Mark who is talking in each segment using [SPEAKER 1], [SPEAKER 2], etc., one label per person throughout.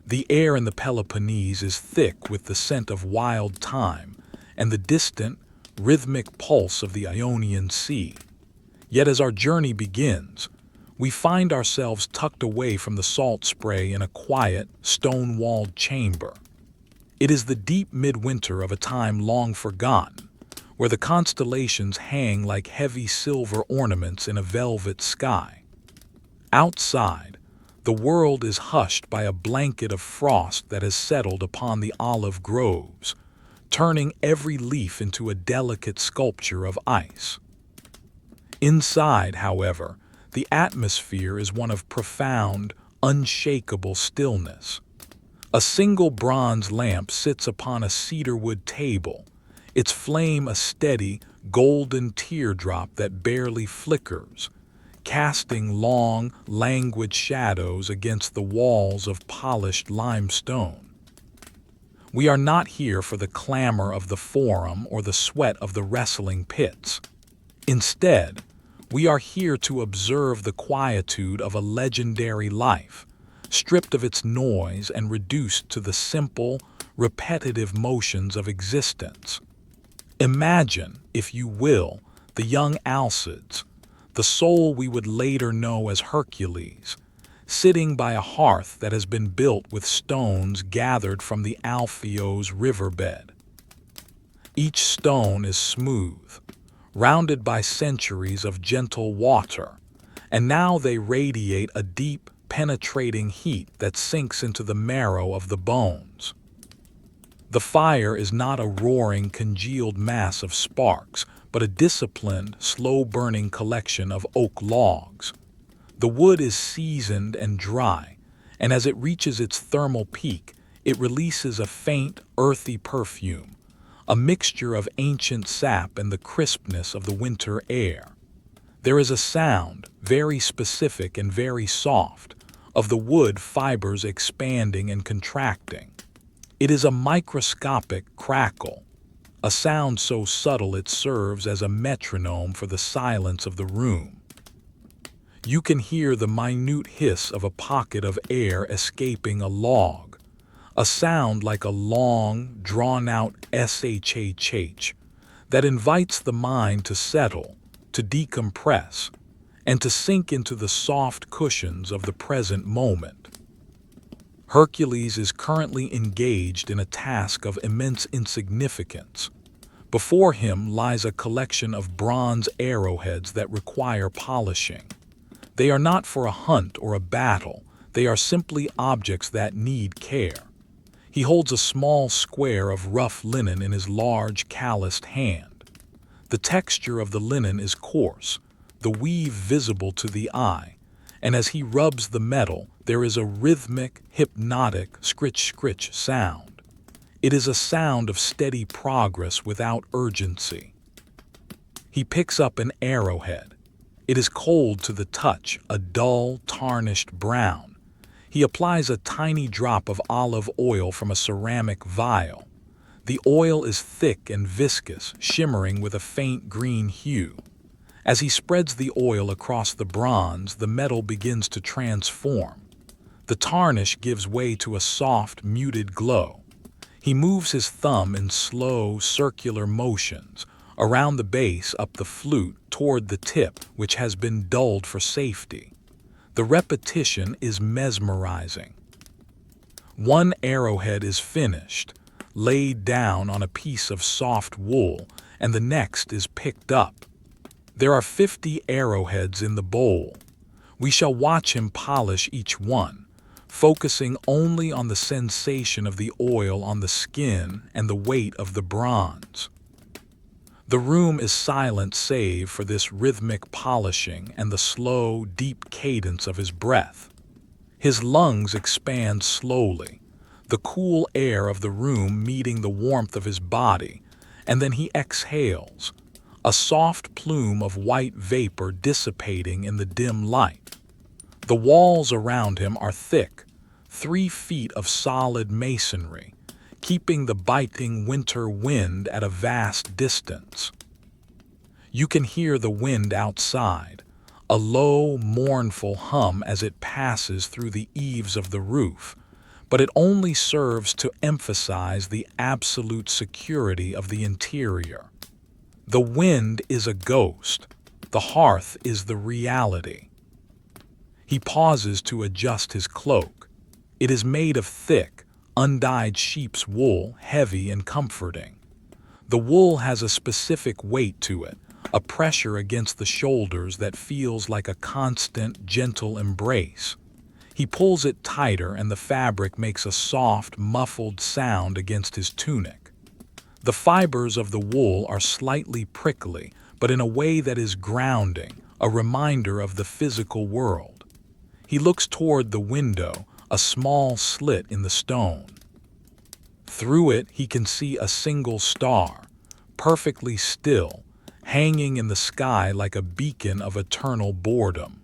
[SPEAKER 1] The air in the Peloponnese is thick with the scent of wild thyme and the distant, rhythmic pulse of the Ionian Sea. Yet as our journey begins, we find ourselves tucked away from the salt spray in a quiet, stone-walled chamber. It is the deep midwinter of a time long forgotten, where the constellations hang like heavy silver ornaments in a velvet sky. Outside, the world is hushed by a blanket of frost that has settled upon the olive groves, turning every leaf into a delicate sculpture of ice. Inside, however, the atmosphere is one of profound, unshakable stillness. A single bronze lamp sits upon a cedarwood table, its flame a steady, golden teardrop that barely flickers, casting long, languid shadows against the walls of polished limestone. We are not here for the clamor of the forum or the sweat of the wrestling pits. Instead, we are here to observe the quietude of a legendary life, stripped of its noise and reduced to the simple, repetitive motions of existence. Imagine, if you will, the young Alcides, the soul we would later know as Hercules, sitting by a hearth that has been built with stones gathered from the Alpheos riverbed. Each stone is smooth, rounded by centuries of gentle water, and now they radiate a deep, penetrating heat that sinks into the marrow of the bones. The fire is not a roaring, congealed mass of sparks, but a disciplined, slow-burning collection of oak logs. The wood is seasoned and dry, and as it reaches its thermal peak, it releases a faint, earthy perfume, a mixture of ancient sap and the crispness of the winter air. There is a sound, very specific and very soft, of the wood fibers expanding and contracting. It is a microscopic crackle, a sound so subtle it serves as a metronome for the silence of the room. You can hear the minute hiss of a pocket of air escaping a log, a sound like a long, drawn-out shhh that invites the mind to settle, to decompress, and to sink into the soft cushions of the present moment. Hercules is currently engaged in a task of immense insignificance. Before him lies a collection of bronze arrowheads that require polishing. They are not for a hunt or a battle, they are simply objects that need care. He holds a small square of rough linen in his large, calloused hand. The texture of the linen is coarse, the weave visible to the eye, and as he rubs the metal, there is a rhythmic, hypnotic scritch-scritch sound. It is a sound of steady progress without urgency. He picks up an arrowhead. It is cold to the touch, a dull, tarnished brown. He applies a tiny drop of olive oil from a ceramic vial. The oil is thick and viscous, shimmering with a faint green hue. As he spreads the oil across the bronze, the metal begins to transform. The tarnish gives way to a soft, muted glow. He moves his thumb in slow, circular motions, around the base, up the flute, toward the tip, which has been dulled for safety. The repetition is mesmerizing. One arrowhead is finished, laid down on a piece of soft wool, and the next is picked up. There are 50 arrowheads in the bowl. We shall watch him polish each one, focusing only on the sensation of the oil on the skin and the weight of the bronze. The room is silent save for this rhythmic polishing and the slow, deep cadence of his breath. His lungs expand slowly, the cool air of the room meeting the warmth of his body, and then he exhales, a soft plume of white vapor dissipating in the dim light. The walls around him are thick, 3 feet of solid masonry, keeping the biting winter wind at a vast distance. You can hear the wind outside, a low, mournful hum as it passes through the eaves of the roof, but it only serves to emphasize the absolute security of the interior. The wind is a ghost. The hearth is the reality. He pauses to adjust his cloak. It is made of thick, undyed sheep's wool, heavy and comforting. The wool has a specific weight to it, a pressure against the shoulders that feels like a constant, gentle embrace. He pulls it tighter and the fabric makes a soft, muffled sound against his tunic. The fibers of the wool are slightly prickly, but in a way that is grounding, a reminder of the physical world. He looks toward the window, a small slit in the stone. Through it, he can see a single star, perfectly still, hanging in the sky like a beacon of eternal boredom.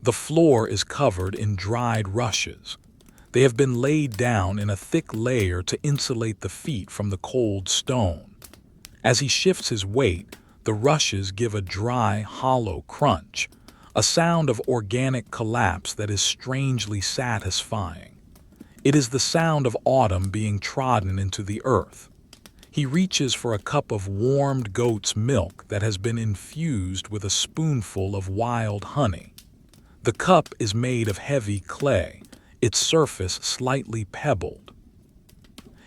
[SPEAKER 1] The floor is covered in dried rushes. They have been laid down in a thick layer to insulate the feet from the cold stone. As he shifts his weight, the rushes give a dry, hollow crunch, a sound of organic collapse that is strangely satisfying. It is the sound of autumn being trodden into the earth. He reaches for a cup of warmed goat's milk that has been infused with a spoonful of wild honey. The cup is made of heavy clay, its surface slightly pebbled.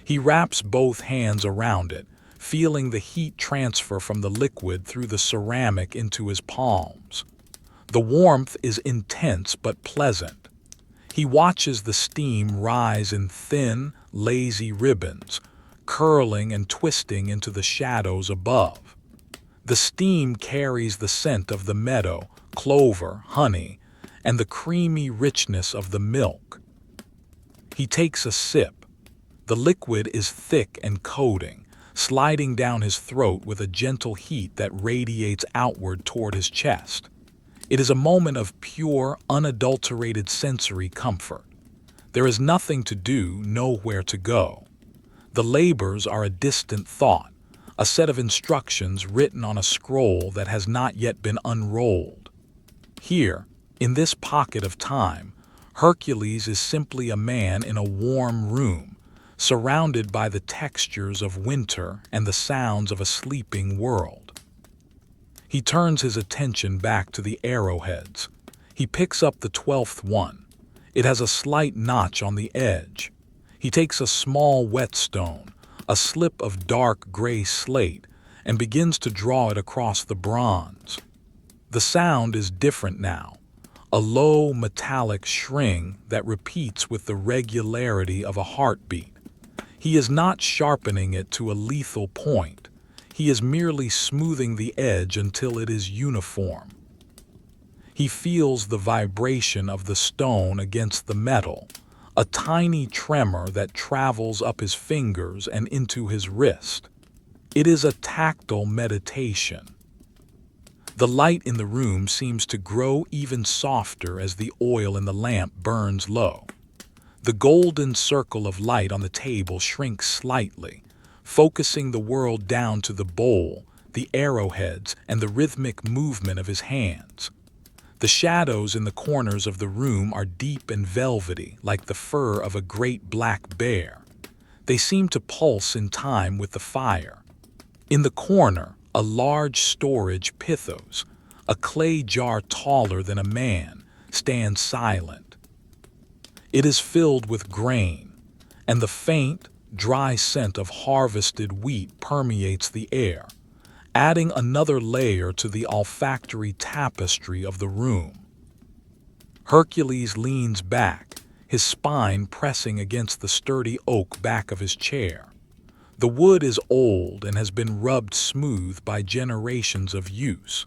[SPEAKER 1] He wraps both hands around it, feeling the heat transfer from the liquid through the ceramic into his palms. The warmth is intense but pleasant. He watches the steam rise in thin, lazy ribbons, curling and twisting into the shadows above. The steam carries the scent of the meadow, clover, honey, and the creamy richness of the milk. He takes a sip. The liquid is thick and coating, sliding down his throat with a gentle heat that radiates outward toward his chest. It is a moment of pure, unadulterated sensory comfort. There is nothing to do, nowhere to go. The labors are a distant thought, a set of instructions written on a scroll that has not yet been unrolled. Here, in this pocket of time, Hercules is simply a man in a warm room, surrounded by the textures of winter and the sounds of a sleeping world. He turns his attention back to the arrowheads. He picks up the 12th one. It has a slight notch on the edge. He takes a small whetstone, a slip of dark gray slate, and begins to draw it across the bronze. The sound is different now, a low metallic shring that repeats with the regularity of a heartbeat. He is not sharpening it to a lethal point. He is merely smoothing the edge until it is uniform. He feels the vibration of the stone against the metal, a tiny tremor that travels up his fingers and into his wrist. It is a tactile meditation. The light in the room seems to grow even softer as the oil in the lamp burns low. The golden circle of light on the table shrinks slightly, focusing the world down to the bowl, the arrowheads, and the rhythmic movement of his hands. The shadows in the corners of the room are deep and velvety, like the fur of a great black bear. They seem to pulse in time with the fire. In the corner, a large storage pithos, a clay jar taller than a man, stands silent. It is filled with grain, and the faint, dry scent of harvested wheat permeates the air, adding another layer to the olfactory tapestry of the room. Hercules leans back, his spine pressing against the sturdy oak back of his chair. The wood is old and has been rubbed smooth by generations of use.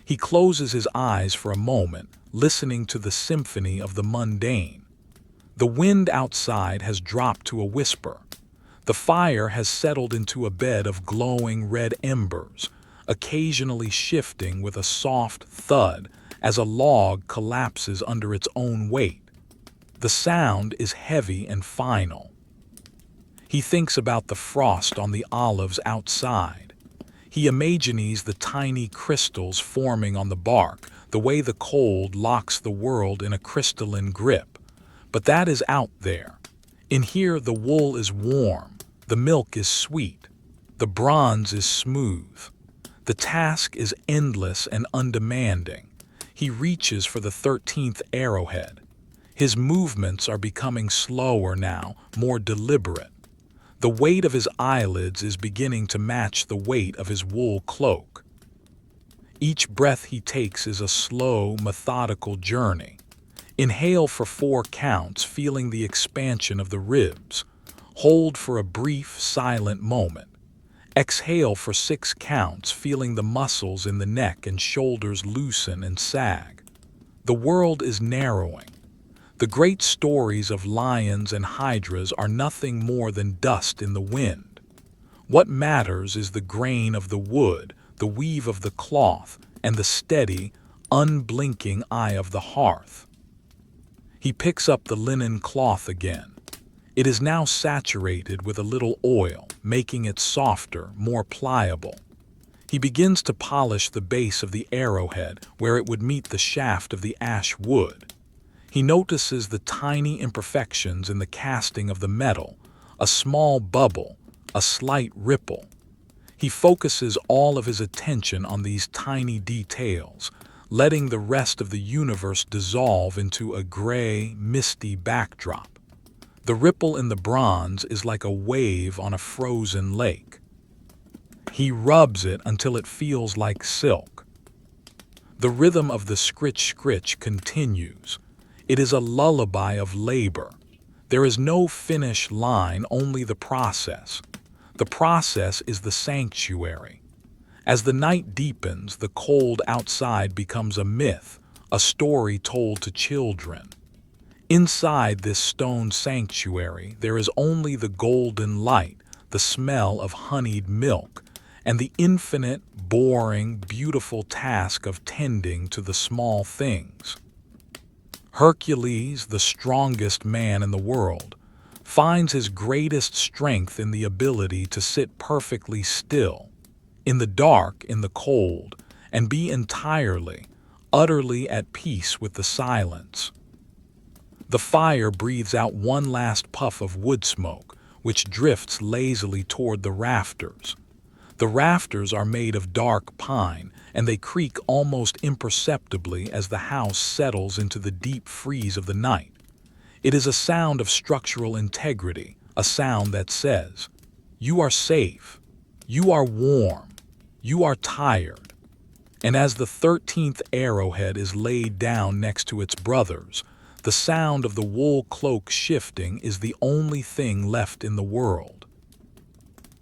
[SPEAKER 1] He closes his eyes for a moment, listening to the symphony of the mundane. The wind outside has dropped to a whisper. The fire has settled into a bed of glowing red embers, occasionally shifting with a soft thud as a log collapses under its own weight. The sound is heavy and final. He thinks about the frost on the olives outside. He imagines the tiny crystals forming on the bark, the way the cold locks the world in a crystalline grip. But that is out there. In here, the wool is warm, the milk is sweet, the bronze is smooth. The task is endless and undemanding. He reaches for the 13th arrowhead. His movements are becoming slower now, more deliberate. The weight of his eyelids is beginning to match the weight of his wool cloak. Each breath he takes is a slow, methodical journey. Inhale for 4 counts, feeling the expansion of the ribs. Hold for a brief, silent moment. Exhale for 6 counts, feeling the muscles in the neck and shoulders loosen and sag. The world is narrowing. The great stories of lions and hydras are nothing more than dust in the wind. What matters is the grain of the wood, the weave of the cloth, and the steady, unblinking eye of the hearth. He picks up the linen cloth again. It is now saturated with a little oil, making it softer, more pliable. He begins to polish the base of the arrowhead where it would meet the shaft of the ash wood. He notices the tiny imperfections in the casting of the metal, a small bubble, a slight ripple. He focuses all of his attention on these tiny details, letting the rest of the universe dissolve into a gray, misty backdrop. The ripple in the bronze is like a wave on a frozen lake. He rubs it until it feels like silk. The rhythm of the scritch-scritch continues. It is a lullaby of labor. There is no finish line, only the process. The process is the sanctuary. As the night deepens, the cold outside becomes a myth, a story told to children. Inside this stone sanctuary, there is only the golden light, the smell of honeyed milk, and the infinite, boring, beautiful task of tending to the small things. Hercules, the strongest man in the world, finds his greatest strength in the ability to sit perfectly still, in the dark, in the cold, and be entirely, utterly at peace with the silence. The fire breathes out one last puff of wood smoke, which drifts lazily toward the rafters. The rafters are made of dark pine, and they creak almost imperceptibly as the house settles into the deep freeze of the night. It is a sound of structural integrity, a sound that says, "You are safe, you are warm, you are tired." And as the 13th arrowhead is laid down next to its brothers, the sound of the wool cloak shifting is the only thing left in the world.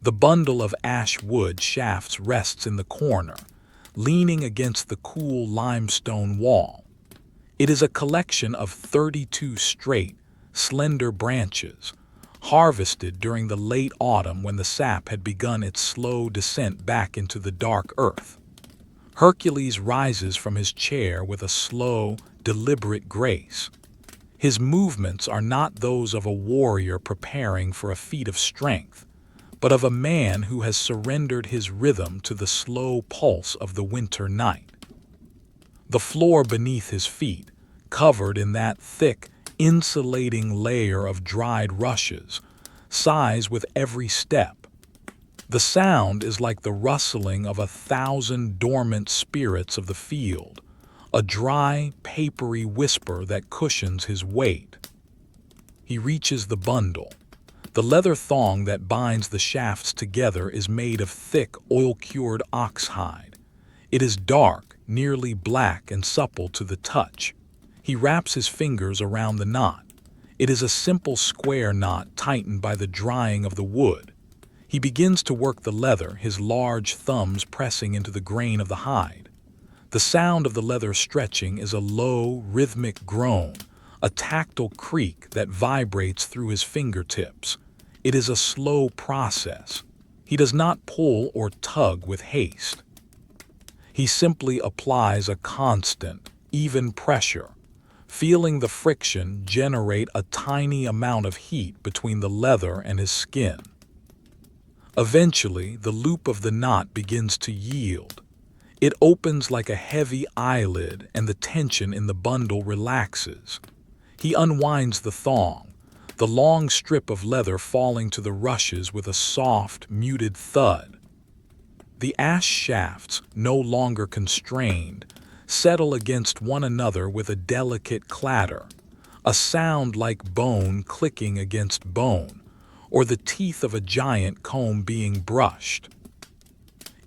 [SPEAKER 1] The bundle of ash wood shafts rests in the corner, leaning against the cool limestone wall. It is a collection of 32 straight, slender branches, harvested during the late autumn when the sap had begun its slow descent back into the dark earth. Hercules rises from his chair with a slow, deliberate grace. His movements are not those of a warrior preparing for a feat of strength, but of a man who has surrendered his rhythm to the slow pulse of the winter night. The floor beneath his feet, covered in that thick, insulating layer of dried rushes, sighs with every step. The sound is like the rustling of 1,000 dormant spirits of the field, a dry, papery whisper that cushions his weight. He reaches the bundle. The leather thong that binds the shafts together is made of thick, oil-cured ox hide. It is dark, nearly black, and supple to the touch. He wraps his fingers around the knot. It is a simple square knot tightened by the drying of the wood. He begins to work the leather, his large thumbs pressing into the grain of the hide. The sound of the leather stretching is a low, rhythmic groan, a tactile creak that vibrates through his fingertips. It is a slow process. He does not pull or tug with haste. He simply applies a constant, even pressure, feeling the friction generate a tiny amount of heat between the leather and his skin. Eventually, the loop of the knot begins to yield. It opens like a heavy eyelid, and the tension in the bundle relaxes. He unwinds the thong, the long strip of leather falling to the rushes with a soft, muted thud. The ash shafts, no longer constrained, settle against one another with a delicate clatter, a sound like bone clicking against bone, or the teeth of a giant comb being brushed.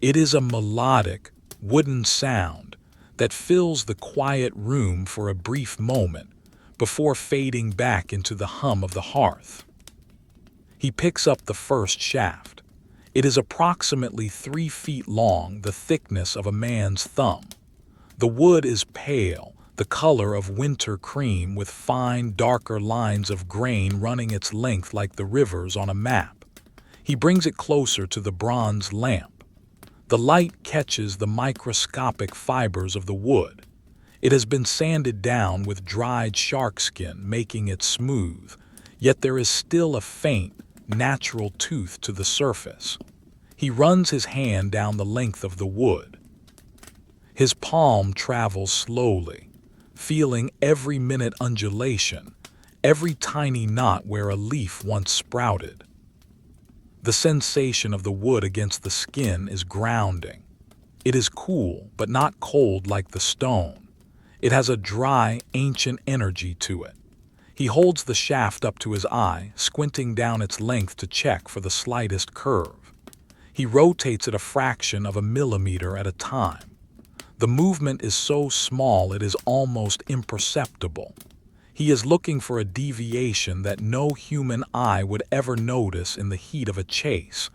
[SPEAKER 1] It is a melodic, wooden sound that fills the quiet room for a brief moment before fading back into the hum of the hearth. He picks up the first shaft. It is approximately 3 feet long, the thickness of a man's thumb. The wood is pale, the color of winter cream, with fine, darker lines of grain running its length like the rivers on a map. He brings it closer to the bronze lamp. The light catches the microscopic fibers of the wood. It has been sanded down with dried shark skin, making it smooth, yet there is still a faint, natural tooth to the surface. He runs his hand down the length of the wood. His palm travels slowly, feeling every minute undulation, every tiny knot where a leaf once sprouted. The sensation of the wood against the skin is grounding. It is cool, but not cold like the stone. It has a dry, ancient energy to it. He holds the shaft up to his eye, squinting down its length to check for the slightest curve. He rotates it a fraction of a millimeter at a time. The movement is so small it is almost imperceptible. He is looking for a deviation that no human eye would ever notice in the heat of a chase.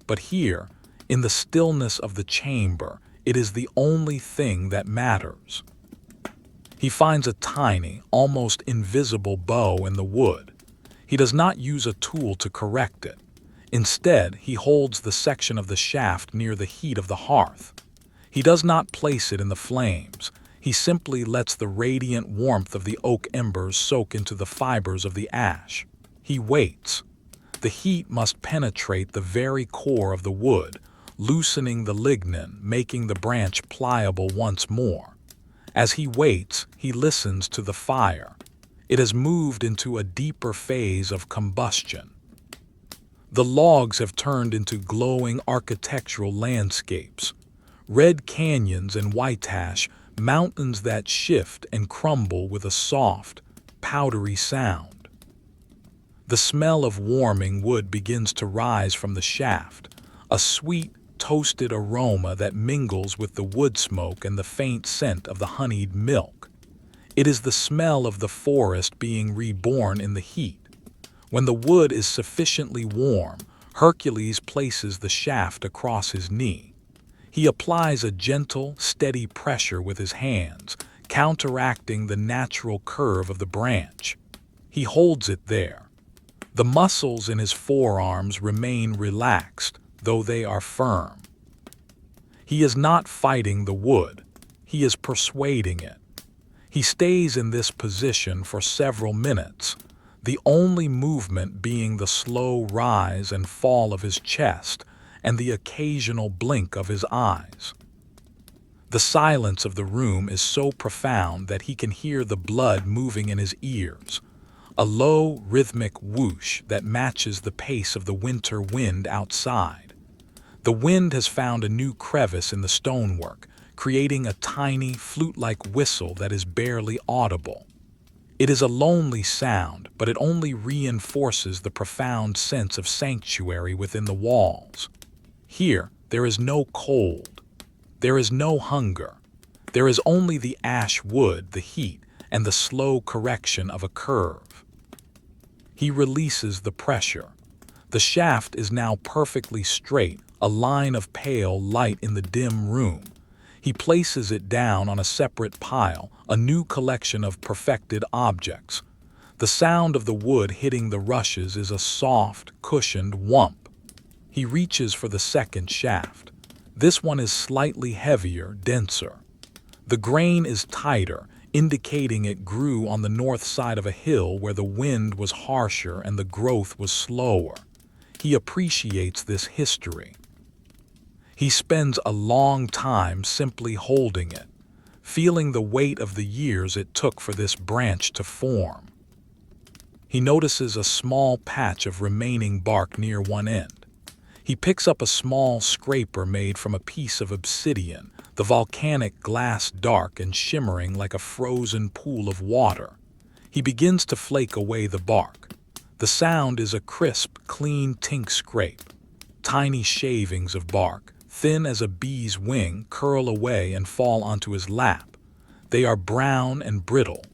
[SPEAKER 1] But here, in the stillness of the chamber, it is the only thing that matters. He finds a tiny, almost invisible bow in the wood. He does not use a tool to correct it. Instead, he holds the section of the shaft near the heat of the hearth. He does not place it in the flames. He simply lets the radiant warmth of the oak embers soak into the fibers of the ash. He waits. The heat must penetrate the very core of the wood, loosening the lignin, making the branch pliable once more. As he waits, he listens to the fire. It has moved into a deeper phase of combustion. The logs have turned into glowing architectural landscapes. Red canyons and white ash, mountains that shift and crumble with a soft, powdery sound. The smell of warming wood begins to rise from the shaft, a sweet, toasted aroma that mingles with the wood smoke and the faint scent of the honeyed milk. It is the smell of the forest being reborn in the heat. When the wood is sufficiently warm, Hercules places the shaft across his knee. He applies a gentle, steady pressure with his hands, counteracting the natural curve of the branch. He holds it there. The muscles in his forearms remain relaxed, though they are firm. He is not fighting the wood. He is persuading it. He stays in this position for several minutes, the only movement being the slow rise and fall of his chest and the occasional blink of his eyes. The silence of the room is so profound that he can hear the blood moving in his ears, a low, rhythmic whoosh that matches the pace of the winter wind outside. The wind has found a new crevice in the stonework, creating a tiny, flute-like whistle that is barely audible. It is a lonely sound, but it only reinforces the profound sense of sanctuary within the walls. Here, there is no cold. There is no hunger. There is only the ash wood, the heat, and the slow correction of a curve. He releases the pressure. The shaft is now perfectly straight, a line of pale light in the dim room. He places it down on a separate pile, a new collection of perfected objects. The sound of the wood hitting the rushes is a soft, cushioned whump. He reaches for the second shaft. This one is slightly heavier, denser. The grain is tighter, indicating it grew on the north side of a hill where the wind was harsher and the growth was slower. He appreciates this history. He spends a long time simply holding it, feeling the weight of the years it took for this branch to form. He notices a small patch of remaining bark near one end. He picks up a small scraper made from a piece of obsidian, the volcanic glass dark and shimmering like a frozen pool of water. He begins to flake away the bark. The sound is a crisp, clean tink scrape. Tiny shavings of bark, thin as a bee's wing, curl away and fall onto his lap. They are brown and brittle.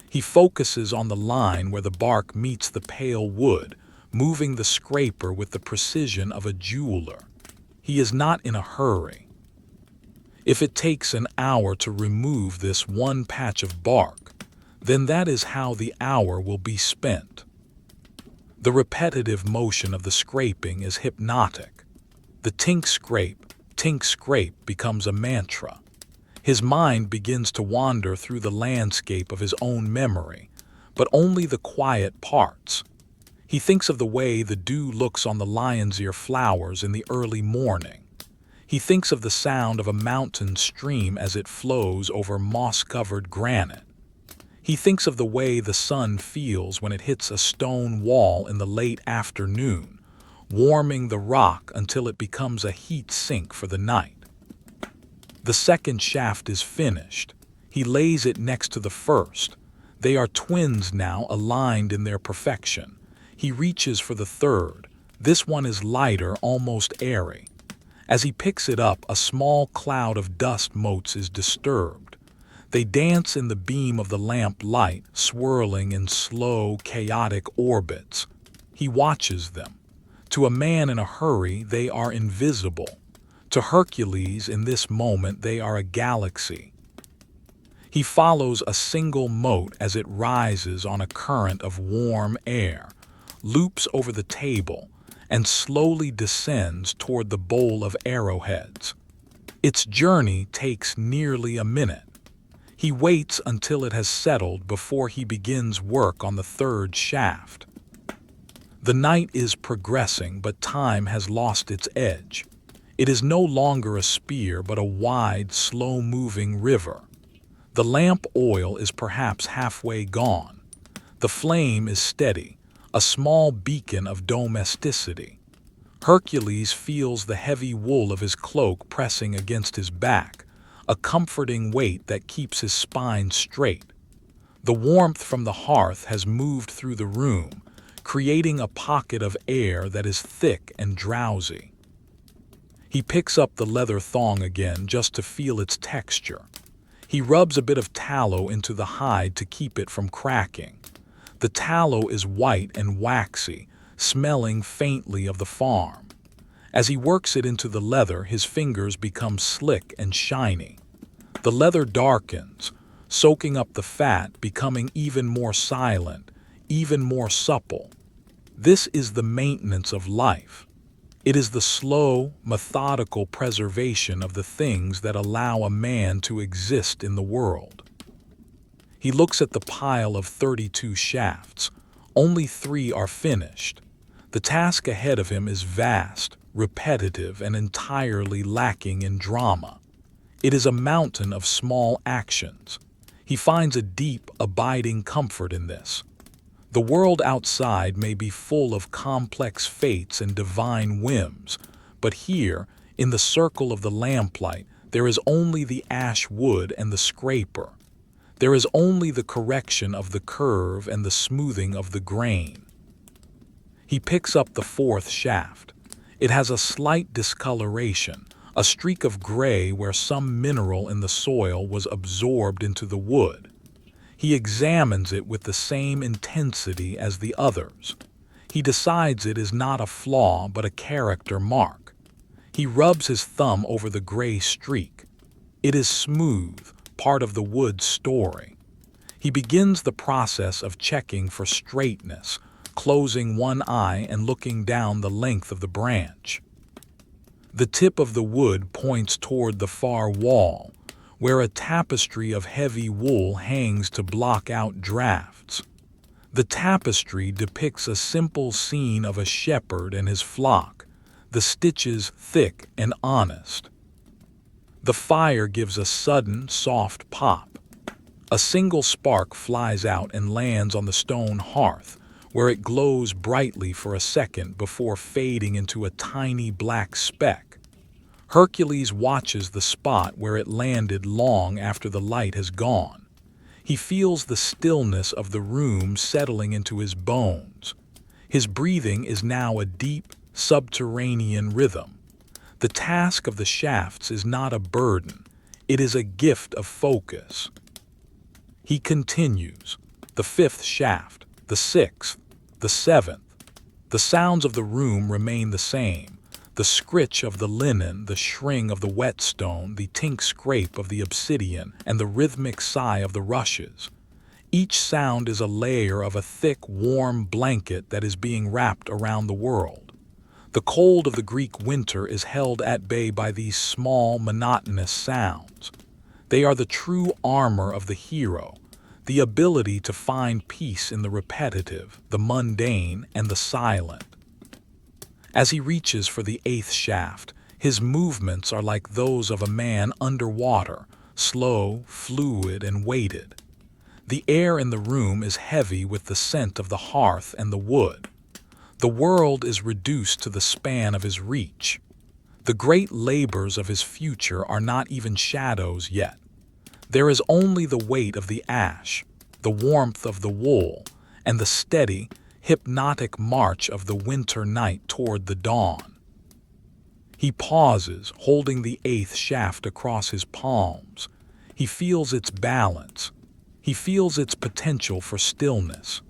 [SPEAKER 1] He focuses on the line where the bark meets the pale wood, moving the scraper with the precision of a jeweler. He is not in a hurry. If it takes an hour to remove this one patch of bark, then that is how the hour will be spent. The repetitive motion of the scraping is hypnotic. The tink scrape becomes a mantra. His mind begins to wander through the landscape of his own memory, but only the quiet parts. He thinks of the way the dew looks on the lion's ear flowers in the early morning. He thinks of the sound of a mountain stream as it flows over moss-covered granite. He thinks of the way the sun feels when it hits a stone wall in the late afternoon, warming the rock until it becomes a heat sink for the night. The second shaft is finished. He lays it next to the first. They are twins now, aligned in their perfection. He reaches for the third. This one is lighter, almost airy. As he picks it up, a small cloud of dust motes is disturbed. They dance in the beam of the lamp light, swirling in slow, chaotic orbits. He watches them. To a man in a hurry, they are invisible. To Hercules, in this moment, they are a galaxy. He follows a single mote as it rises on a current of warm air, loops over the table, and slowly descends toward the bowl of arrowheads. Its journey takes nearly a minute. He waits until it has settled before he begins work on the third shaft. The night is progressing, but time has lost its edge. It is no longer a spear, but a wide, slow-moving river. The lamp oil is perhaps halfway gone. The flame is steady, a small beacon of domesticity. Hercules feels the heavy wool of his cloak pressing against his back, a comforting weight that keeps his spine straight. The warmth from the hearth has moved through the room, creating a pocket of air that is thick and drowsy. He picks up the leather thong again just to feel its texture. He rubs a bit of tallow into the hide to keep it from cracking. The tallow is white and waxy, smelling faintly of the farm. As he works it into the leather, his fingers become slick and shiny. The leather darkens, soaking up the fat, becoming even more silent, even more supple. This is the maintenance of life. It is the slow, methodical preservation of the things that allow a man to exist in the world. He looks at the pile of 32 shafts. Only 3 are finished. The task ahead of him is vast, repetitive, and entirely lacking in drama. It is a mountain of small actions. He finds a deep, abiding comfort in this. The world outside may be full of complex fates and divine whims, but here, in the circle of the lamplight, there is only the ash wood and the scraper. There is only the correction of the curve and the smoothing of the grain. He picks up the 4th shaft. It has a slight discoloration, a streak of gray where some mineral in the soil was absorbed into the wood. He examines it with the same intensity as the others. He decides it is not a flaw but a character mark. He rubs his thumb over the gray streak. It is smooth, part of the wood's story. He begins the process of checking for straightness, closing one eye and looking down the length of the branch. The tip of the wood points toward the far wall, where a tapestry of heavy wool hangs to block out drafts. The tapestry depicts a simple scene of a shepherd and his flock, the stitches thick and honest. The fire gives a sudden, soft pop. A single spark flies out and lands on the stone hearth, where it glows brightly for a second before fading into a tiny black speck. Hercules watches the spot where it landed long after the light has gone. He feels the stillness of the room settling into his bones. His breathing is now a deep, subterranean rhythm. The task of the shafts is not a burden, it is a gift of focus. He continues, the fifth shaft, the sixth, the seventh. The sounds of the room remain the same. The scritch of the linen, the shring of the whetstone, the tink scrape of the obsidian, and the rhythmic sigh of the rushes. Each sound is a layer of a thick, warm blanket that is being wrapped around the world. The cold of the Greek winter is held at bay by these small, monotonous sounds. They are the true armor of the hero, the ability to find peace in the repetitive, the mundane, and the silent. As he reaches for the eighth shaft, his movements are like those of a man underwater, slow, fluid, and weighted. The air in the room is heavy with the scent of the hearth and the wood. The world is reduced to the span of his reach. The great labors of his future are not even shadows yet. There is only the weight of the ash, the warmth of the wool, and the steady, hypnotic march of the winter night toward the dawn. He pauses, holding the eighth shaft across his palms. He feels its balance. He feels its potential for stillness.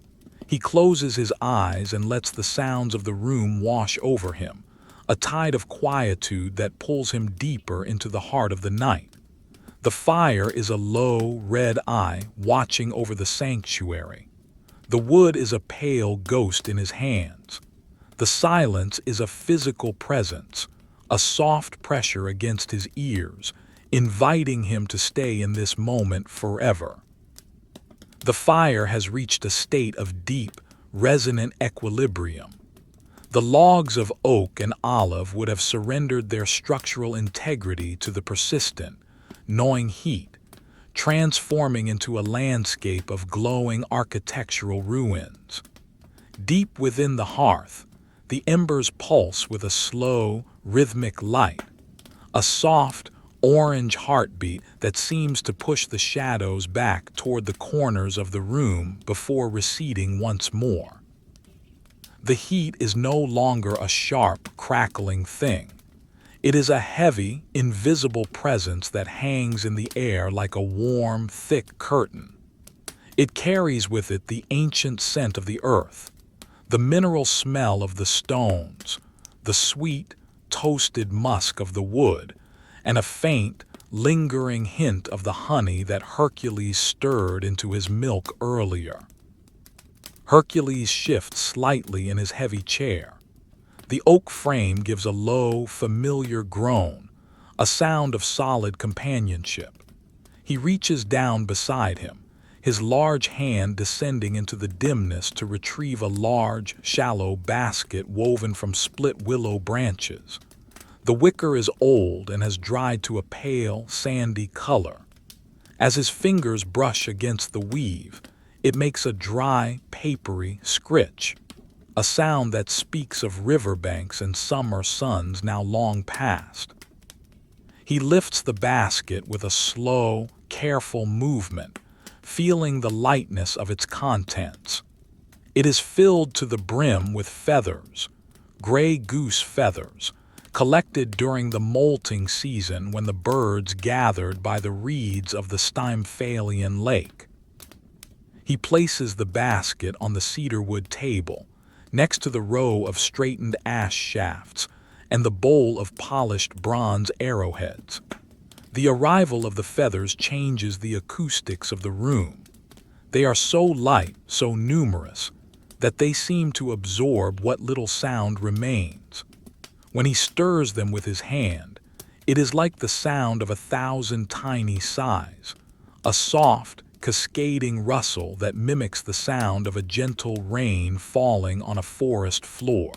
[SPEAKER 1] He closes his eyes and lets the sounds of the room wash over him, a tide of quietude that pulls him deeper into the heart of the night. The fire is a low, red eye watching over the sanctuary. The wood is a pale ghost in his hands. The silence is a physical presence, a soft pressure against his ears, inviting him to stay in this moment forever. The fire has reached a state of deep, resonant equilibrium. The logs of oak and olive would have surrendered their structural integrity to the persistent, gnawing heat, transforming into a landscape of glowing architectural ruins. Deep within the hearth, the embers pulse with a slow, rhythmic light, a soft, orange heartbeat that seems to push the shadows back toward the corners of the room before receding once more. The heat is no longer a sharp, crackling thing. It is a heavy, invisible presence that hangs in the air like a warm, thick curtain. It carries with it the ancient scent of the earth, the mineral smell of the stones, the sweet, toasted musk of the wood, and a faint, lingering hint of the honey that Hercules stirred into his milk earlier. Hercules shifts slightly in his heavy chair. The oak frame gives a low, familiar groan, a sound of solid companionship. He reaches down beside him, his large hand descending into the dimness to retrieve a large, shallow basket woven from split willow branches. The wicker is old and has dried to a pale, sandy color. As his fingers brush against the weave, it makes a dry, papery scritch, a sound that speaks of riverbanks and summer suns now long past. He lifts the basket with a slow, careful movement, feeling the lightness of its contents. It is filled to the brim with feathers, gray goose feathers, collected during the molting season when the birds gathered by the reeds of the Stymphalian lake. He places the basket on the cedarwood table, next to the row of straightened ash shafts and the bowl of polished bronze arrowheads. The arrival of the feathers changes the acoustics of the room. They are so light, so numerous, that they seem to absorb what little sound remains. When he stirs them with his hand, it is like the sound of 1,000 tiny sighs, a soft, cascading rustle that mimics the sound of a gentle rain falling on a forest floor.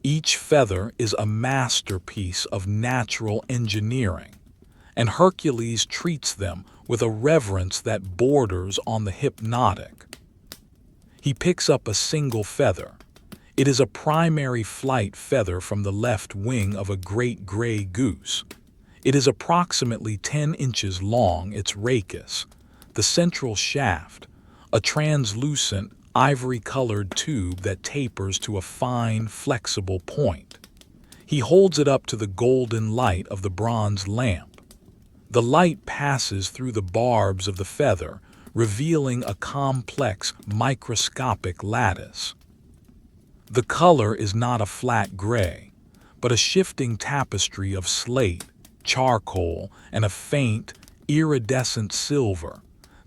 [SPEAKER 1] Each feather is a masterpiece of natural engineering, and Hercules treats them with a reverence that borders on the hypnotic. He picks up a single feather. It is a primary flight feather from the left wing of a great gray goose. It is approximately 10 inches long, its rachis, the central shaft, a translucent, ivory-colored tube that tapers to a fine, flexible point. He holds it up to the golden light of the bronze lamp. The light passes through the barbs of the feather, revealing a complex, microscopic lattice. The color is not a flat gray, but a shifting tapestry of slate, charcoal, and a faint, iridescent silver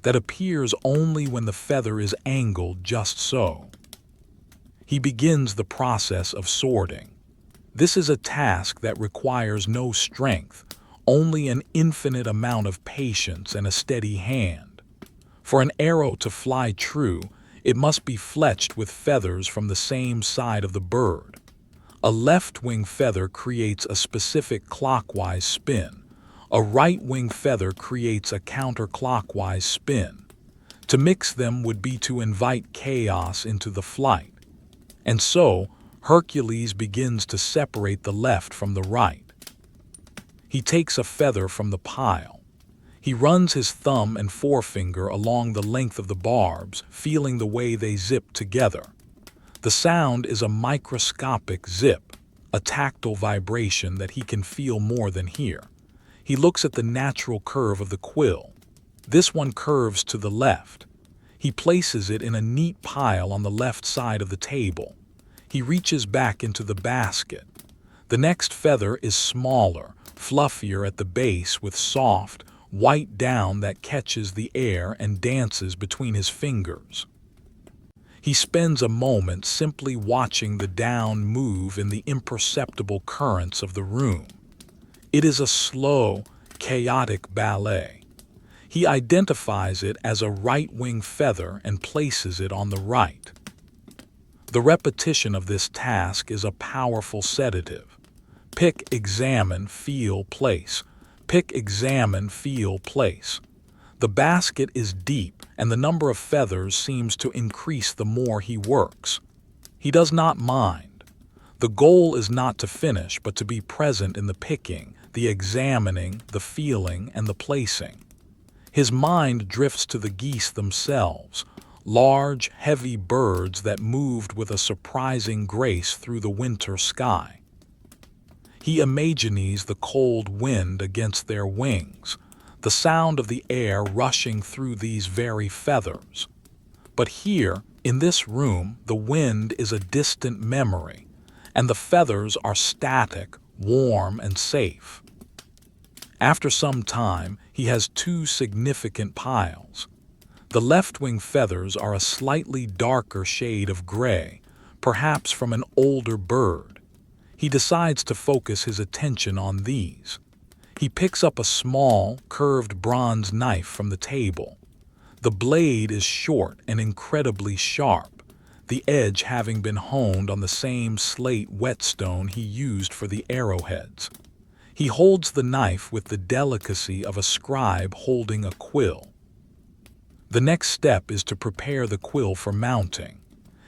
[SPEAKER 1] that appears only when the feather is angled just so. He begins the process of sorting. This is a task that requires no strength, only an infinite amount of patience and a steady hand. For an arrow to fly true, it must be fletched with feathers from the same side of the bird. A left-wing feather creates a specific clockwise spin. A right-wing feather creates a counterclockwise spin. To mix them would be to invite chaos into the flight. And so, Hercules begins to separate the left from the right. He takes a feather from the pile. He runs his thumb and forefinger along the length of the barbs, feeling the way they zip together. The sound is a microscopic zip, a tactile vibration that he can feel more than hear. He looks at the natural curve of the quill. This one curves to the left. He places it in a neat pile on the left side of the table. He reaches back into the basket. The next feather is smaller, fluffier at the base with soft, white down that catches the air and dances between his fingers. He spends a moment simply watching the down move in the imperceptible currents of the room. It is a slow, chaotic ballet. He identifies it as a right-wing feather and places it on the right. The repetition of this task is a powerful sedative. Pick, examine, feel, place. Pick, examine, feel, place. The basket is deep, and the number of feathers seems to increase the more he works. He does not mind. The goal is not to finish, but to be present in the picking, the examining, the feeling, and the placing. His mind drifts to the geese themselves, large, heavy birds that moved with a surprising grace through the winter sky. He imagines the cold wind against their wings, the sound of the air rushing through these very feathers. But here, in this room, the wind is a distant memory, and the feathers are static, warm, and safe. After some time, he has two significant piles. The left-wing feathers are a slightly darker shade of gray, perhaps from an older bird. He decides to focus his attention on these. He picks up a small, curved bronze knife from the table. The blade is short and incredibly sharp, the edge having been honed on the same slate whetstone he used for the arrowheads. He holds the knife with the delicacy of a scribe holding a quill. The next step is to prepare the quill for mounting.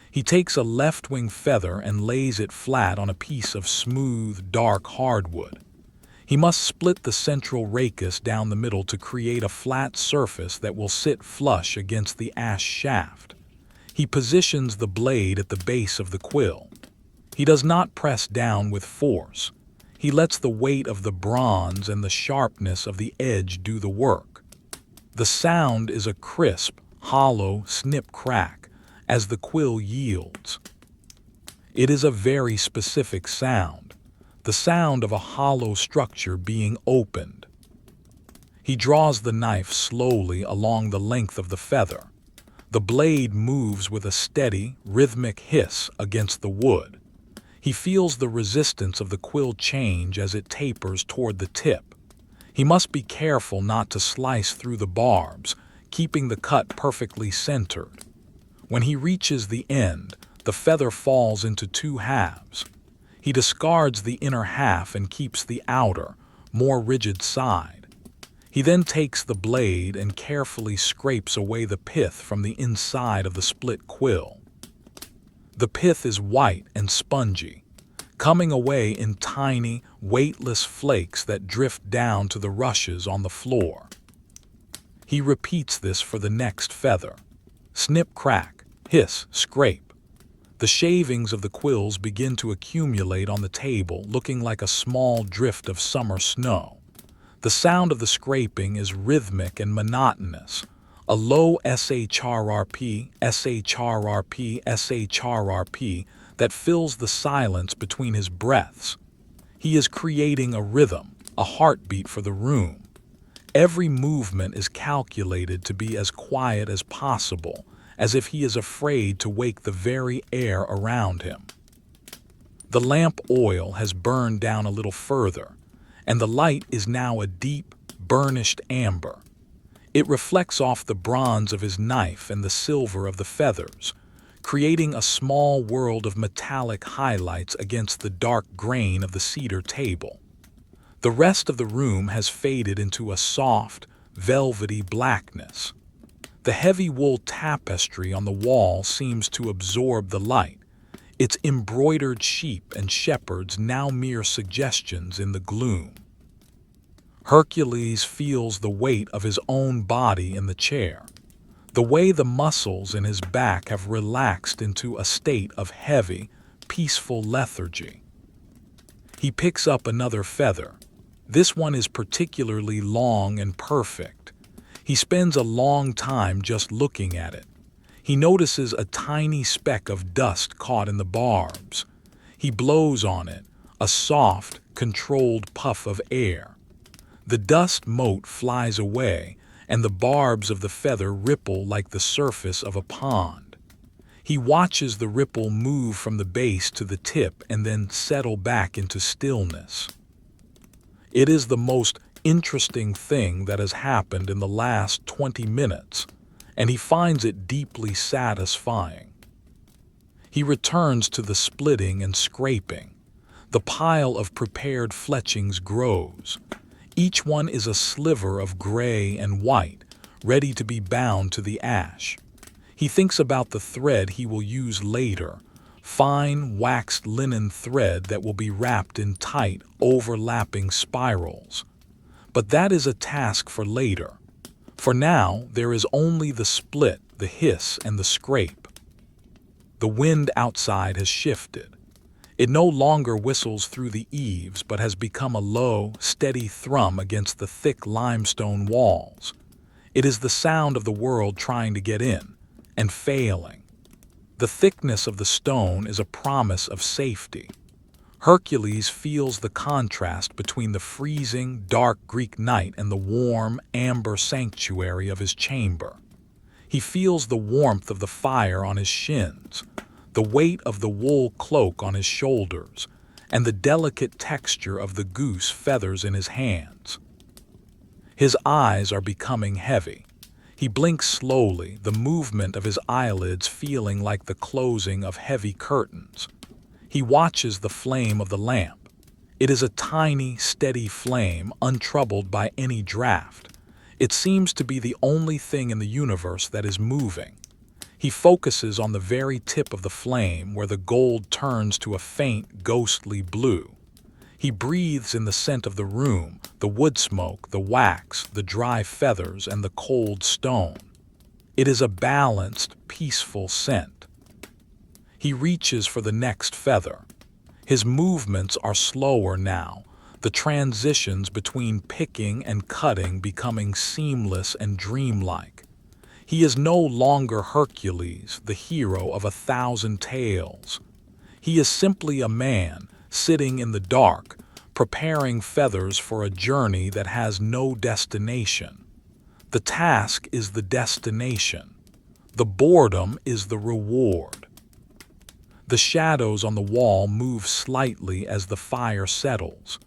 [SPEAKER 1] He takes a left-wing feather and lays it flat on a piece of smooth, dark hardwood. He must split the central rachis down the middle to create a flat surface that will sit flush against the ash shaft. He positions the blade at the base of the quill. He does not press down with force. He lets the weight of the bronze and the sharpness of the edge do the work. The sound is a crisp, hollow snip-crack as the quill yields. It is a very specific sound, the sound of a hollow structure being opened. He draws the knife slowly along the length of the feather. The blade moves with a steady, rhythmic hiss against the wood. He feels the resistance of the quill change as it tapers toward the tip. He must be careful not to slice through the barbs, keeping the cut perfectly centered. When he reaches the end, the feather falls into two halves. He discards the inner half and keeps the outer, more rigid side. He then takes the blade and carefully scrapes away the pith from the inside of the split quill. The pith is white and spongy, coming away in tiny, weightless flakes that drift down to the rushes on the floor. He repeats this for the next feather. Snip, crack, hiss, scrape. The shavings of the quills begin to accumulate on the table, looking like a small drift of summer snow. The sound of the scraping is rhythmic and monotonous, a low SHRRP, SHRRP, SHRRP that fills the silence between his breaths. He is creating a rhythm, a heartbeat for the room. Every movement is calculated to be as quiet as possible, as if he is afraid to wake the very air around him. The lamp oil has burned down a little further, and the light is now a deep, burnished amber. It reflects off the bronze of his knife and the silver of the feathers, creating a small world of metallic highlights against the dark grain of the cedar table. The rest of the room has faded into a soft, velvety blackness. The heavy wool tapestry on the wall seems to absorb the light, its embroidered sheep and shepherds now mere suggestions in the gloom. Hercules feels the weight of his own body in the chair, the way the muscles in his back have relaxed into a state of heavy, peaceful lethargy. He picks up another feather. This one is particularly long and perfect. He spends a long time just looking at it. He notices a tiny speck of dust caught in the barbs. He blows on it, a soft, controlled puff of air. The dust mote flies away, and the barbs of the feather ripple like the surface of a pond. He watches the ripple move from the base to the tip and then settle back into stillness. It is the most interesting thing that has happened in the last 20 minutes, and he finds it deeply satisfying. He returns to the splitting and scraping. The pile of prepared fletchings grows. Each one is a sliver of gray and white, ready to be bound to the ash. He thinks about the thread he will use later, fine waxed linen thread that will be wrapped in tight, overlapping spirals. But that is a task for later. For now, there is only the split, the hiss, and the scrape. The wind outside has shifted. It no longer whistles through the eaves, but has become a low, steady thrum against the thick limestone walls. It is the sound of the world trying to get in, and failing. The thickness of the stone is a promise of safety. Hercules feels the contrast between the freezing, dark Greek night and the warm, amber sanctuary of his chamber. He feels the warmth of the fire on his shins, the weight of the wool cloak on his shoulders, and the delicate texture of the goose feathers in his hands. His eyes are becoming heavy. He blinks slowly, the movement of his eyelids feeling like the closing of heavy curtains. He watches the flame of the lamp. It is a tiny, steady flame, untroubled by any draft. It seems to be the only thing in the universe that is moving. He focuses on the very tip of the flame where the gold turns to a faint, ghostly blue. He breathes in the scent of the room, the wood smoke, the wax, the dry feathers, and the cold stone. It is a balanced, peaceful scent. He reaches for the next feather. His movements are slower now, the transitions between picking and cutting becoming seamless and dreamlike. He is no longer Hercules, the hero of 1,000 tales. He is simply a man, sitting in the dark, preparing feathers for a journey that has no destination. The task is the destination. The boredom is the reward. The shadows on the wall move slightly as the fire settles.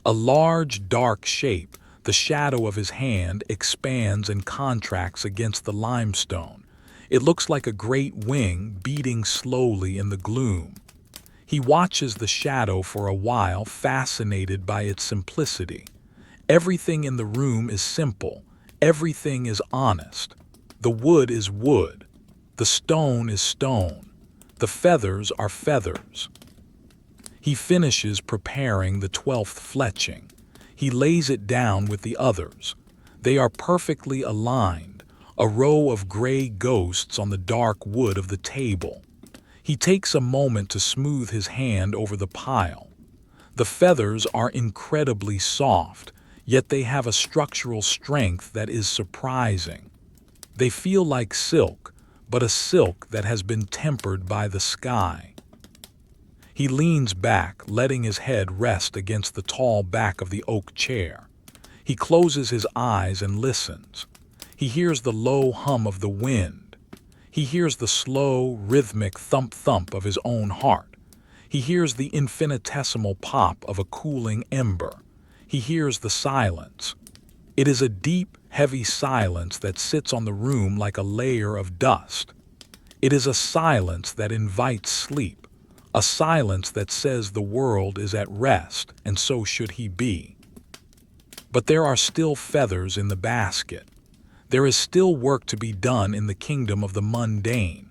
[SPEAKER 1] A large, dark shape, the shadow of his hand, expands and contracts against the limestone. It looks like a great wing beating slowly in the gloom. He watches the shadow for a while, fascinated by its simplicity. Everything in the room is simple. Everything is honest. The wood is wood. The stone is stone. The feathers are feathers. He finishes preparing the 12th fletching. He lays it down with the others. They are perfectly aligned, a row of gray ghosts on the dark wood of the table. He takes a moment to smooth his hand over the pile. The feathers are incredibly soft, yet they have a structural strength that is surprising. They feel like silk, but a silk that has been tempered by the sky. He leans back, letting his head rest against the tall back of the oak chair. He closes his eyes and listens. He hears the low hum of the wind. He hears the slow, rhythmic thump-thump of his own heart. He hears the infinitesimal pop of a cooling ember. He hears the silence. It is a deep, heavy silence that sits on the room like a layer of dust. It is a silence that invites sleep, a silence that says the world is at rest, and so should he be. But there are still feathers in the basket. There is still work to be done in the kingdom of the mundane.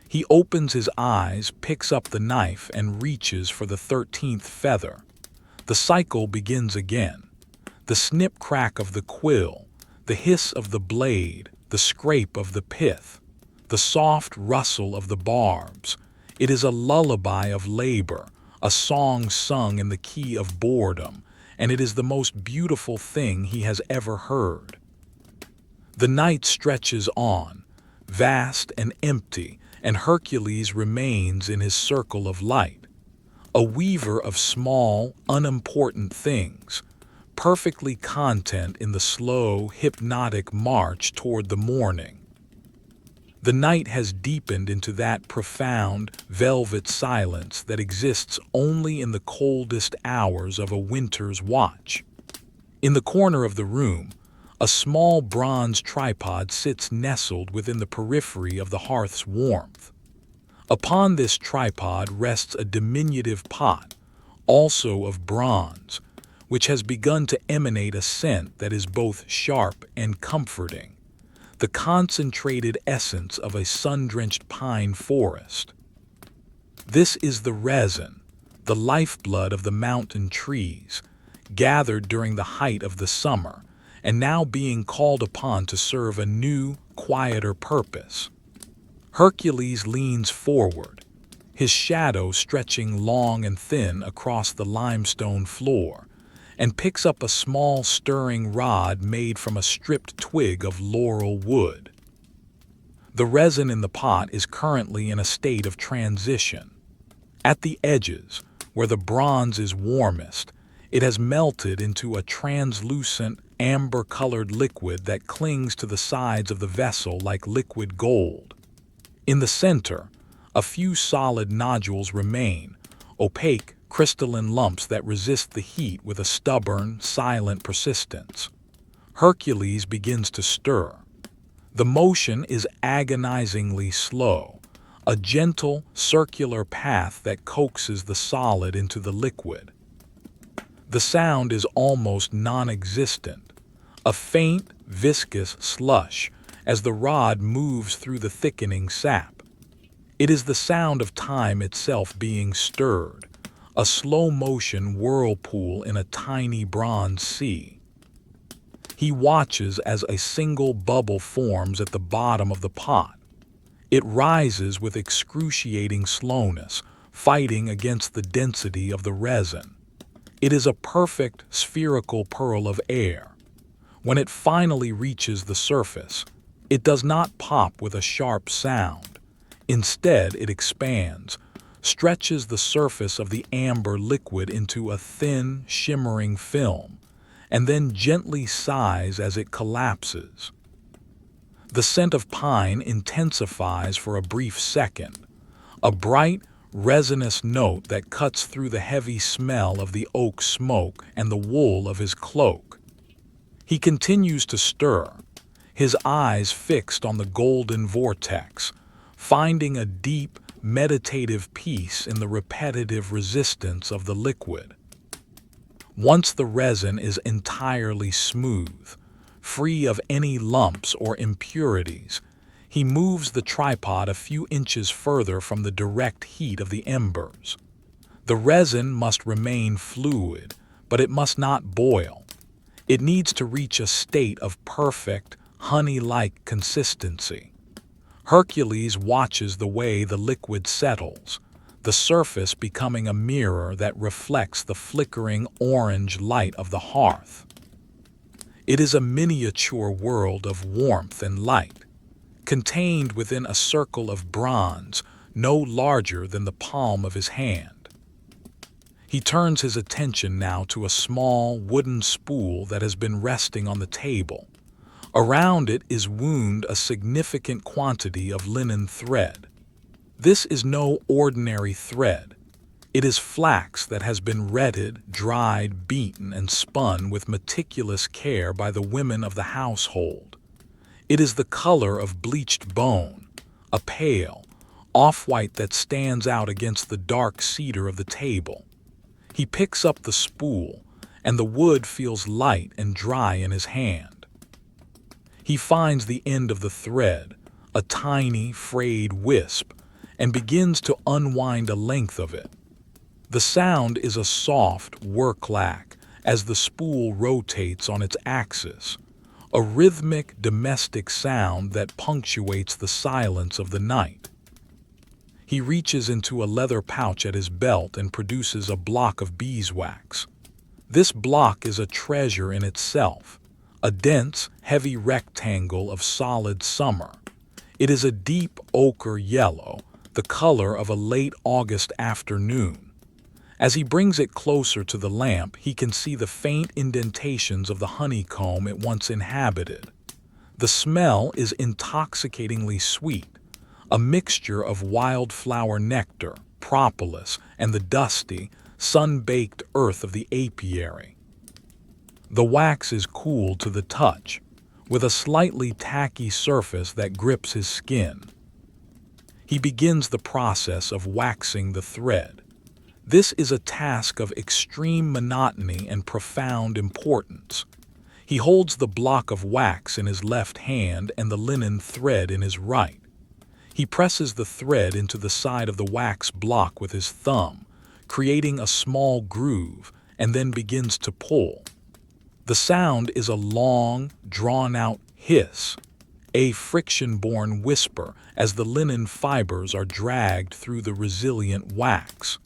[SPEAKER 1] He opens his eyes, picks up the knife, and reaches for the 13th feather. The cycle begins again. The snip-crack of the quill, the hiss of the blade, the scrape of the pith, the soft rustle of the barbs. It is a lullaby of labor, a song sung in the key of boredom, and it is the most beautiful thing he has ever heard. The night stretches on, vast and empty, and Hercules remains in his circle of light, a weaver of small, unimportant things, perfectly content in the slow, hypnotic march toward the morning. The night has deepened into that profound, velvet silence that exists only in the coldest hours of a winter's watch. In the corner of the room, a small bronze tripod sits nestled within the periphery of the hearth's warmth. Upon this tripod rests a diminutive pot, also of bronze, which has begun to emanate a scent that is both sharp and comforting, the concentrated essence of a sun-drenched pine forest. This is the resin, the lifeblood of the mountain trees, gathered during the height of the summer, and now being called upon to serve a new, quieter purpose. Hercules leans forward, his shadow stretching long and thin across the limestone floor, and picks up a small stirring rod made from a stripped twig of laurel wood. The resin in the pot is currently in a state of transition. At the edges, where the bronze is warmest, it has melted into a translucent, amber-colored liquid that clings to the sides of the vessel like liquid gold. In the center, a few solid nodules remain, opaque, crystalline lumps that resist the heat with a stubborn, silent persistence. Hercules begins to stir. The motion is agonizingly slow, a gentle, circular path that coaxes the solid into the liquid. The sound is almost non-existent, a faint, viscous slush as the rod moves through the thickening sap. It is the sound of time itself being stirred, a slow-motion whirlpool in a tiny bronze sea. He watches as a single bubble forms at the bottom of the pot. It rises with excruciating slowness, fighting against the density of the resin. It is a perfect, spherical pearl of air. When it finally reaches the surface, it does not pop with a sharp sound. Instead, it expands, stretches the surface of the amber liquid into a thin, shimmering film, and then gently sighs as it collapses. The scent of pine intensifies for a brief second, a bright, resinous note that cuts through the heavy smell of the oak smoke and the wool of his cloak. He continues to stir, his eyes fixed on the golden vortex, finding a deep, meditative peace in the repetitive resistance of the liquid. Once the resin is entirely smooth, free of any lumps or impurities, he moves the tripod a few inches further from the direct heat of the embers. The resin must remain fluid, but it must not boil. It needs to reach a state of perfect, honey-like consistency. Hercules watches the way the liquid settles, the surface becoming a mirror that reflects the flickering orange light of the hearth. It is a miniature world of warmth and light, contained within a circle of bronze no larger than the palm of his hand. He turns his attention now to a small wooden spool that has been resting on the table. Around it is wound a significant quantity of linen thread. This is no ordinary thread. It is flax that has been retted, dried, beaten, and spun with meticulous care by the women of the household. It is the color of bleached bone, a pale, off-white that stands out against the dark cedar of the table. He picks up the spool, and the wood feels light and dry in his hand. He finds the end of the thread, a tiny, frayed wisp, and begins to unwind a length of it. The sound is a soft work-lack as the spool rotates on its axis, a rhythmic domestic sound that punctuates the silence of the night. He reaches into a leather pouch at his belt and produces a block of beeswax. This block is a treasure in itself, a dense, heavy rectangle of solid summer. It is a deep ochre yellow, the color of a late August afternoon. As he brings it closer to the lamp, he can see the faint indentations of the honeycomb it once inhabited. The smell is intoxicatingly sweet, a mixture of wildflower nectar, propolis, and the dusty, sun-baked earth of the apiary. The wax is cool to the touch, with a slightly tacky surface that grips his skin. He begins the process of waxing the thread. This is a task of extreme monotony and profound importance. He holds the block of wax in his left hand and the linen thread in his right. He presses the thread into the side of the wax block with his thumb, creating a small groove, and then begins to pull. The sound is a long, drawn-out hiss, a friction-born whisper as the linen fibers are dragged through the resilient wax.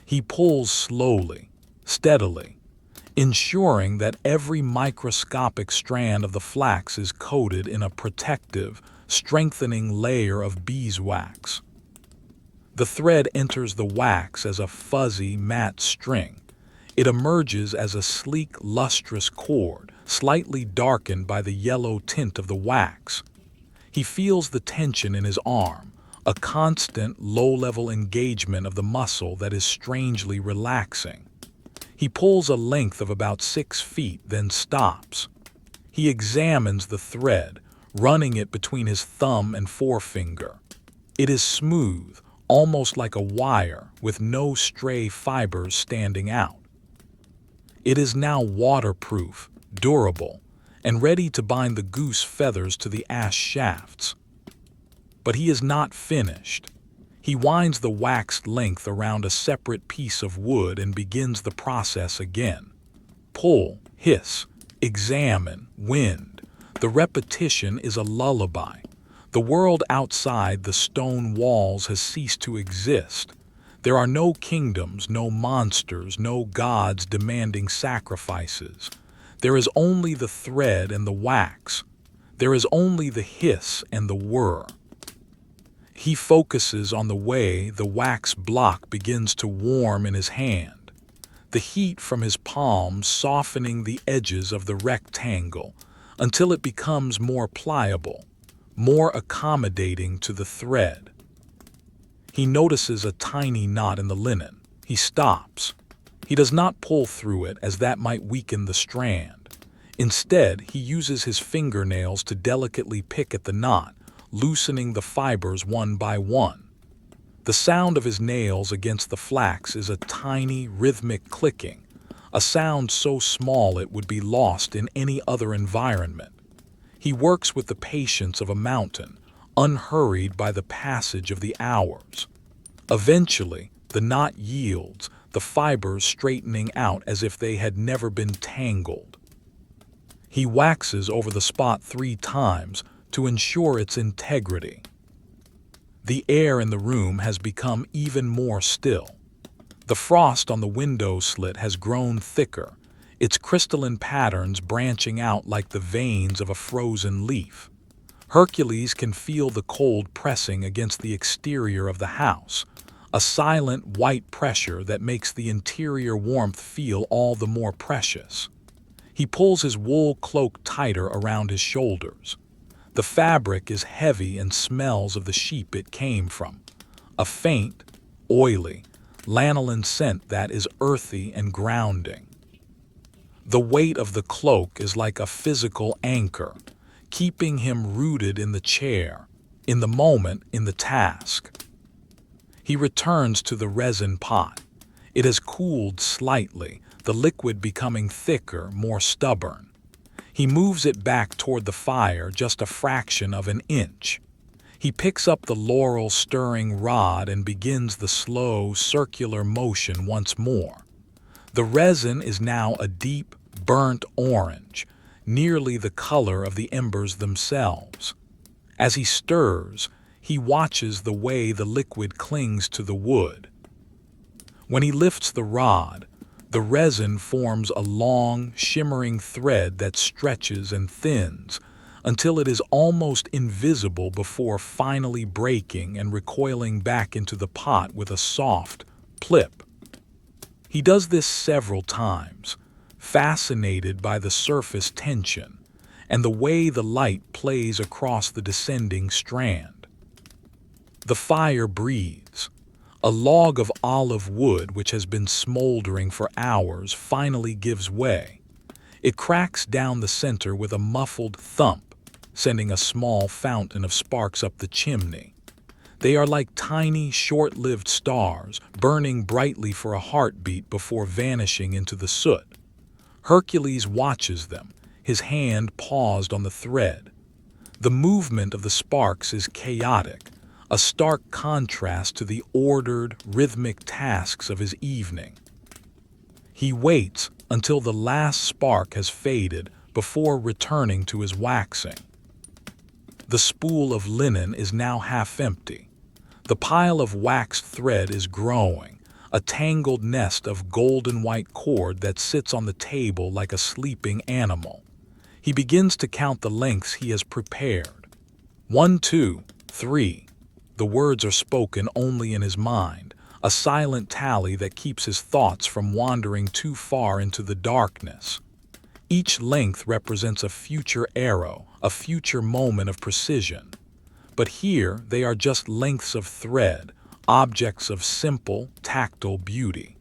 [SPEAKER 1] He pulls slowly, steadily, ensuring that every microscopic strand of the flax is coated in a protective, strengthening layer of beeswax. The thread enters the wax as a fuzzy, matte string. It emerges as a sleek, lustrous cord, slightly darkened by the yellow tint of the wax. He feels the tension in his arm, a constant, low-level engagement of the muscle that is strangely relaxing. He pulls a length of about 6 feet, then stops. He examines the thread, running it between his thumb and forefinger. It is smooth, almost like a wire, with no stray fibers standing out. It is now waterproof, durable, and ready to bind the goose feathers to the ash shafts. But he is not finished. He winds the waxed length around a separate piece of wood and begins the process again. Pull, hiss, examine, wind. The repetition is a lullaby. The world outside the stone walls has ceased to exist. There are no kingdoms, no monsters, no gods demanding sacrifices. There is only the thread and the wax. There is only the hiss and the whir. He focuses on the way the wax block begins to warm in his hand, the heat from his palms softening the edges of the rectangle until it becomes more pliable, more accommodating to the thread. He notices a tiny knot in the linen. He stops. He does not pull through it, as that might weaken the strand. Instead, he uses his fingernails to delicately pick at the knot, loosening the fibers one by one. The sound of his nails against the flax is a tiny, rhythmic clicking, a sound so small it would be lost in any other environment. He works with the patience of a mountain, unhurried by the passage of the hours. Eventually, the knot yields, the fibers straightening out as if they had never been tangled. He waxes over the spot 3 times to ensure its integrity. The air in the room has become even more still. The frost on the window slit has grown thicker, its crystalline patterns branching out like the veins of a frozen leaf. Hercules can feel the cold pressing against the exterior of the house, a silent white pressure that makes the interior warmth feel all the more precious. He pulls his wool cloak tighter around his shoulders. The fabric is heavy and smells of the sheep it came from, a faint, oily, lanolin scent that is earthy and grounding. The weight of the cloak is like a physical anchor, keeping him rooted in the chair, in the moment, in the task. He returns to the resin pot. It has cooled slightly, the liquid becoming thicker, more stubborn. He moves it back toward the fire just a fraction of an inch. He picks up the laurel stirring rod and begins the slow, circular motion once more. The resin is now a deep, burnt orange, nearly the color of the embers themselves. As he stirs, he watches the way the liquid clings to the wood. When he lifts the rod, the resin forms a long, shimmering thread that stretches and thins until it is almost invisible before finally breaking and recoiling back into the pot with a soft plip. He does this several times, fascinated by the surface tension and the way the light plays across the descending strand. The fire breathes. A log of olive wood which has been smoldering for hours finally gives way. It cracks down the center with a muffled thump, sending a small fountain of sparks up the chimney. They are like tiny, short-lived stars, burning brightly for a heartbeat before vanishing into the soot. Hercules watches them, his hand paused on the thread. The movement of the sparks is chaotic, a stark contrast to the ordered, rhythmic tasks of his evening. He waits until the last spark has faded before returning to his waxing. The spool of linen is now half empty. The pile of waxed thread is growing, a tangled nest of golden white cord that sits on the table like a sleeping animal. He begins to count the lengths he has prepared. 1, 2, 3. The words are spoken only in his mind, a silent tally that keeps his thoughts from wandering too far into the darkness. Each length represents a future arrow, a future moment of precision. But here they are just lengths of thread, objects of simple, tactile beauty.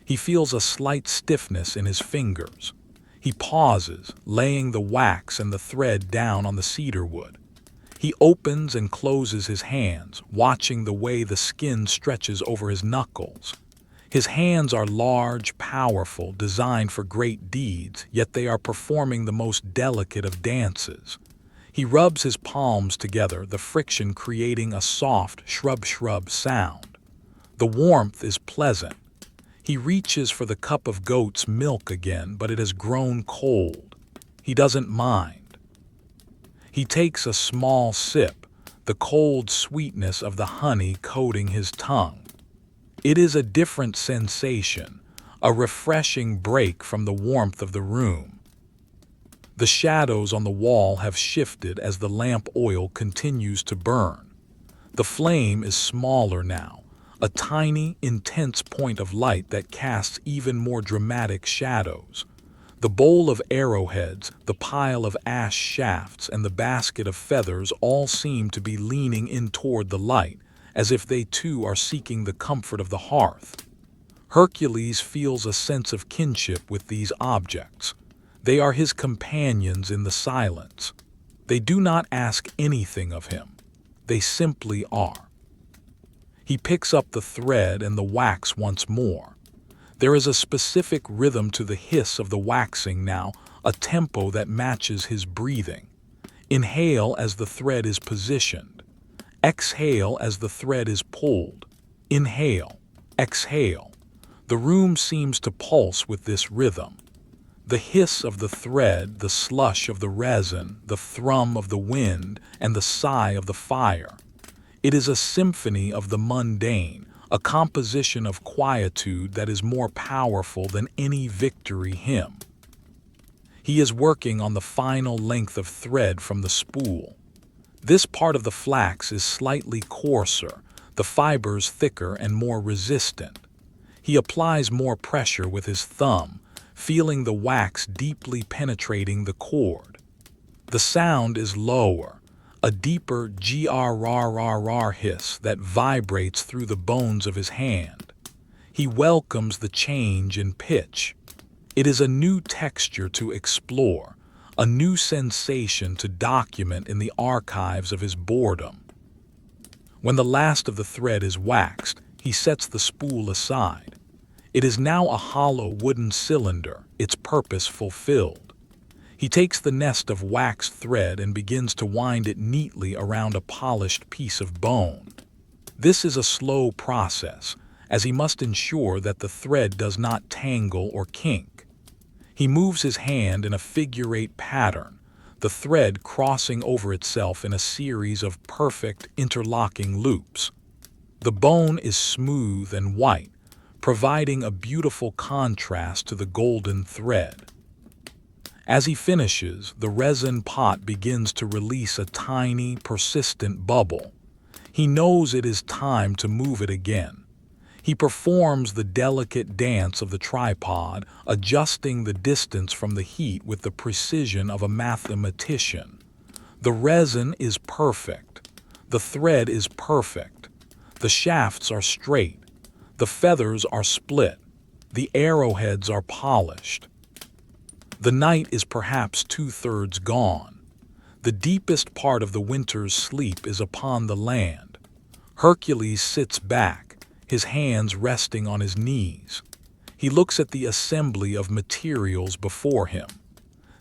[SPEAKER 1] He feels a slight stiffness in his fingers. He pauses, laying the wax and the thread down on the cedar wood. He opens and closes his hands, watching the way the skin stretches over his knuckles. His hands are large, powerful, designed for great deeds, yet they are performing the most delicate of dances. He rubs his palms together, the friction creating a soft shrub sound. The warmth is pleasant. He reaches for the cup of goat's milk again, but it has grown cold. He doesn't mind. He takes a small sip, the cold sweetness of the honey coating his tongue. It is a different sensation, a refreshing break from the warmth of the room. The shadows on the wall have shifted as the lamp oil continues to burn. The flame is smaller now, a tiny, intense point of light that casts even more dramatic shadows. The bowl of arrowheads, the pile of ash shafts, and the basket of feathers all seem to be leaning in toward the light, as if they too are seeking the comfort of the hearth. Hercules feels a sense of kinship with these objects. They are his companions in the silence. They do not ask anything of him. They simply are. He picks up the thread and the wax once more. There is a specific rhythm to the hiss of the waxing now, a tempo that matches his breathing. Inhale as the thread is positioned. Exhale as the thread is pulled. Inhale, exhale. The room seems to pulse with this rhythm. The hiss of the thread, the slush of the resin, the thrum of the wind, and the sigh of the fire. It is a symphony of the mundane, a composition of quietude that is more powerful than any victory hymn. He is working on the final length of thread from the spool. This part of the flax is slightly coarser, the fibers thicker and more resistant. He applies more pressure with his thumb, feeling the wax deeply penetrating the cord. The sound is lower, a deeper grrrr hiss that vibrates through the bones of his hand. He welcomes the change in pitch. It is a new texture to explore, a new sensation to document in the archives of his boredom. When the last of the thread is waxed, he sets the spool aside. It is now a hollow wooden cylinder, its purpose fulfilled. He takes the nest of waxed thread and begins to wind it neatly around a polished piece of bone. This is a slow process, as he must ensure that the thread does not tangle or kink. He moves his hand in a figure-8 pattern, the thread crossing over itself in a series of perfect interlocking loops. The bone is smooth and white, providing a beautiful contrast to the golden thread. As he finishes, the resin pot begins to release a tiny, persistent bubble. He knows it is time to move it again. He performs the delicate dance of the tripod, adjusting the distance from the heat with the precision of a mathematician. The resin is perfect. The thread is perfect. The shafts are straight. The feathers are split. The arrowheads are polished. The night is perhaps 2/3 gone. The deepest part of the winter's sleep is upon the land. Hercules sits back, his hands resting on his knees. He looks at the assembly of materials before him.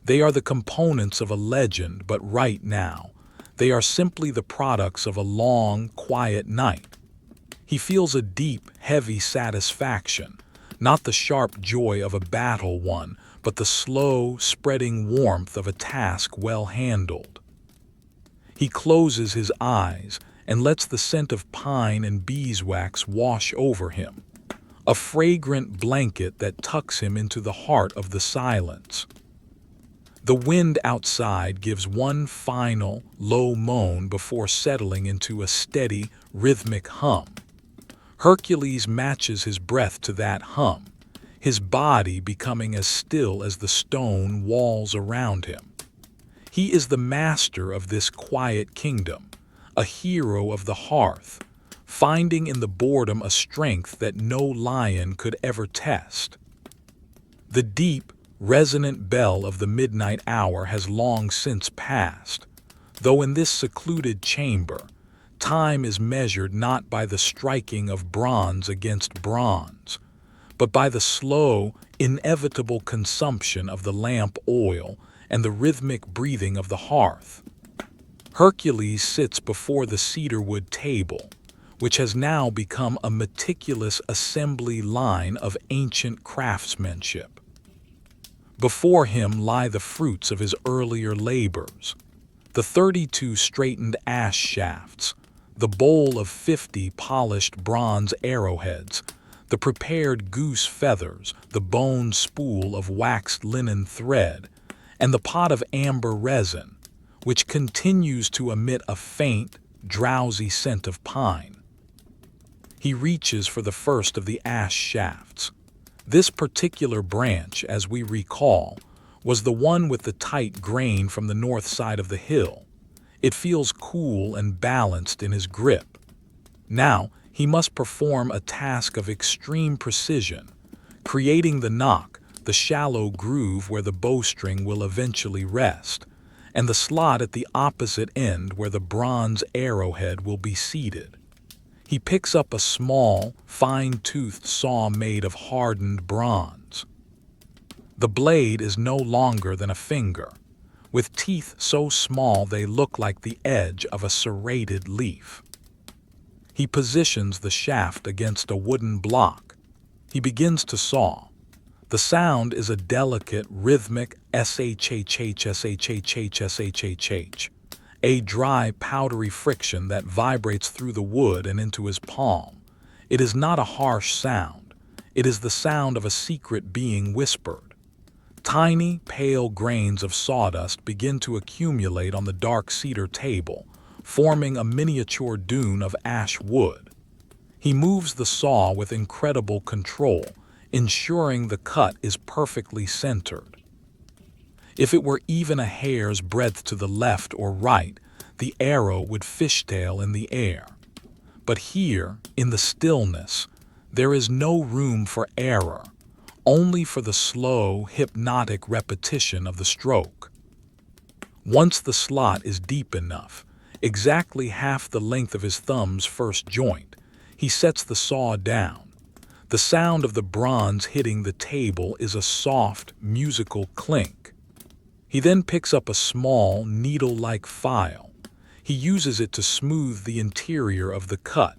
[SPEAKER 1] They are the components of a legend, but right now, they are simply the products of a long, quiet night. He feels a deep, heavy satisfaction, not the sharp joy of a battle won, but the slow, spreading warmth of a task well handled. He closes his eyes and lets the scent of pine and beeswax wash over him, a fragrant blanket that tucks him into the heart of the silence. The wind outside gives one final, low moan before settling into a steady, rhythmic hum. Hercules matches his breath to that hum, his body becoming as still as the stone walls around him. He is the master of this quiet kingdom, a hero of the hearth, finding in the boredom a strength that no lion could ever test. The deep, resonant bell of the midnight hour has long since passed, though in this secluded chamber, time is measured not by the striking of bronze against bronze, but by the slow, inevitable consumption of the lamp oil and the rhythmic breathing of the hearth. Hercules sits before the cedarwood table, which has now become a meticulous assembly line of ancient craftsmanship. Before him lie the fruits of his earlier labors, the 32 straightened ash shafts, the bowl of 50 polished bronze arrowheads, the prepared goose feathers, the bone spool of waxed linen thread, and the pot of amber resin, which continues to emit a faint, drowsy scent of pine. He reaches for the first of the ash shafts. This particular branch, as we recall, was the one with the tight grain from the north side of the hill. It feels cool and balanced in his grip. Now, he must perform a task of extreme precision, creating the knock, the shallow groove where the bowstring will eventually rest, and the slot at the opposite end where the bronze arrowhead will be seated. He picks up a small, fine-toothed saw made of hardened bronze. The blade is no longer than a finger, with teeth so small they look like the edge of a serrated leaf. He positions the shaft against a wooden block. He begins to saw. The sound is a delicate, rhythmic shhhshhhshhh, a dry, powdery friction that vibrates through the wood and into his palm. It is not a harsh sound. It is the sound of a secret being whispered. Tiny, pale grains of sawdust begin to accumulate on the dark cedar table, forming a miniature dune of ash wood. He moves the saw with incredible control, ensuring the cut is perfectly centered. If it were even a hair's breadth to the left or right, the arrow would fishtail in the air. But here, in the stillness, there is no room for error, only for the slow, hypnotic repetition of the stroke. Once the slot is deep enough, exactly half the length of his thumb's first joint, he sets the saw down. The sound of the bronze hitting the table is a soft, musical clink. He then picks up a small, needle-like file. He uses it to smooth the interior of the cut.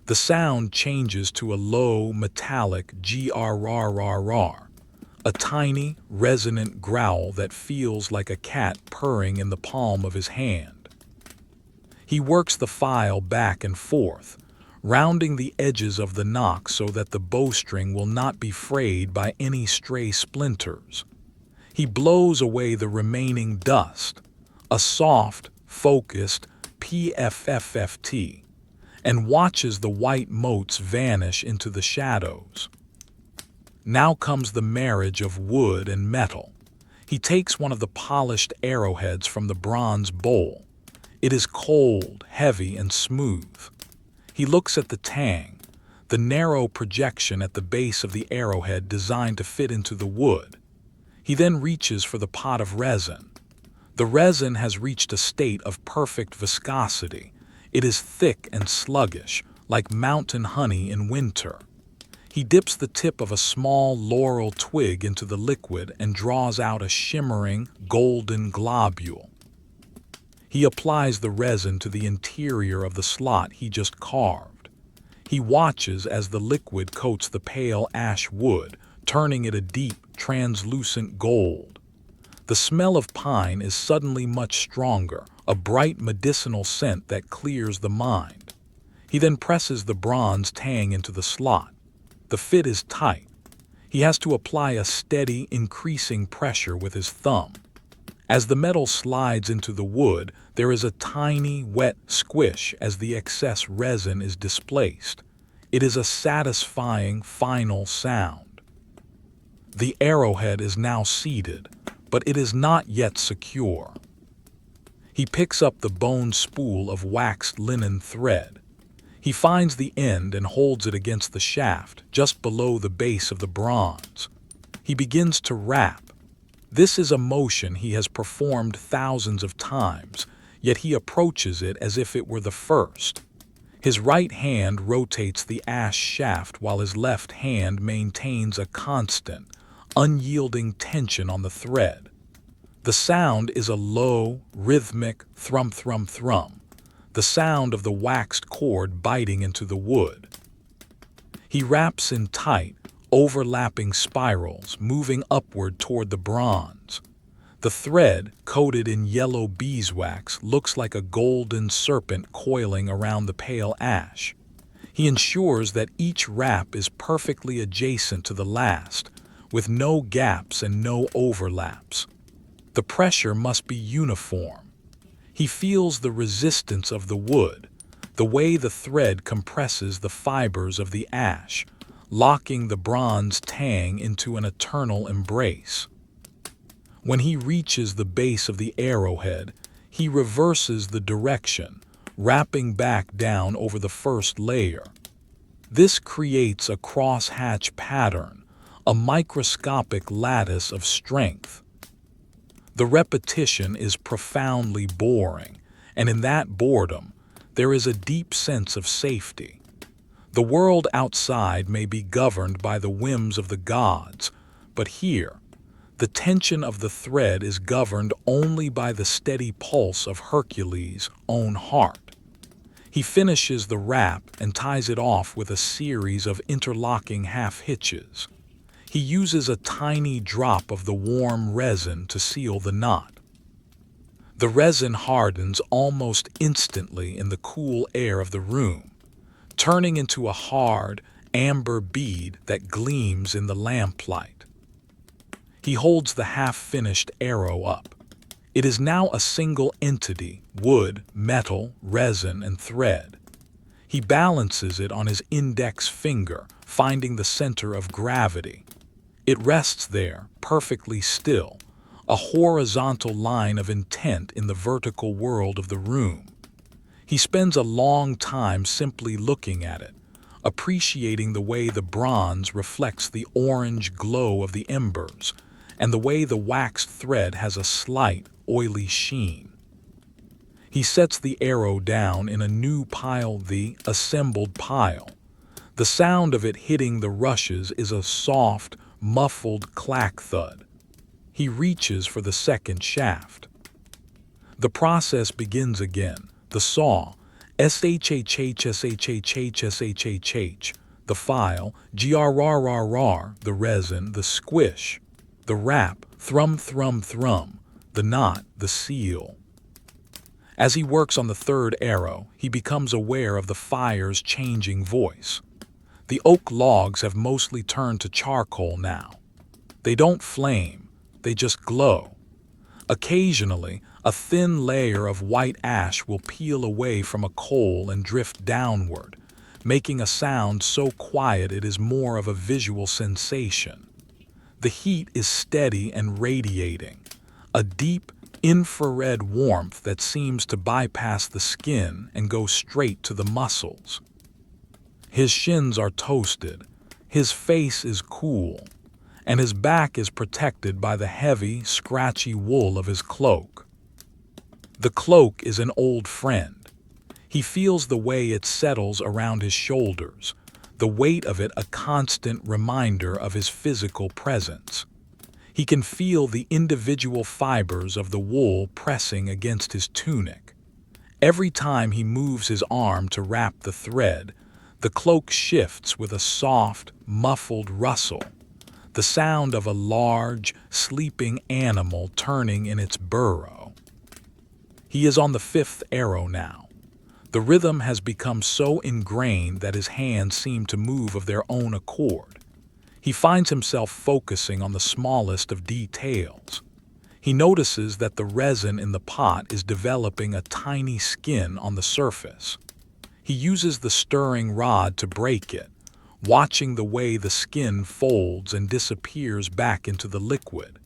[SPEAKER 1] The sound changes to a low, metallic grrrrr, a tiny, resonant growl that feels like a cat purring in the palm of his hand. He works the file back and forth, rounding the edges of the knock so that the bowstring will not be frayed by any stray splinters. He blows away the remaining dust, a soft, focused PFFFT, and watches the white motes vanish into the shadows. Now comes the marriage of wood and metal. He takes one of the polished arrowheads from the bronze bowl. It is cold, heavy, and smooth. He looks at the tang, the narrow projection at the base of the arrowhead designed to fit into the wood. He then reaches for the pot of resin. The resin has reached a state of perfect viscosity. It is thick and sluggish, like mountain honey in winter. He dips the tip of a small laurel twig into the liquid and draws out a shimmering, golden globule. He applies the resin to the interior of the slot he just carved. He watches as the liquid coats the pale ash wood, turning it a deep, translucent gold. The smell of pine is suddenly much stronger, a bright medicinal scent that clears the mind. He then presses the bronze tang into the slot. The fit is tight. He has to apply a steady, increasing pressure with his thumb. As the metal slides into the wood, there is a tiny, wet squish as the excess resin is displaced. It is a satisfying, final sound. The arrowhead is now seated, but it is not yet secure. He picks up the bone spool of waxed linen thread. He finds the end and holds it against the shaft, just below the base of the bronze. He begins to wrap. This is a motion he has performed thousands of times, yet he approaches it as if it were the first. His right hand rotates the ash shaft while his left hand maintains a constant, unyielding tension on the thread. The sound is a low, rhythmic thrum-thrum-thrum, the sound of the waxed cord biting into the wood. He wraps in tight, overlapping spirals, moving upward toward the bronze. The thread, coated in yellow beeswax, looks like a golden serpent coiling around the pale ash. He ensures that each wrap is perfectly adjacent to the last, with no gaps and no overlaps. The pressure must be uniform. He feels the resistance of the wood, the way the thread compresses the fibers of the ash, locking the bronze tang into an eternal embrace. When he reaches the base of the arrowhead, he reverses the direction, wrapping back down over the first layer. This creates a crosshatch pattern, a microscopic lattice of strength. The repetition is profoundly boring, and in that boredom, there is a deep sense of safety. The world outside may be governed by the whims of the gods, but here, the tension of the thread is governed only by the steady pulse of Hercules' own heart. He finishes the wrap and ties it off with a series of interlocking half-hitches. He uses a tiny drop of the warm resin to seal the knot. The resin hardens almost instantly in the cool air of the room, turning into a hard, amber bead that gleams in the lamplight. He holds the half-finished arrow up. It is now a single entity: wood, metal, resin, and thread. He balances it on his index finger, finding the center of gravity. It rests there, perfectly still, a horizontal line of intent in the vertical world of the room. He spends a long time simply looking at it, appreciating the way the bronze reflects the orange glow of the embers, and the way the waxed thread has a slight, oily sheen. He sets the arrow down in a new pile, the assembled pile. The sound of it hitting the rushes is a soft, muffled clack thud. He reaches for the second shaft. The process begins again. The saw, shhhshhshhshh, the file, grrrr, the resin, the squish, the wrap, thrum thrum thrum, the knot, the seal. As he works on the third arrow, he becomes aware of the fire's changing voice. The oak logs have mostly turned to charcoal now. They don't flame, they just glow. Occasionally, a thin layer of white ash will peel away from a coal and drift downward, making a sound so quiet it is more of a visual sensation. The heat is steady and radiating, a deep, infrared warmth that seems to bypass the skin and go straight to the muscles. His shins are toasted, his face is cool, and his back is protected by the heavy, scratchy wool of his cloak. The cloak is an old friend. He feels the way it settles around his shoulders, the weight of it a constant reminder of his physical presence. He can feel the individual fibers of the wool pressing against his tunic. Every time he moves his arm to wrap the thread, the cloak shifts with a soft, muffled rustle, the sound of a large, sleeping animal turning in its burrow. He is on the fifth arrow now. The rhythm has become so ingrained that his hands seem to move of their own accord. He finds himself focusing on the smallest of details. He notices that the resin in the pot is developing a tiny skin on the surface. He uses the stirring rod to break it, watching the way the skin folds and disappears back into the liquid.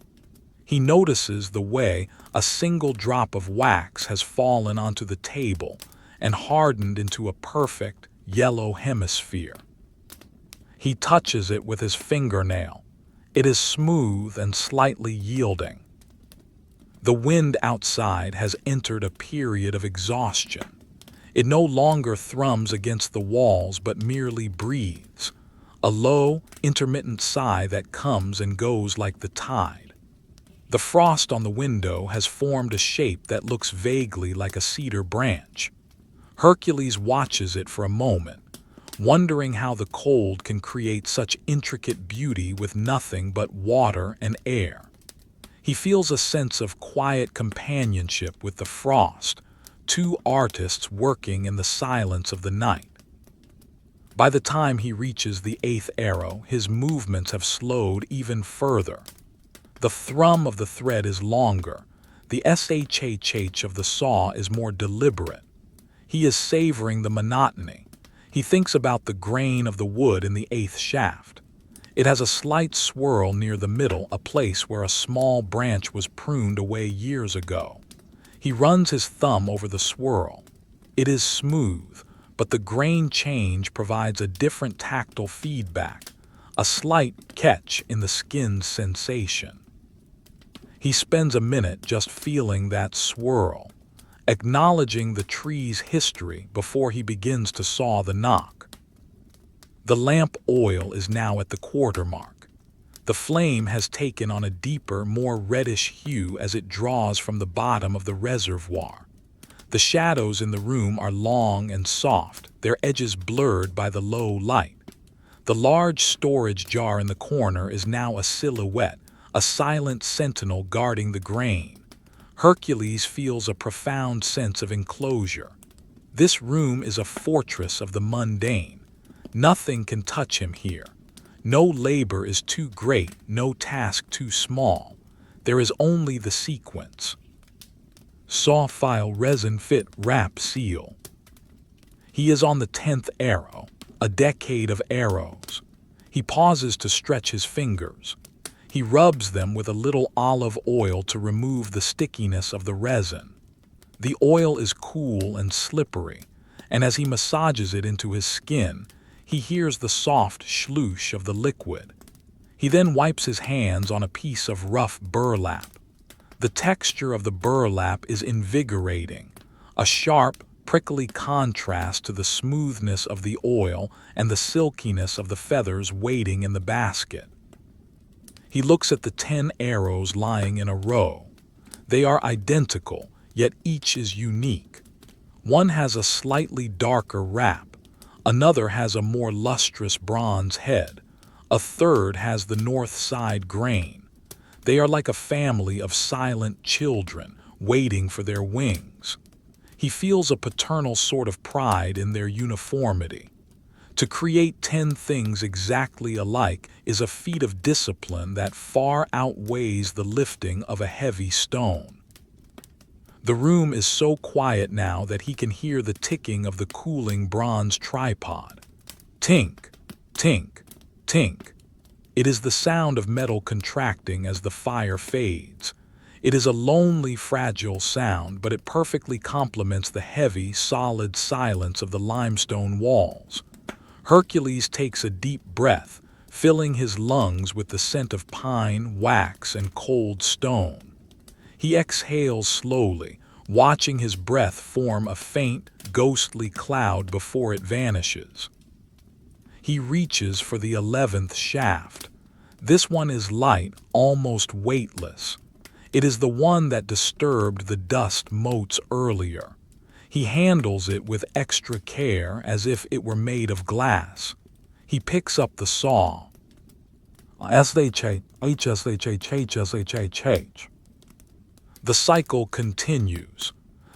[SPEAKER 1] He notices the way a single drop of wax has fallen onto the table and hardened into a perfect yellow hemisphere. He touches it with his fingernail. It is smooth and slightly yielding. The wind outside has entered a period of exhaustion. It no longer thrums against the walls but merely breathes, a low, intermittent sigh that comes and goes like the tide. The frost on the window has formed a shape that looks vaguely like a cedar branch. Hercules watches it for a moment, wondering how the cold can create such intricate beauty with nothing but water and air. He feels a sense of quiet companionship with the frost, two artists working in the silence of the night. By the time he reaches the eighth arrow, his movements have slowed even further. The thrum of the thread is longer. The shhh of the saw is more deliberate. He is savoring the monotony. He thinks about the grain of the wood in the eighth shaft. It has a slight swirl near the middle, a place where a small branch was pruned away years ago. He runs his thumb over the swirl. It is smooth, but the grain change provides a different tactile feedback, a slight catch in the skin's sensation. He spends a minute just feeling that swirl, acknowledging the tree's history before he begins to saw the knock. The lamp oil is now at the quarter mark. The flame has taken on a deeper, more reddish hue as it draws from the bottom of the reservoir. The shadows in the room are long and soft, their edges blurred by the low light. The large storage jar in the corner is now a silhouette, a silent sentinel guarding the grain. Hercules feels a profound sense of enclosure. This room is a fortress of the mundane. Nothing can touch him here. No labor is too great, no task too small. There is only the sequence. Saw file resin fit wrap seal. He is on the 10th arrow, a decade of arrows. He pauses to stretch his fingers. He rubs them with a little olive oil to remove the stickiness of the resin. The oil is cool and slippery, and as he massages it into his skin, he hears the soft sloosh of the liquid. He then wipes his hands on a piece of rough burlap. The texture of the burlap is invigorating, a sharp, prickly contrast to the smoothness of the oil and the silkiness of the feathers waiting in the basket. He looks at the 10 arrows lying in a row. They are identical, yet each is unique. One has a slightly darker wrap. Another has a more lustrous bronze head. A third has the north side grain. They are like a family of silent children waiting for their wings. He feels a paternal sort of pride in their uniformity. To create 10 things exactly alike is a feat of discipline that far outweighs the lifting of a heavy stone. The room is so quiet now that he can hear the ticking of the cooling bronze tripod. Tink, tink, tink. It is the sound of metal contracting as the fire fades. It is a lonely, fragile sound, but it perfectly complements the heavy, solid silence of the limestone walls. Hercules takes a deep breath, filling his lungs with the scent of pine, wax, and cold stone. He exhales slowly, watching his breath form a faint, ghostly cloud before it vanishes. He reaches for the 11th shaft. This one is light, almost weightless. It is the one that disturbed the dust motes earlier. He handles it with extra care as if it were made of glass. He picks up the saw. The cycle continues.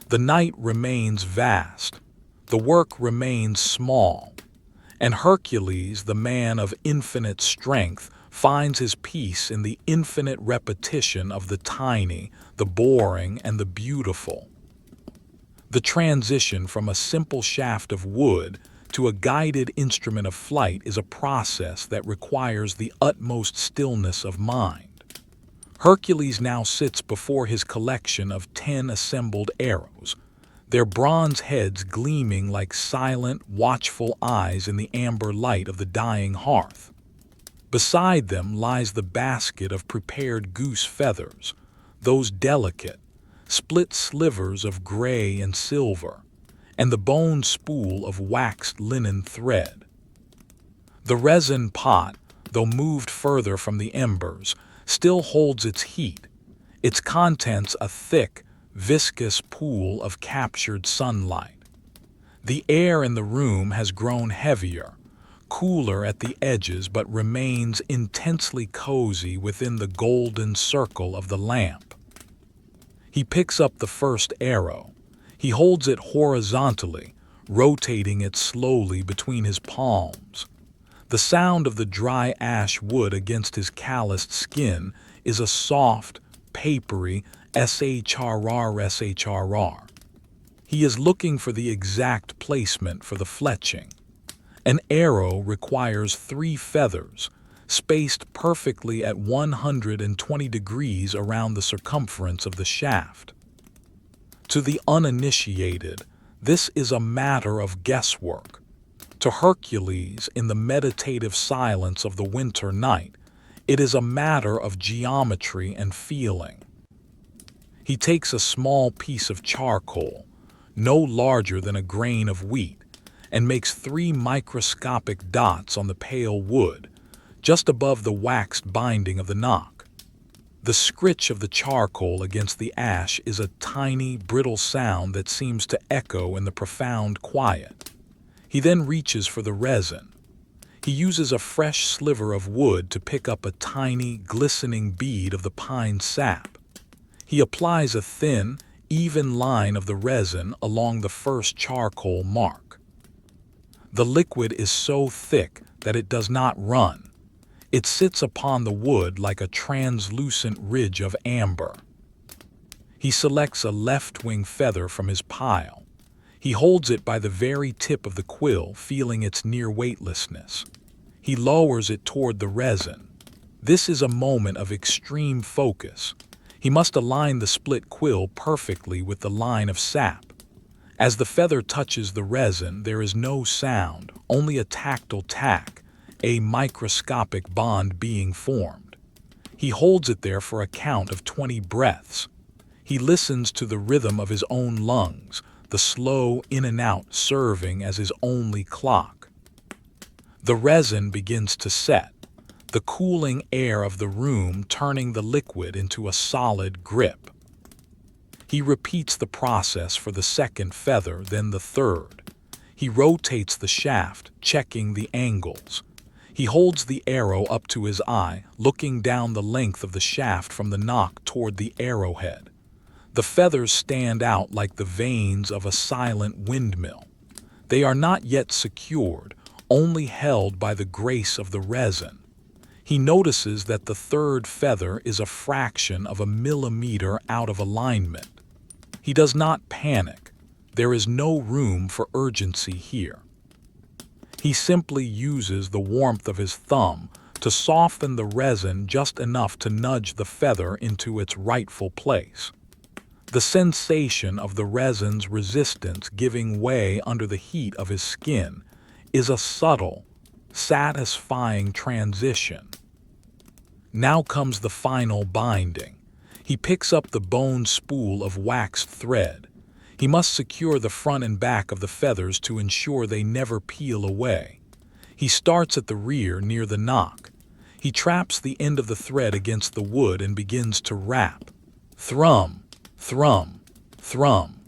[SPEAKER 1] The night remains vast. The work remains small. And Hercules, the man of infinite strength, finds his peace in the infinite repetition of the tiny, the boring, and the beautiful. The transition from a simple shaft of wood to a guided instrument of flight is a process that requires the utmost stillness of mind. Hercules now sits before his collection of 10 assembled arrows, their bronze heads gleaming like silent, watchful eyes in the amber light of the dying hearth. Beside them lies the basket of prepared goose feathers, those delicate, split slivers of gray and silver, and the bone spool of waxed linen thread. The resin pot, though moved further from the embers, still holds its heat, its contents a thick, viscous pool of captured sunlight. The air in the room has grown heavier, cooler at the edges, but remains intensely cozy within the golden circle of the lamp. He picks up the first arrow. He holds it horizontally, rotating it slowly between his palms. The sound of the dry ash wood against his calloused skin is a soft, papery shrr. He is looking for the exact placement for the fletching. An arrow requires 3 feathers, spaced perfectly at 120 degrees around the circumference of the shaft. To the uninitiated, this is a matter of guesswork. To Hercules, in the meditative silence of the winter night, it is a matter of geometry and feeling. He takes a small piece of charcoal, no larger than a grain of wheat, and makes 3 microscopic dots on the pale wood, just above the waxed binding of the knock. The scritch of the charcoal against the ash is a tiny, brittle sound that seems to echo in the profound quiet. He then reaches for the resin. He uses a fresh sliver of wood to pick up a tiny, glistening bead of the pine sap. He applies a thin, even line of the resin along the first charcoal mark. The liquid is so thick that it does not run. It sits upon the wood like a translucent ridge of amber. He selects a left-wing feather from his pile. He holds it by the very tip of the quill, feeling its near weightlessness. He lowers it toward the resin. This is a moment of extreme focus. He must align the split quill perfectly with the line of sap. As the feather touches the resin, there is no sound, only a tactile tack, a microscopic bond being formed. He holds it there for a count of 20 breaths. He listens to the rhythm of his own lungs, the slow in and out serving as his only clock. The resin begins to set, the cooling air of the room turning the liquid into a solid grip. He repeats the process for the second feather, then the third. He rotates the shaft, checking the angles. He holds the arrow up to his eye, looking down the length of the shaft from the knock toward the arrowhead. The feathers stand out like the vanes of a silent windmill. They are not yet secured, only held by the grace of the resin. He notices that the third feather is a fraction of a millimeter out of alignment. He does not panic. There is no room for urgency here. He simply uses the warmth of his thumb to soften the resin just enough to nudge the feather into its rightful place. The sensation of the resin's resistance giving way under the heat of his skin is a subtle, satisfying transition. Now comes the final binding. He picks up the bone spool of waxed thread. He must secure the front and back of the feathers to ensure they never peel away. He starts at the rear near the knock. He traps the end of the thread against the wood and begins to rap. Thrum, thrum, thrum.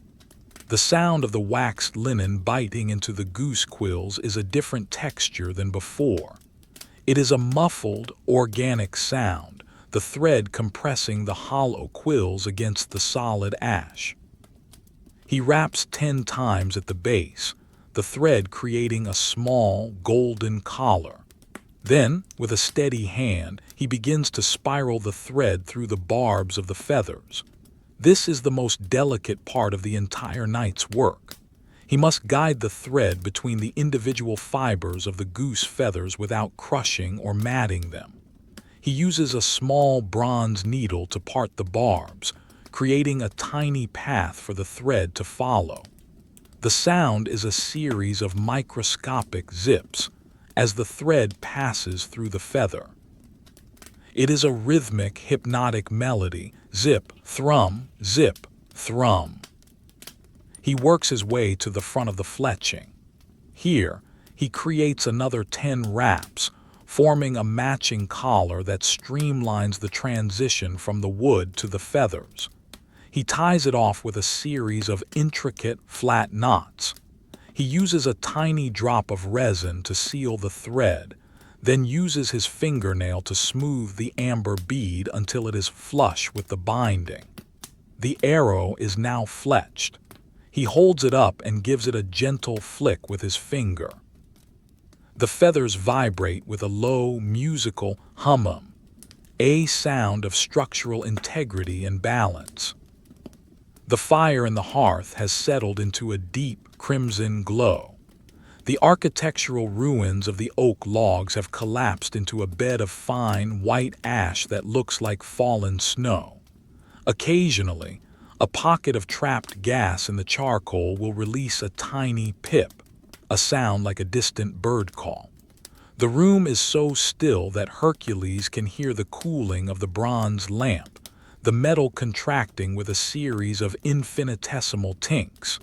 [SPEAKER 1] The sound of the waxed linen biting into the goose quills is a different texture than before. It is a muffled, organic sound, the thread compressing the hollow quills against the solid ash. He raps 10 times at the base, the thread creating a small, golden collar. Then, with a steady hand, he begins to spiral the thread through the barbs of the feathers. This is the most delicate part of the entire night's work. He must guide the thread between the individual fibers of the goose feathers without crushing or matting them. He uses a small bronze needle to part the barbs, creating a tiny path for the thread to follow. The sound is a series of microscopic zips as the thread passes through the feather. It is a rhythmic, hypnotic melody, zip, thrum, zip, thrum. He works his way to the front of the fletching. Here, he creates another 10 raps, forming a matching collar that streamlines the transition from the wood to the feathers. He ties it off with a series of intricate, flat knots. He uses a tiny drop of resin to seal the thread, then uses his fingernail to smooth the amber bead until it is flush with the binding. The arrow is now fletched. He holds it up and gives it a gentle flick with his finger. The feathers vibrate with a low, musical hum, a sound of structural integrity and balance. The fire in the hearth has settled into a deep crimson glow. The architectural ruins of the oak logs have collapsed into a bed of fine, white ash that looks like fallen snow. Occasionally, a pocket of trapped gas in the charcoal will release a tiny pip, a sound like a distant bird call. The room is so still that Hercules can hear the cooling of the bronze lamp, the metal contracting with a series of infinitesimal tinks.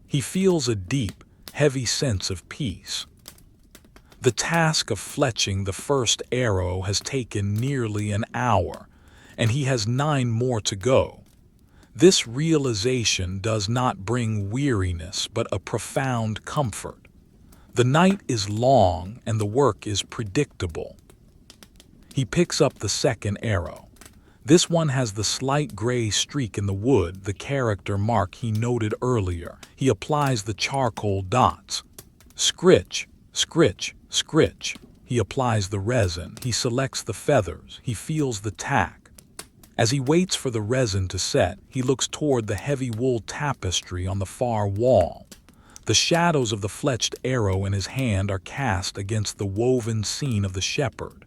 [SPEAKER 1] He feels a deep, heavy sense of peace. The task of fletching the first arrow has taken nearly an hour, and he has 9 more to go. This realization does not bring weariness but a profound comfort. The night is long and the work is predictable. He picks up the second arrow. This one has the slight gray streak in the wood, the character mark he noted earlier. He applies the charcoal dots. Scritch, scritch, scritch. He applies the resin. He selects the feathers. He feels the tack. As he waits for the resin to set, he looks toward the heavy wool tapestry on the far wall. The shadows of the fletched arrow in his hand are cast against the woven scene of the shepherd.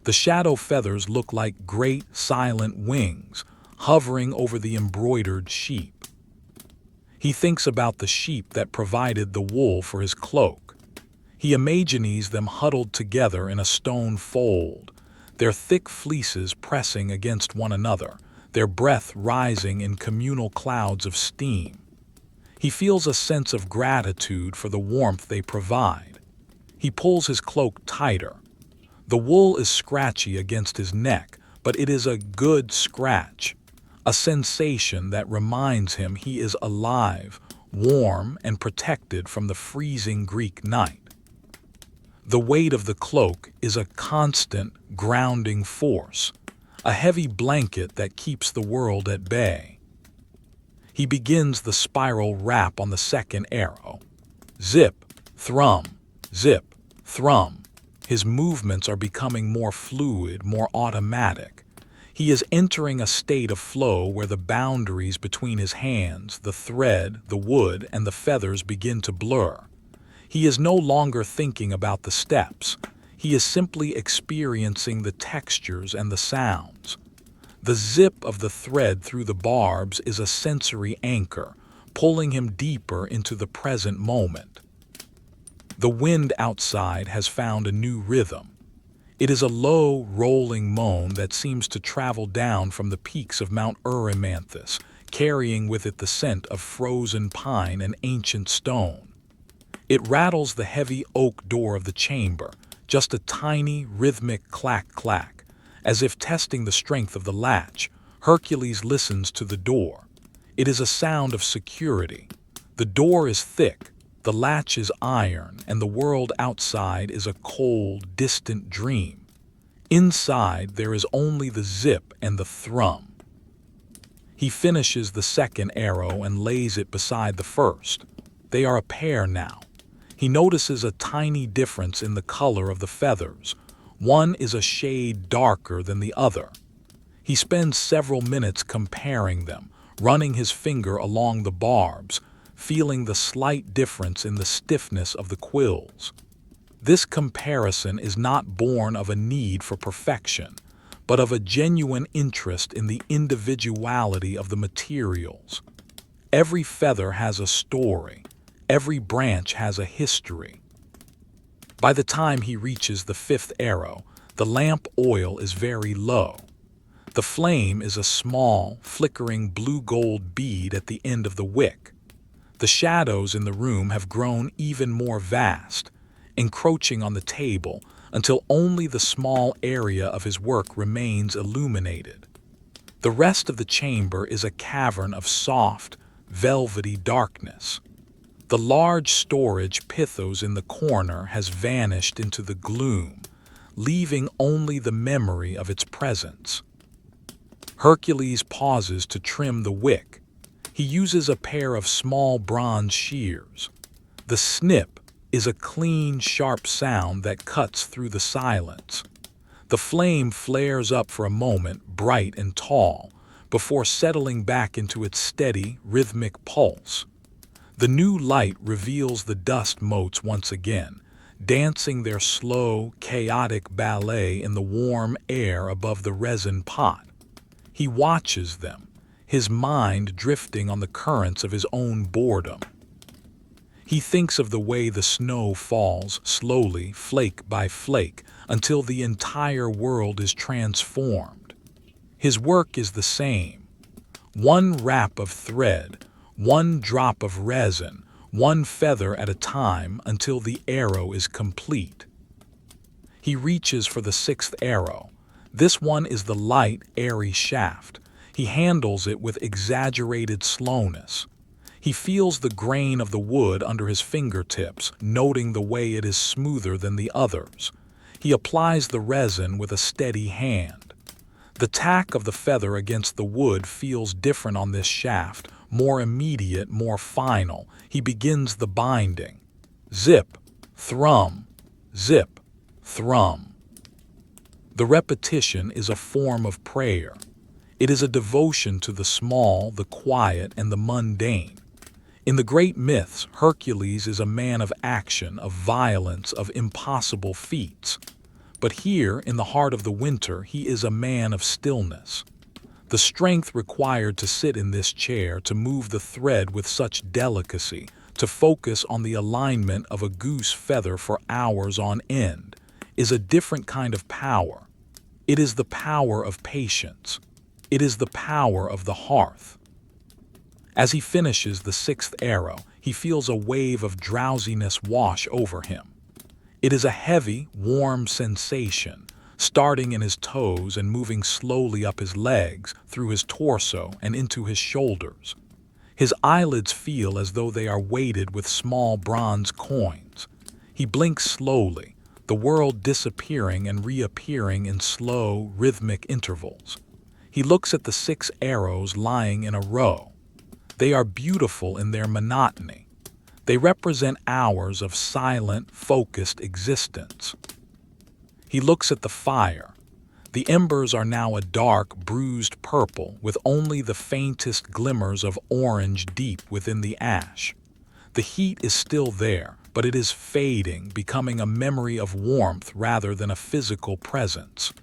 [SPEAKER 1] The shadow feathers look like great, silent wings, hovering over the embroidered sheep. He thinks about the sheep that provided the wool for his cloak. He imagines them huddled together in a stone fold, their thick fleeces pressing against one another, their breath rising in communal clouds of steam. He feels a sense of gratitude for the warmth they provide. He pulls his cloak tighter. The wool is scratchy against his neck, but it is a good scratch, a sensation that reminds him he is alive, warm, and protected from the freezing Greek night. The weight of the cloak is a constant, grounding force, a heavy blanket that keeps the world at bay. He begins the spiral wrap on the second arrow. Zip, thrum, zip, thrum. His movements are becoming more fluid, more automatic. He is entering a state of flow where the boundaries between his hands, the thread, the wood, and the feathers begin to blur. He is no longer thinking about the steps. He is simply experiencing the textures and the sounds. The zip of the thread through the barbs is a sensory anchor, pulling him deeper into the present moment. The wind outside has found a new rhythm. It is a low, rolling moan that seems to travel down from the peaks of Mount Erymanthus, carrying with it the scent of frozen pine and ancient stone. It rattles the heavy oak door of the chamber, just a tiny, rhythmic clack-clack, as if testing the strength of the latch. Hercules listens to the door. It is a sound of security. The door is thick, the latch is iron, and the world outside is a cold, distant dream. Inside, there is only the zip and the thrum. He finishes the second arrow and lays it beside the first. They are a pair now. He notices a tiny difference in the color of the feathers. One is a shade darker than the other. He spends several minutes comparing them, running his finger along the barbs, feeling the slight difference in the stiffness of the quills. This comparison is not born of a need for perfection, but of a genuine interest in the individuality of the materials. Every feather has a story. Every branch has a history. By the time he reaches the fifth arrow, the lamp oil is very low. The flame is a small, flickering blue-gold bead at the end of the wick. The shadows in the room have grown even more vast, encroaching on the table until only the small area of his work remains illuminated. The rest of the chamber is a cavern of soft, velvety darkness. The large storage pithos in the corner has vanished into the gloom, leaving only the memory of its presence. Hercules pauses to trim the wick. He uses a pair of small bronze shears. The snip is a clean, sharp sound that cuts through the silence. The flame flares up for a moment, bright and tall, before settling back into its steady, rhythmic pulse. The new light reveals the dust motes once again, dancing their slow, chaotic ballet in the warm air above the resin pot. He watches them, his mind drifting on the currents of his own boredom. He thinks of the way the snow falls slowly, flake by flake, until the entire world is transformed. His work is the same. One wrap of thread, one drop of resin, one feather at a time until the arrow is complete. He reaches for the sixth arrow. This one is the light, airy shaft. He handles it with exaggerated slowness. He feels the grain of the wood under his fingertips, noting the way it is smoother than the others. He applies the resin with a steady hand. The tack of the feather against the wood feels different on this shaft, more immediate, more final. He begins the binding. Zip, thrum, zip, thrum. The repetition is a form of prayer. It is a devotion to the small, the quiet, and the mundane. In the great myths, Hercules is a man of action, of violence, of impossible feats. But here, in the heart of the winter, he is a man of stillness. The strength required to sit in this chair, to move the thread with such delicacy, to focus on the alignment of a goose feather for hours on end, is a different kind of power. It is the power of patience. It is the power of the hearth. As he finishes the sixth arrow, he feels a wave of drowsiness wash over him. It is a heavy, warm sensation, starting in his toes and moving slowly up his legs, through his torso and into his shoulders. His eyelids feel as though they are weighted with small bronze coins. He blinks slowly, the world disappearing and reappearing in slow, rhythmic intervals. He looks at the 6 arrows lying in a row. They are beautiful in their monotony. They represent hours of silent, focused existence. He looks at the fire. The embers are now a dark, bruised purple, with only the faintest glimmers of orange deep within the ash. The heat is still there, but it is fading, becoming a memory of warmth rather than a physical presence.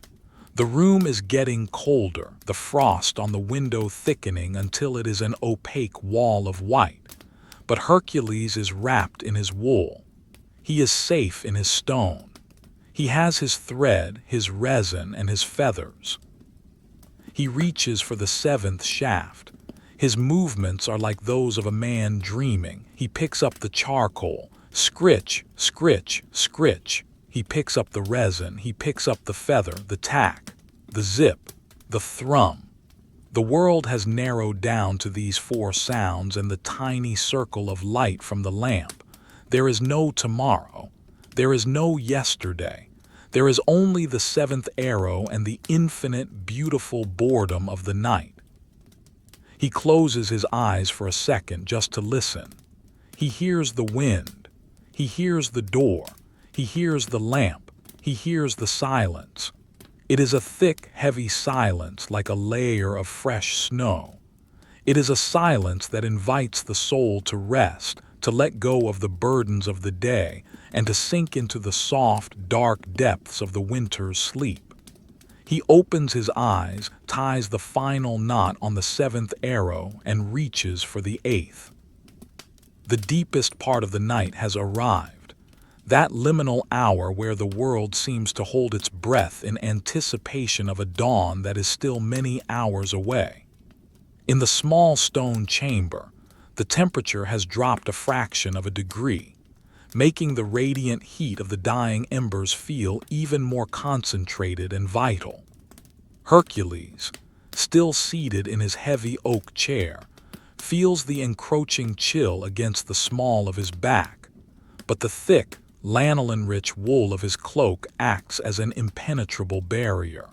[SPEAKER 1] The room is getting colder, the frost on the window thickening until it is an opaque wall of white. But Hercules is wrapped in his wool. He is safe in his stone. He has his thread, his resin, and his feathers. He reaches for the 7th shaft. His movements are like those of a man dreaming. He picks up the charcoal. Scritch, scritch, scritch. He picks up the resin. He picks up the feather, the tack, the zip, the thrum. The world has narrowed down to these 4 sounds and the tiny circle of light from the lamp. There is no tomorrow. There is no yesterday. There is only the 7th arrow and the infinite, beautiful boredom of the night. He closes his eyes for a second just to listen. He hears the wind. He hears the door. He hears the lamp. He hears the silence. It is a thick, heavy silence like a layer of fresh snow. It is a silence that invites the soul to rest, to let go of the burdens of the day, and to sink into the soft, dark depths of the winter's sleep. He opens his eyes, ties the final knot on the 7th arrow, and reaches for the 8th. The deepest part of the night has arrived. That liminal hour where the world seems to hold its breath in anticipation of a dawn that is still many hours away. In the small stone chamber, the temperature has dropped a fraction of a degree, making the radiant heat of the dying embers feel even more concentrated and vital. Hercules, still seated in his heavy oak chair, feels the encroaching chill against the small of his back, but the thick, lanolin-rich wool of his cloak acts as an impenetrable barrier.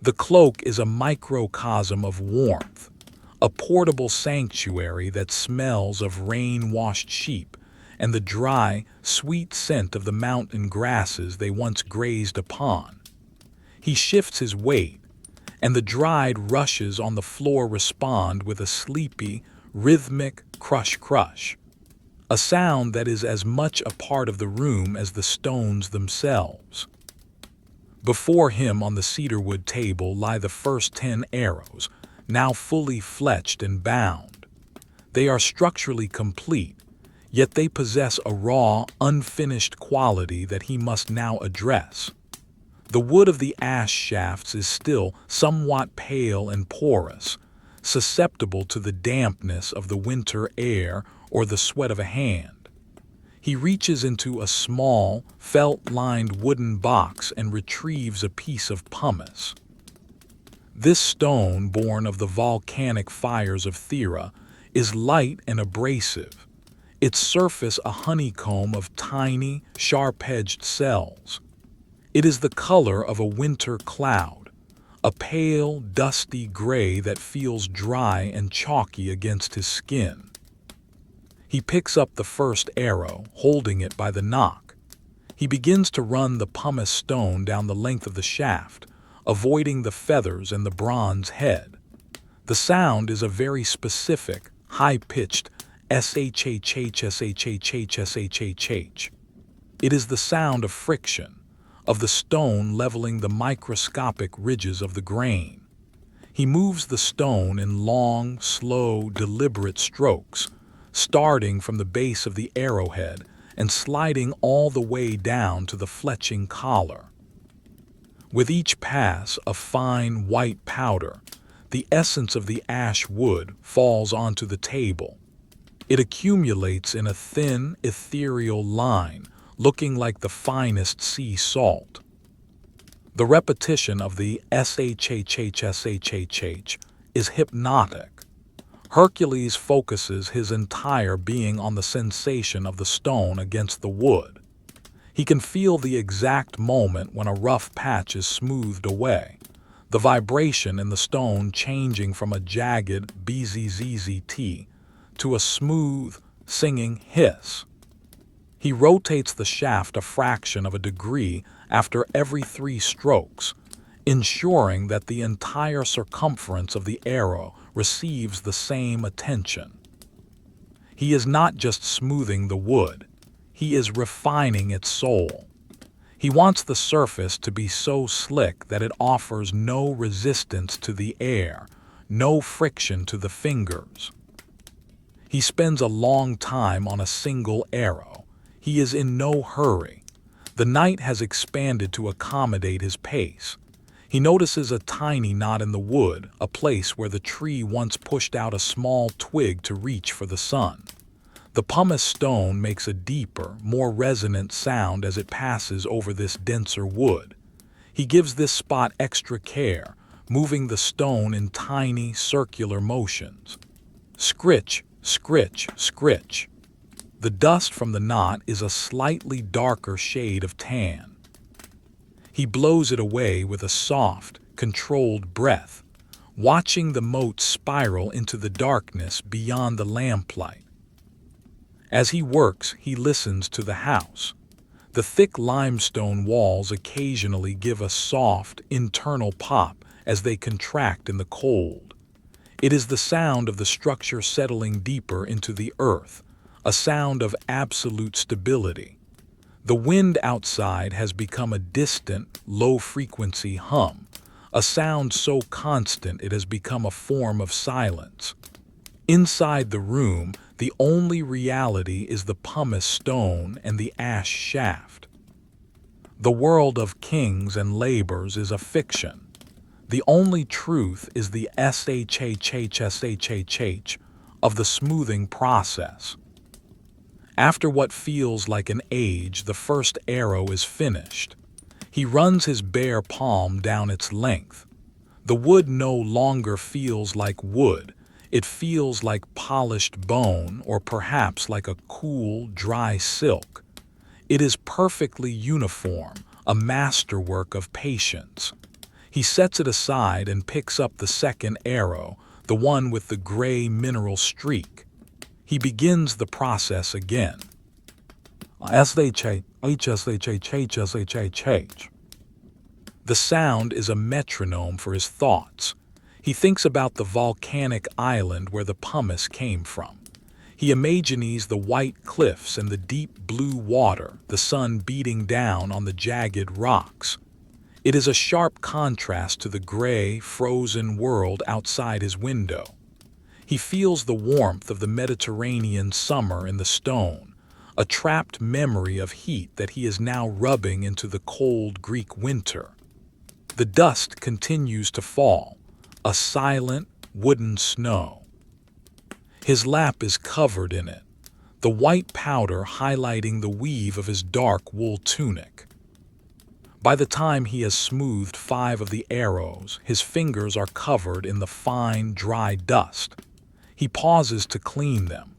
[SPEAKER 1] The cloak is a microcosm of warmth, a portable sanctuary that smells of rain-washed sheep and the dry, sweet scent of the mountain grasses they once grazed upon. He shifts his weight, and the dried rushes on the floor respond with a sleepy, rhythmic crush-crush. A sound that is as much a part of the room as the stones themselves. Before him on the cedarwood table lie the first 10 arrows, now fully fletched and bound. They are structurally complete, yet they possess a raw, unfinished quality that he must now address. The wood of the ash shafts is still somewhat pale and porous, susceptible to the dampness of the winter air or the sweat of a hand. He reaches into a small, felt-lined wooden box and retrieves a piece of pumice. This stone, born of the volcanic fires of Thera, is light and abrasive, its surface a honeycomb of tiny, sharp-edged cells. It is the color of a winter cloud, a pale, dusty gray that feels dry and chalky against his skin. He picks up the first arrow, holding it by the nock. He begins to run the pumice stone down the length of the shaft, avoiding the feathers and the bronze head. The sound is a very specific, high-pitched shhhshhshhh. It is the sound of friction, of the stone leveling the microscopic ridges of the grain. He moves the stone in long, slow, deliberate strokes, starting from the base of the arrowhead and sliding all the way down to the fletching collar. With each pass of fine white powder, the essence of the ash wood falls onto the table. It accumulates in a thin, ethereal line, looking like the finest sea salt. The repetition of the shhhshhh is hypnotic. Hercules focuses his entire being on the sensation of the stone against the wood. He can feel the exact moment when a rough patch is smoothed away, the vibration in the stone changing from a jagged bzzzt to a smooth, singing hiss. He rotates the shaft a fraction of a degree after every 3 strokes, ensuring that the entire circumference of the arrow receives the same attention. He is not just smoothing the wood, he is refining its soul. He wants the surface to be so slick that it offers no resistance to the air, no friction to the fingers. He spends a long time on a single arrow. He is in no hurry. The night has expanded to accommodate his pace. He notices a tiny knot in the wood, a place where the tree once pushed out a small twig to reach for the sun. The pumice stone makes a deeper, more resonant sound as it passes over this denser wood. He gives this spot extra care, moving the stone in tiny, circular motions. Scritch, scritch, scritch. The dust from the knot is a slightly darker shade of tan. He blows it away with a soft, controlled breath, watching the mote spiral into the darkness beyond the lamplight. As he works, he listens to the house. The thick limestone walls occasionally give a soft, internal pop as they contract in the cold. It is the sound of the structure settling deeper into the earth, a sound of absolute stability. The wind outside has become a distant, low-frequency hum, a sound so constant it has become a form of silence. Inside the room, the only reality is the pumice stone and the ash shaft. The world of kings and labors is a fiction. The only truth is the shhhshhh of the smoothing process. After what feels like an age, the first arrow is finished. He runs his bare palm down its length. The wood no longer feels like wood. It feels like polished bone, or perhaps like a cool, dry silk. It is perfectly uniform, a masterwork of patience. He sets it aside and picks up the second arrow, the one with the gray mineral streak. He begins the process again. The sound is a metronome for his thoughts. He thinks about the volcanic island where the pumice came from. He imagines the white cliffs and the deep blue water, the sun beating down on the jagged rocks. It is a sharp contrast to the gray, frozen world outside his window. He feels the warmth of the Mediterranean summer in the stone, a trapped memory of heat that he is now rubbing into the cold Greek winter. The dust continues to fall, a silent, wooden snow. His lap is covered in it, the white powder highlighting the weave of his dark wool tunic. By the time he has smoothed 5 of the arrows, his fingers are covered in the fine, dry dust. He pauses to clean them.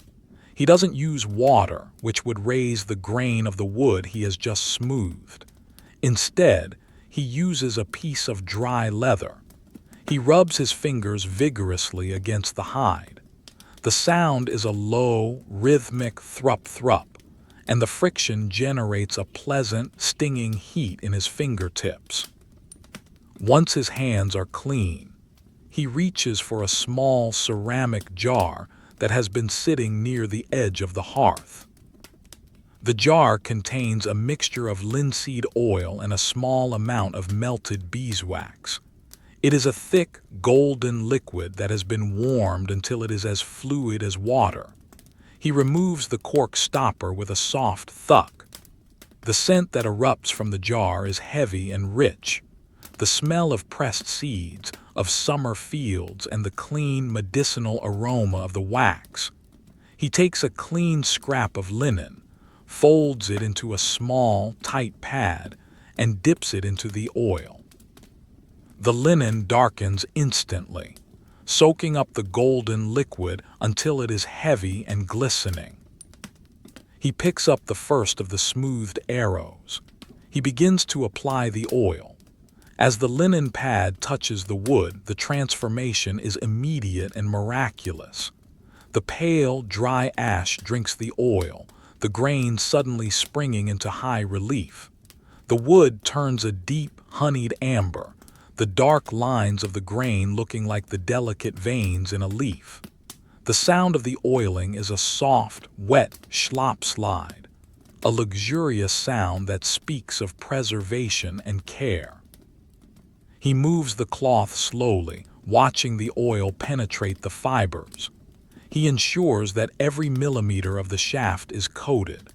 [SPEAKER 1] He doesn't use water, which would raise the grain of the wood he has just smoothed. Instead, he uses a piece of dry leather. He rubs his fingers vigorously against the hide. The sound is a low, rhythmic thrup-thrup, and the friction generates a pleasant, stinging heat in his fingertips. Once his hands are clean, he reaches for a small ceramic jar that has been sitting near the edge of the hearth. The jar contains a mixture of linseed oil and a small amount of melted beeswax. It is a thick, golden liquid that has been warmed until it is as fluid as water. He removes the cork stopper with a soft thunk. The scent that erupts from the jar is heavy and rich. The smell of pressed seeds, of summer fields, and the clean, medicinal aroma of the wax. He takes a clean scrap of linen, folds it into a small, tight pad, and dips it into the oil. The linen darkens instantly, soaking up the golden liquid until it is heavy and glistening. He picks up the first of the smoothed arrows. He begins to apply the oil. As the linen pad touches the wood, the transformation is immediate and miraculous. The pale, dry ash drinks the oil, the grain suddenly springing into high relief. The wood turns a deep, honeyed amber, the dark lines of the grain looking like the delicate veins in a leaf. The sound of the oiling is a soft, wet slop slide, a luxurious sound that speaks of preservation and care. He moves the cloth slowly, watching the oil penetrate the fibers. He ensures that every millimeter of the shaft is coated.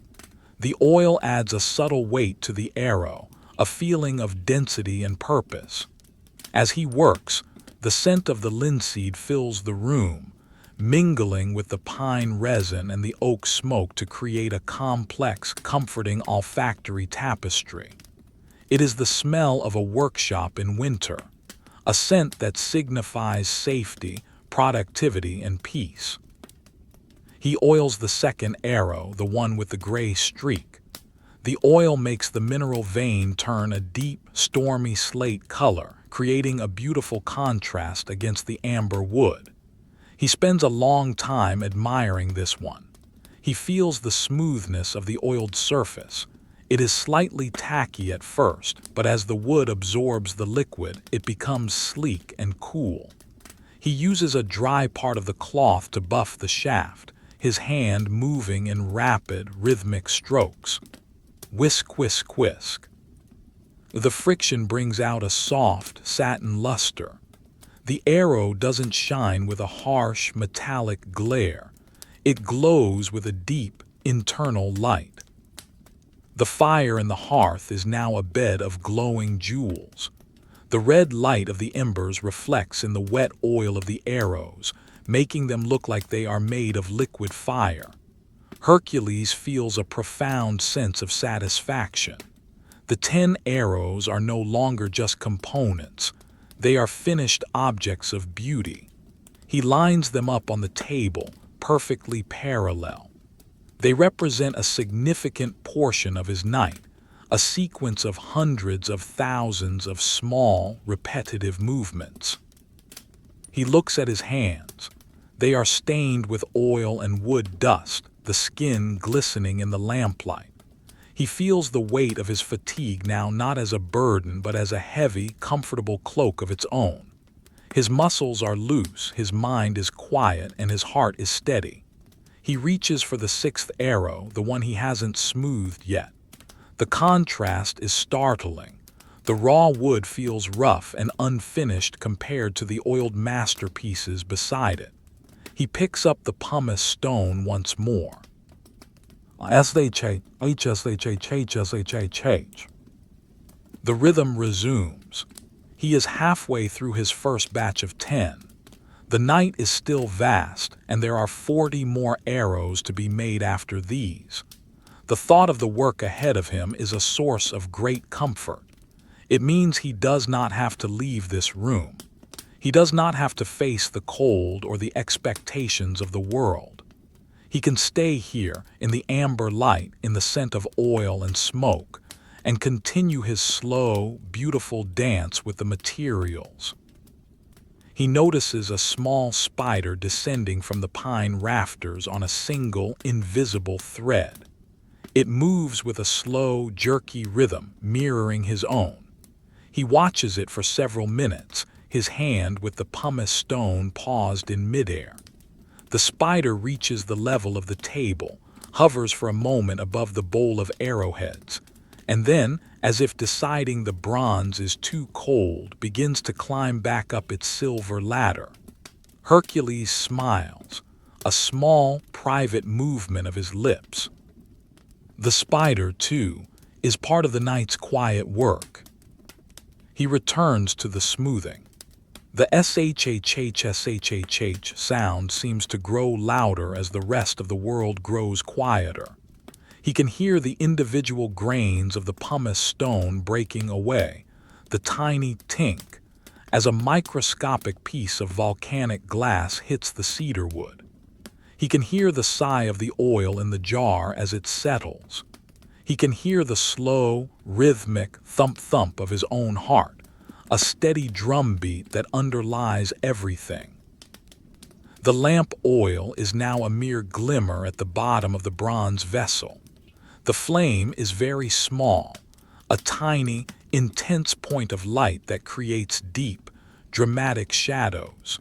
[SPEAKER 1] The oil adds a subtle weight to the arrow, a feeling of density and purpose. As he works, the scent of the linseed fills the room, mingling with the pine resin and the oak smoke to create a complex, comforting olfactory tapestry. It is the smell of a workshop in winter, a scent that signifies safety, productivity, and peace. He oils the second arrow, the one with the gray streak. The oil makes the mineral vein turn a deep, stormy slate color, creating a beautiful contrast against the amber wood. He spends a long time admiring this one. He feels the smoothness of the oiled surface. It is slightly tacky at first, but as the wood absorbs the liquid, it becomes sleek and cool. He uses a dry part of the cloth to buff the shaft, his hand moving in rapid, rhythmic strokes. Whisk, whisk, whisk. The friction brings out a soft, satin luster. The arrow doesn't shine with a harsh, metallic glare. It glows with a deep, internal light. The fire in the hearth is now a bed of glowing jewels. The red light of the embers reflects in the wet oil of the arrows, making them look like they are made of liquid fire. Hercules feels a profound sense of satisfaction. The 10 arrows are no longer just components. They are finished objects of beauty. He lines them up on the table, perfectly parallel. They represent a significant portion of his night, a sequence of hundreds of thousands of small, repetitive movements. He looks at his hands. They are stained with oil and wood dust, the skin glistening in the lamplight. He feels the weight of his fatigue now not as a burden but as a heavy, comfortable cloak of its own. His muscles are loose, his mind is quiet, and his heart is steady. He reaches for the 6th arrow, the one he hasn't smoothed yet. The contrast is startling. The raw wood feels rough and unfinished compared to the oiled masterpieces beside it. He picks up the pumice stone once more. The rhythm resumes. He is halfway through his first batch of 10. The night is still vast, and there are 40 more arrows to be made after these. The thought of the work ahead of him is a source of great comfort. It means he does not have to leave this room. He does not have to face the cold or the expectations of the world. He can stay here in the amber light, in the scent of oil and smoke, and continue his slow, beautiful dance with the materials. He notices a small spider descending from the pine rafters on a single, invisible thread. It moves with a slow, jerky rhythm, mirroring his own. He watches it for several minutes, his hand with the pumice stone paused in midair. The spider reaches the level of the table, hovers for a moment above the bowl of arrowheads, and then, as if deciding the bronze is too cold, begins to climb back up its silver ladder. Hercules smiles, a small, private movement of his lips. The spider, too, is part of the night's quiet work. He returns to the smoothing. The shhhshhh sound seems to grow louder as the rest of the world grows quieter. He can hear the individual grains of the pumice stone breaking away, the tiny tink, as a microscopic piece of volcanic glass hits the cedar wood. He can hear the sigh of the oil in the jar as it settles. He can hear the slow, rhythmic thump-thump of his own heart, a steady drumbeat that underlies everything. The lamp oil is now a mere glimmer at the bottom of the bronze vessel. The flame is very small, a tiny, intense point of light that creates deep, dramatic shadows.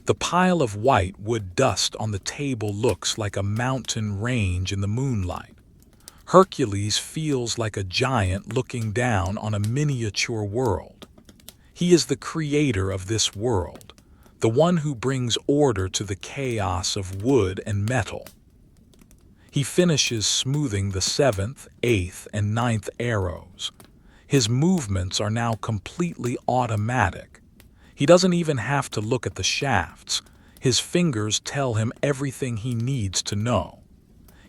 [SPEAKER 1] The pile of white wood dust on the table looks like a mountain range in the moonlight. Hercules feels like a giant looking down on a miniature world. He is the creator of this world, the one who brings order to the chaos of wood and metal. He finishes smoothing the 7th, 8th, and 9th arrows. His movements are now completely automatic. He doesn't even have to look at the shafts. His fingers tell him everything he needs to know.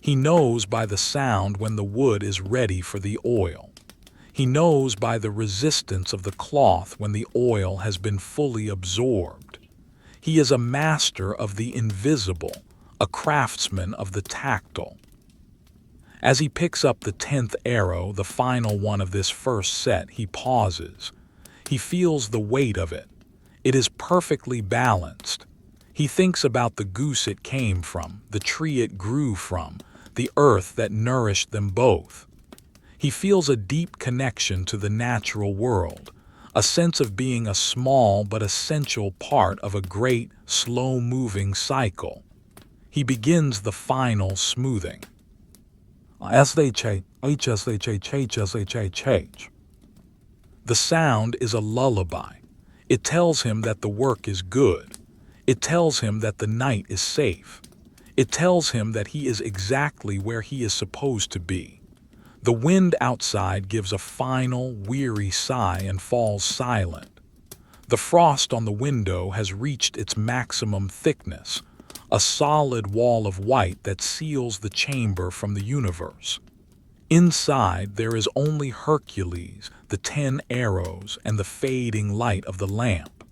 [SPEAKER 1] He knows by the sound when the wood is ready for the oil. He knows by the resistance of the cloth when the oil has been fully absorbed. He is a master of the invisible, a craftsman of the tactile. As he picks up the 10th arrow, the final one of this first set, he pauses. He feels the weight of it. It is perfectly balanced. He thinks about the goose it came from, the tree it grew from, the earth that nourished them both. He feels a deep connection to the natural world, a sense of being a small but essential part of a great, slow-moving cycle. He begins the final smoothing. The sound is a lullaby. It tells him that the work is good. It tells him that the night is safe. It tells him that he is exactly where he is supposed to be. The wind outside gives a final, weary sigh and falls silent. The frost on the window has reached its maximum thickness, a solid wall of white that seals the chamber from the universe. Inside there is only Hercules, the 10 arrows, and the fading light of the lamp.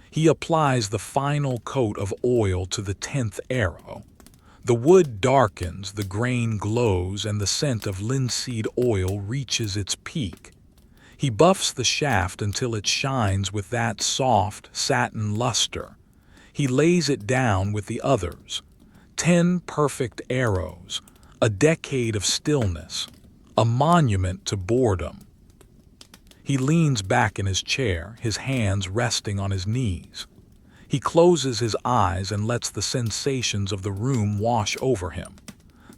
[SPEAKER 1] He applies the final coat of oil to the 10th arrow. The wood darkens, the grain glows, and the scent of linseed oil reaches its peak. He buffs the shaft until it shines with that soft, satin luster. He lays it down with the others. 10 perfect arrows, a decade of stillness, a monument to boredom. He leans back in his chair, his hands resting on his knees. He closes his eyes and lets the sensations of the room wash over him.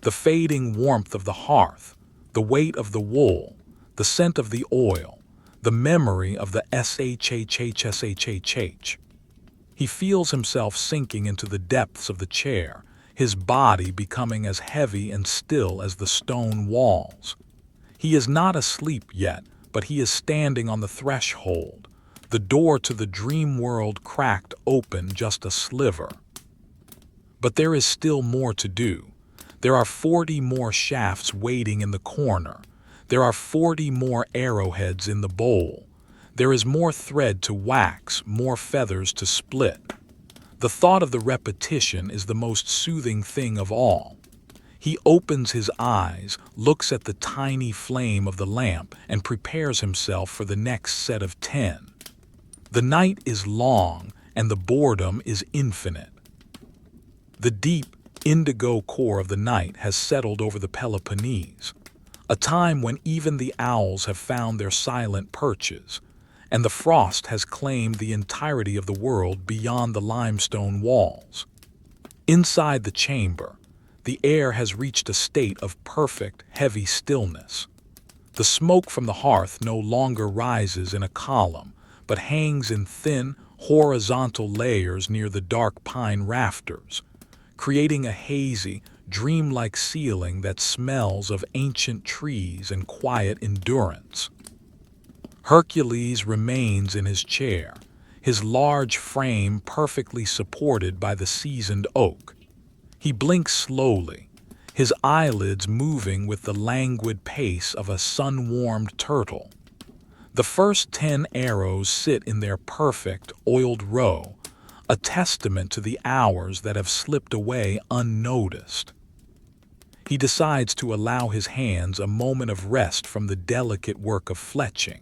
[SPEAKER 1] The fading warmth of the hearth, the weight of the wool, the scent of the oil, the memory of the shhhshhh. He feels himself sinking into the depths of the chair, his body becoming as heavy and still as the stone walls. He is not asleep yet, but he is standing on the threshold, The door to the dream world cracked open just a sliver. But there is still more to do. There are 40 more shafts waiting in the corner. There are 40 more arrowheads in the bowl. There is more thread to wax, more feathers to split. The thought of the repetition is the most soothing thing of all. He opens his eyes, looks at the tiny flame of the lamp, and prepares himself for the next set of 10. The night is long, and the boredom is infinite. The deep, indigo core of the night has settled over the Peloponnese, a time when even the owls have found their silent perches, and the frost has claimed the entirety of the world beyond the limestone walls. Inside the chamber, the air has reached a state of perfect, heavy stillness. The smoke from the hearth no longer rises in a column, but hangs in thin, horizontal layers near the dark pine rafters, creating a hazy, dreamlike ceiling that smells of ancient trees and quiet endurance. Hercules remains in his chair, his large frame perfectly supported by the seasoned oak. He blinks slowly, his eyelids moving with the languid pace of a sun-warmed turtle. The first 10 arrows sit in their perfect, oiled row, a testament to the hours that have slipped away unnoticed. He decides to allow his hands a moment of rest from the delicate work of fletching.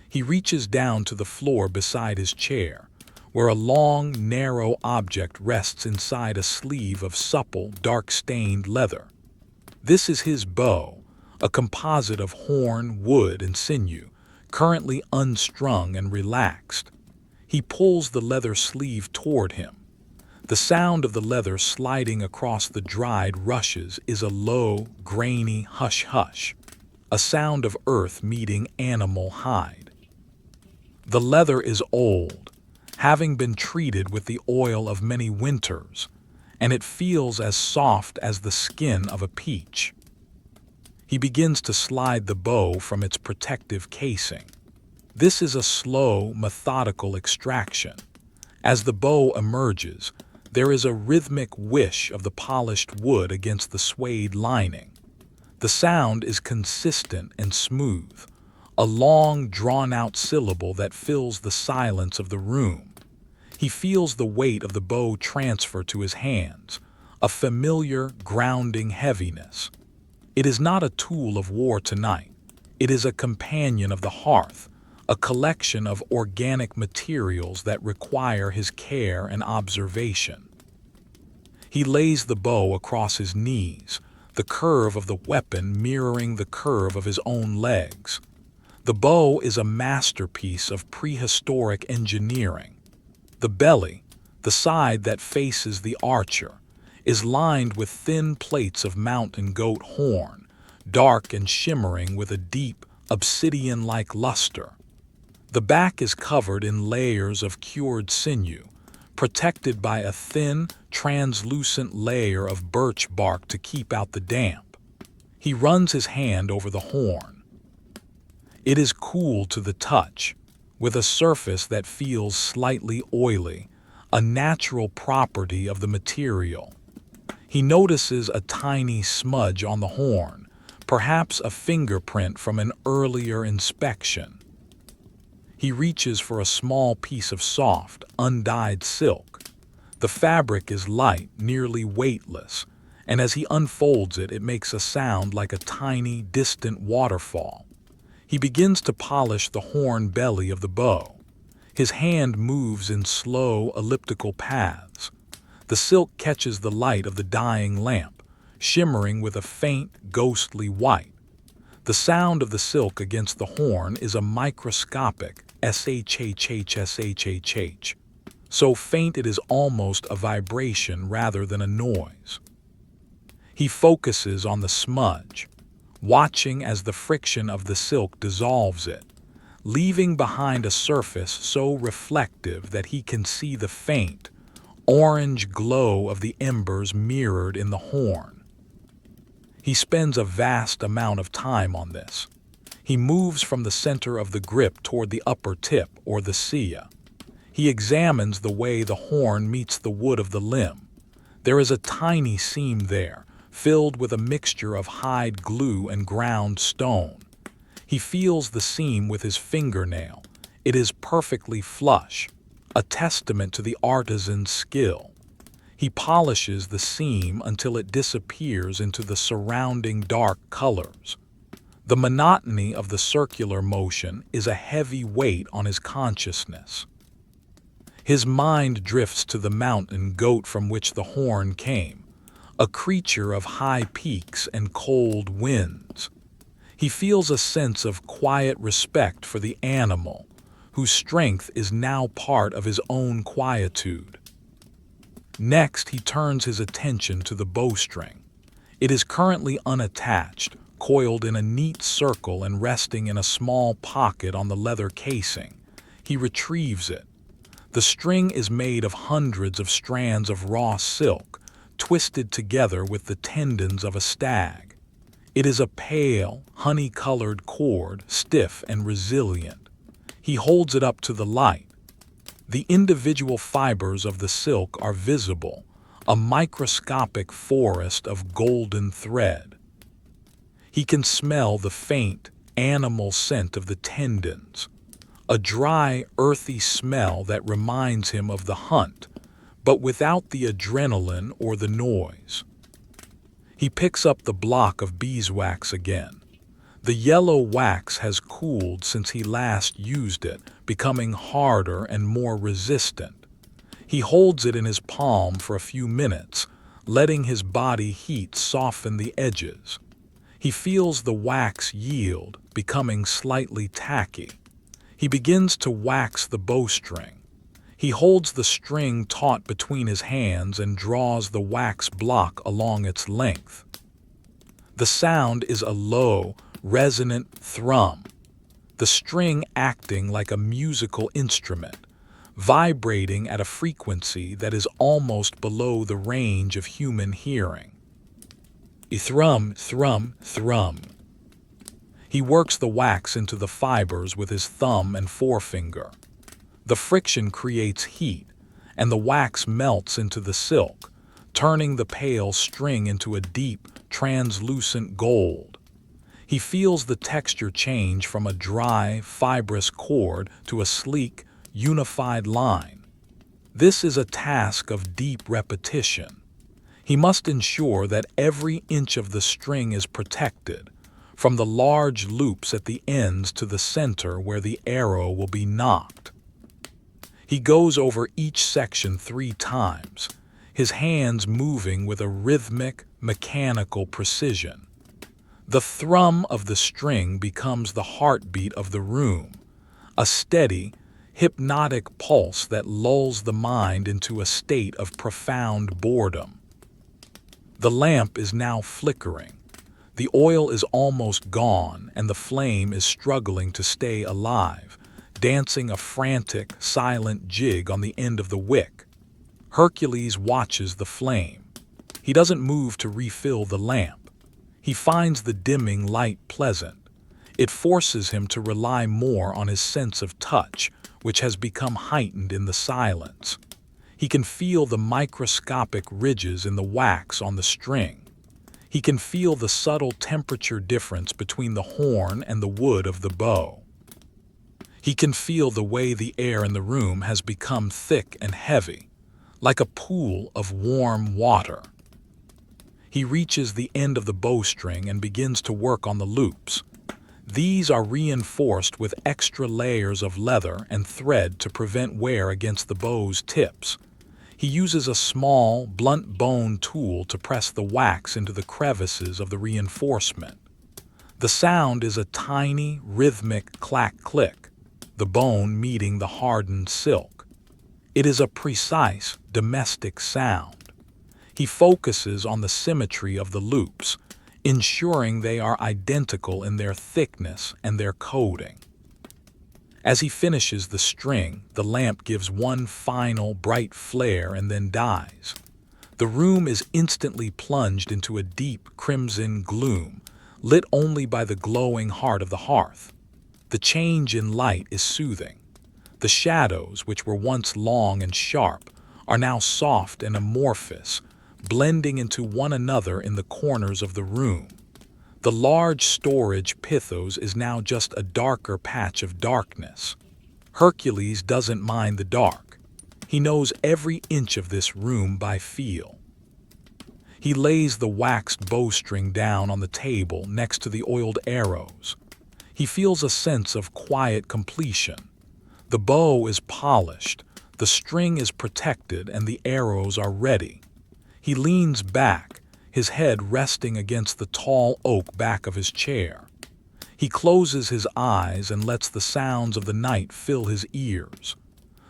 [SPEAKER 1] He reaches down to the floor beside his chair, where a long, narrow object rests inside a sleeve of supple, dark-stained leather. This is his bow, a composite of horn, wood, and sinew, currently unstrung and relaxed. He pulls the leather sleeve toward him. The sound of the leather sliding across the dried rushes is a low, grainy hush-hush, a sound of earth meeting animal hide. The leather is old, having been treated with the oil of many winters, and it feels as soft as the skin of a peach. He begins to slide the bow from its protective casing. This is a slow, methodical extraction. As the bow emerges, there is a rhythmic whish of the polished wood against the suede lining. The sound is consistent and smooth, a long, drawn-out syllable that fills the silence of the room. He feels the weight of the bow transfer to his hands, a familiar, grounding heaviness. It is not a tool of war tonight. It is a companion of the hearth, a collection of organic materials that require his care and observation. He lays the bow across his knees, the curve of the weapon mirroring the curve of his own legs. The bow is a masterpiece of prehistoric engineering. The belly, the side that faces the archer, is lined with thin plates of mountain goat horn, dark and shimmering with a deep, obsidian-like luster. The back is covered in layers of cured sinew, protected by a thin, translucent layer of birch bark to keep out the damp. He runs his hand over the horn. It is cool to the touch, with a surface that feels slightly oily, a natural property of the material. He notices a tiny smudge on the horn, perhaps a fingerprint from an earlier inspection. He reaches for a small piece of soft, undyed silk. The fabric is light, nearly weightless, and as he unfolds it, it makes a sound like a tiny, distant waterfall. He begins to polish the horn belly of the bow. His hand moves in slow, elliptical paths. The silk catches the light of the dying lamp, shimmering with a faint, ghostly white. The sound of the silk against the horn is a microscopic shhhshhh, so faint it is almost a vibration rather than a noise. He focuses on the smudge, watching as the friction of the silk dissolves it, leaving behind a surface so reflective that he can see the faint, orange glow of the embers mirrored in the horn. He spends a vast amount of time on this. He moves from the center of the grip toward the upper tip, or the cia. He examines the way the horn meets the wood of the limb. There is a tiny seam there, filled with a mixture of hide glue and ground stone. He feels the seam with his fingernail. It is perfectly flush, a testament to the artisan's skill. He polishes the seam until it disappears into the surrounding dark colors. The monotony of the circular motion is a heavy weight on his consciousness. His mind drifts to the mountain goat from which the horn came, a creature of high peaks and cold winds. He feels a sense of quiet respect for the animal, whose strength is now part of his own quietude. Next, he turns his attention to the bowstring. It is currently unattached, coiled in a neat circle and resting in a small pocket on the leather casing. He retrieves it. The string is made of hundreds of strands of raw silk, twisted together with the tendons of a stag. It is a pale, honey-colored cord, stiff and resilient. He holds it up to the light. The individual fibers of the silk are visible, a microscopic forest of golden thread. He can smell the faint, animal scent of the tendons, a dry, earthy smell that reminds him of the hunt, but without the adrenaline or the noise. He picks up the block of beeswax again. The yellow wax has cooled since he last used it, becoming harder and more resistant. He holds it in his palm for a few minutes, letting his body heat soften the edges. He feels the wax yield, becoming slightly tacky. He begins to wax the bowstring. He holds the string taut between his hands and draws the wax block along its length. The sound is a low, resonant thrum, the string acting like a musical instrument, vibrating at a frequency that is almost below the range of human hearing. Thrum, thrum, thrum. He works the wax into the fibers with his thumb and forefinger. The friction creates heat, and the wax melts into the silk, turning the pale string into a deep, translucent gold. He feels the texture change from a dry, fibrous cord to a sleek, unified line. This is a task of deep repetition. He must ensure that every inch of the string is protected, from the large loops at the ends to the center where the arrow will be nocked. He goes over each section 3 times, his hands moving with a rhythmic, mechanical precision. The thrum of the string becomes the heartbeat of the room, a steady, hypnotic pulse that lulls the mind into a state of profound boredom. The lamp is now flickering. The oil is almost gone, and the flame is struggling to stay alive, dancing a frantic, silent jig on the end of the wick. Hercules watches the flame. He doesn't move to refill the lamp. He finds the dimming light pleasant. It forces him to rely more on his sense of touch, which has become heightened in the silence. He can feel the microscopic ridges in the wax on the string. He can feel the subtle temperature difference between the horn and the wood of the bow. He can feel the way the air in the room has become thick and heavy, like a pool of warm water. He reaches the end of the bowstring and begins to work on the loops. These are reinforced with extra layers of leather and thread to prevent wear against the bow's tips. He uses a small, blunt bone tool to press the wax into the crevices of the reinforcement. The sound is a tiny, rhythmic clack-click, the bone meeting the hardened silk. It is a precise, domestic sound. He focuses on the symmetry of the loops, ensuring they are identical in their thickness and their coating. As he finishes the string, the lamp gives one final bright flare and then dies. The room is instantly plunged into a deep crimson gloom, lit only by the glowing heart of the hearth. The change in light is soothing. The shadows, which were once long and sharp, are now soft and amorphous, blending into one another in the corners of the room. The large storage pithos is now just a darker patch of darkness. Hercules doesn't mind the dark. He knows every inch of this room by feel. He lays the waxed bowstring down on the table next to the oiled arrows. He feels a sense of quiet completion. The bow is polished, the string is protected, and the arrows are ready. He leans back, his head resting against the tall oak back of his chair. He closes his eyes and lets the sounds of the night fill his ears.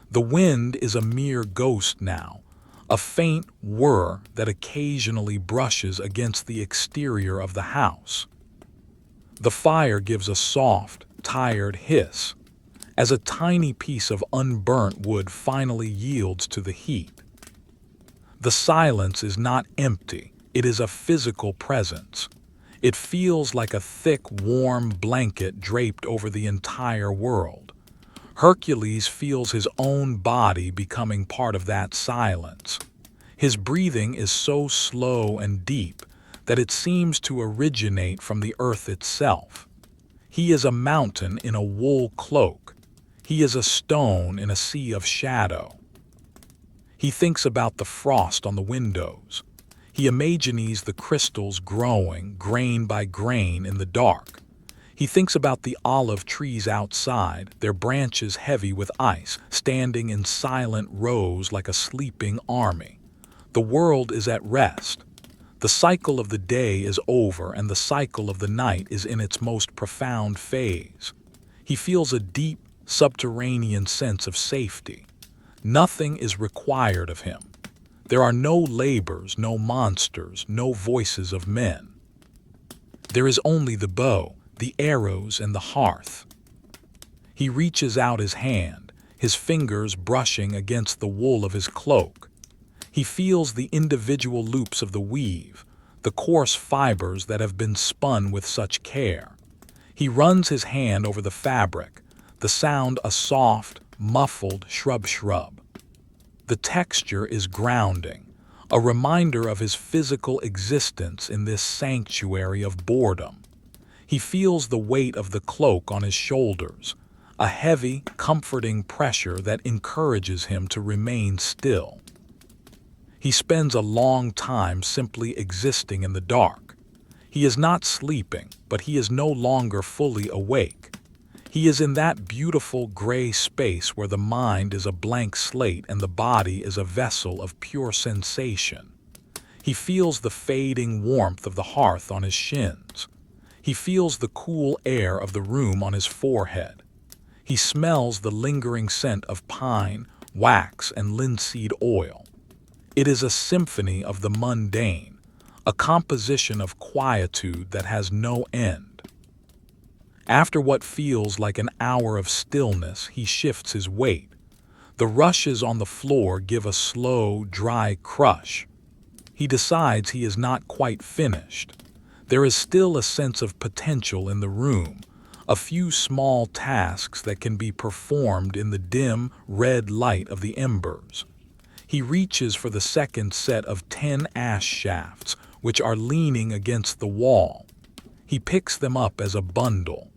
[SPEAKER 1] The wind is a mere ghost now, a faint whir that occasionally brushes against the exterior of the house. The fire gives a soft, tired hiss, as a tiny piece of unburnt wood finally yields to the heat. The silence is not empty, it is a physical presence. It feels like a thick, warm blanket draped over the entire world. Hercules feels his own body becoming part of that silence. His breathing is so slow and deep that it seems to originate from the earth itself. He is a mountain in a wool cloak. He is a stone in a sea of shadow. He thinks about the frost on the windows. He imagines the crystals growing, grain by grain, in the dark. He thinks about the olive trees outside, their branches heavy with ice, standing in silent rows like a sleeping army. The world is at rest. The cycle of the day is over, and the cycle of the night is in its most profound phase. He feels a deep, subterranean sense of safety. Nothing is required of him. There are no labors, no monsters, no voices of men. There is only the bow, the arrows, and the hearth. He reaches out his hand, his fingers brushing against the wool of his cloak. He feels the individual loops of the weave, the coarse fibers that have been spun with such care. He runs his hand over the fabric, the sound a soft, muffled shrub. The texture is grounding, a reminder of his physical existence in this sanctuary of boredom. He feels the weight of the cloak on his shoulders, a heavy, comforting pressure that encourages him to remain still. He spends a long time simply existing in the dark. He is not sleeping, but he is no longer fully awake. He is in that beautiful gray space where the mind is a blank slate and the body is a vessel of pure sensation. He feels the fading warmth of the hearth on his shins. He feels the cool air of the room on his forehead. He smells the lingering scent of pine, wax, and linseed oil. It is a symphony of the mundane, a composition of quietude that has no end. After what feels like an hour of stillness, he shifts his weight. The rushes on the floor give a slow, dry crush. He decides he is not quite finished. There is still a sense of potential in the room, a few small tasks that can be performed in the dim, red light of the embers. He reaches for the second set of 10 ash shafts, which are leaning against the wall. He picks them up as a bundle.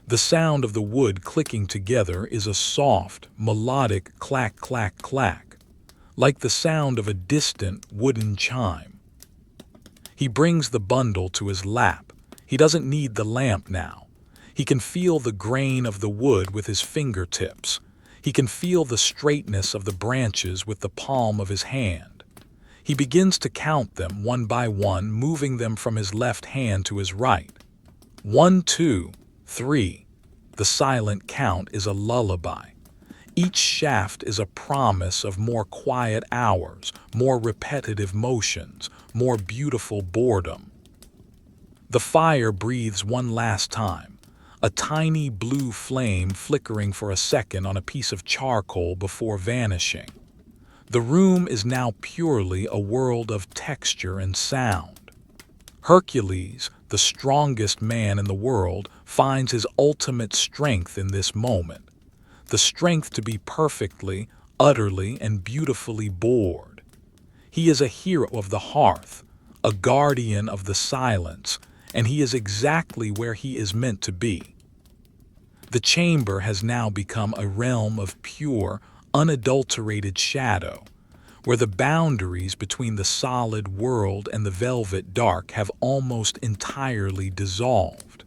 [SPEAKER 1] The sound of the wood clicking together is a soft, melodic clack, clack, clack, like the sound of a distant wooden chime. He brings the bundle to his lap. He doesn't need the lamp now. He can feel the grain of the wood with his fingertips. He can feel the straightness of the branches with the palm of his hand. He begins to count them one by one, moving them from his left hand to his right. 1, 2, 3. The silent count is a lullaby. Each shaft is a promise of more quiet hours, more repetitive motions, more beautiful boredom. The fire breathes one last time, a tiny blue flame flickering for a second on a piece of charcoal before vanishing. The room is now purely a world of texture and sound. Hercules, the strongest man in the world, finds his ultimate strength in this moment, the strength to be perfectly, utterly, and beautifully bored. He is a hero of the hearth, a guardian of the silence, and he is exactly where he is meant to be. The chamber has now become a realm of pure, unadulterated shadow, where the boundaries between the solid world and the velvet dark have almost entirely dissolved.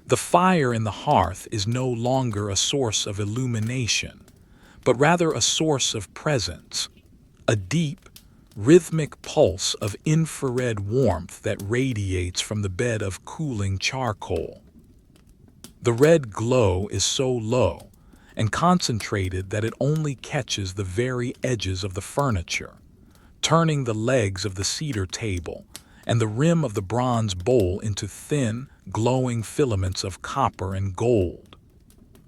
[SPEAKER 1] The fire in the hearth is no longer a source of illumination, but rather a source of presence, a deep, rhythmic pulse of infrared warmth that radiates from the bed of cooling charcoal. The red glow is so low and concentrated that it only catches the very edges of the furniture, turning the legs of the cedar table and the rim of the bronze bowl into thin, glowing filaments of copper and gold.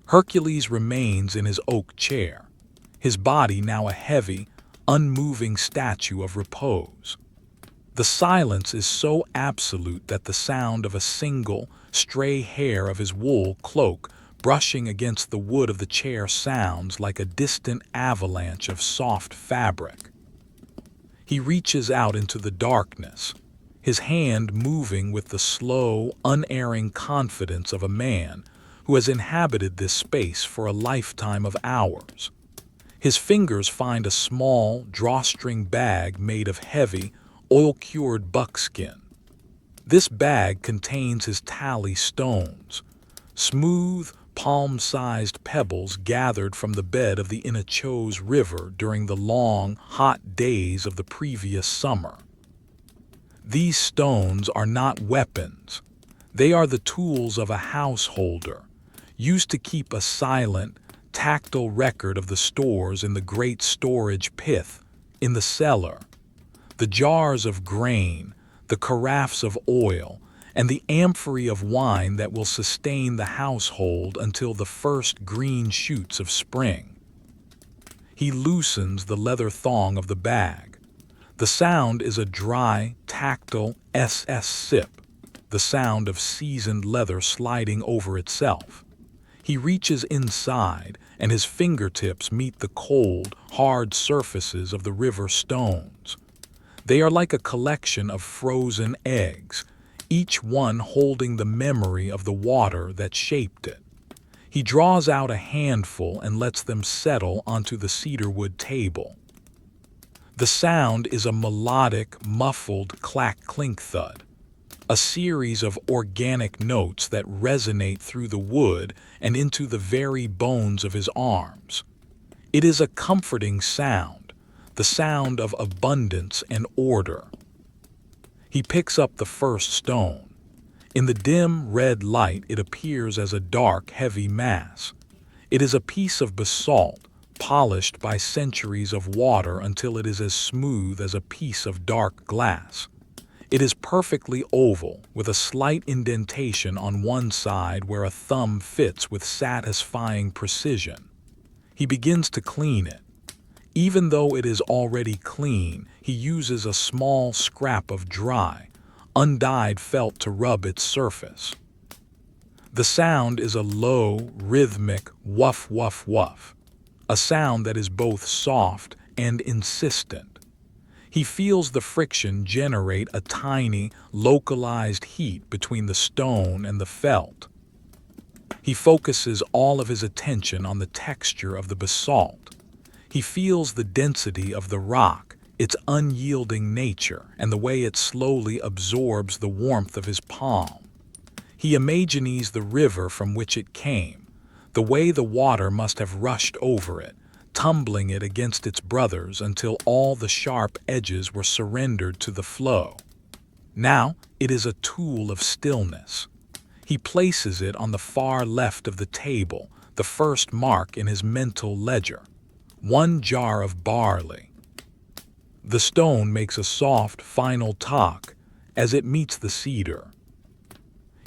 [SPEAKER 1] Hercules remains in his oak chair, his body now a heavy, unmoving statue of repose. The silence is so absolute that the sound of a single, stray hair of his wool cloak brushing against the wood of the chair sounds like a distant avalanche of soft fabric. He reaches out into the darkness, his hand moving with the slow, unerring confidence of a man who has inhabited this space for a lifetime of hours. His fingers find a small, drawstring bag made of heavy, oil-cured buckskin. This bag contains his tally stones, smooth, palm-sized pebbles gathered from the bed of the Inachose River during the long, hot days of the previous summer. These stones are not weapons. They are the tools of a householder, used to keep a silent, tactile record of the stores in the great storage pit, in the cellar. The jars of grain, the carafes of oil, and the amphorae of wine that will sustain the household until the first green shoots of spring. He loosens the leather thong of the bag. The sound is a dry, tactile SS sip, the sound of seasoned leather sliding over itself. He reaches inside, and his fingertips meet the cold, hard surfaces of the river stones. They are like a collection of frozen eggs, each one holding the memory of the water that shaped it. He draws out a handful and lets them settle onto the cedarwood table. The sound is a melodic, muffled clack-clink thud, a series of organic notes that resonate through the wood and into the very bones of his arms. It is a comforting sound, the sound of abundance and order. He picks up the first stone. In the dim red light, it appears as a dark, heavy mass. It is a piece of basalt, polished by centuries of water until it is as smooth as a piece of dark glass. It is perfectly oval, with a slight indentation on one side where a thumb fits with satisfying precision. He begins to clean it. Even though it is already clean, he uses a small scrap of dry, undyed felt to rub its surface. The sound is a low, rhythmic woof woof woof, a sound that is both soft and insistent. He feels the friction generate a tiny, localized heat between the stone and the felt. He focuses all of his attention on the texture of the basalt. He feels the density of the rock, its unyielding nature, and the way it slowly absorbs the warmth of his palm. He imagines the river from which it came, the way the water must have rushed over it, tumbling it against its brothers until all the sharp edges were surrendered to the flow. Now it is a tool of stillness. He places it on the far left of the table, the first mark in his mental ledger. 1 jar of barley. The stone makes a soft, final tock as it meets the cedar.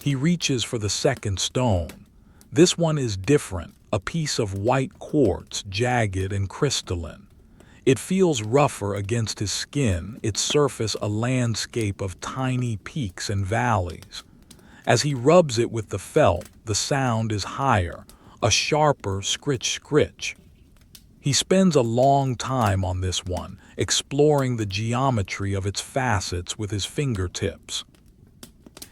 [SPEAKER 1] He reaches for the second stone. This one is different, a piece of white quartz, jagged and crystalline. It feels rougher against his skin, its surface a landscape of tiny peaks and valleys. As he rubs it with the felt, the sound is higher, a sharper scritch-scritch. He spends a long time on this one, exploring the geometry of its facets with his fingertips.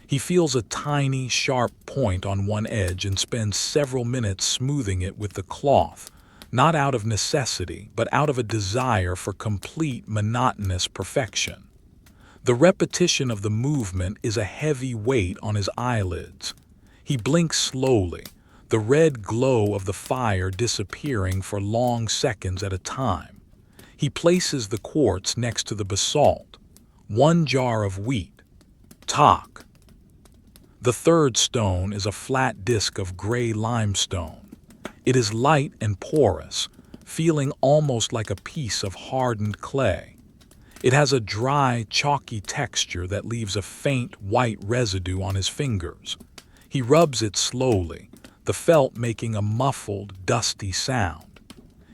[SPEAKER 1] He feels a tiny, sharp point on one edge and spends several minutes smoothing it with the cloth, not out of necessity, but out of a desire for complete, monotonous perfection. The repetition of the movement is a heavy weight on his eyelids. He blinks slowly, the red glow of the fire disappearing for long seconds at a time. He places the quartz next to the basalt. One jar of wheat. Tak. The third stone is a flat disk of gray limestone. It is light and porous, feeling almost like a piece of hardened clay. It has a dry, chalky texture that leaves a faint white residue on his fingers. He rubs it slowly, the felt making a muffled, dusty sound.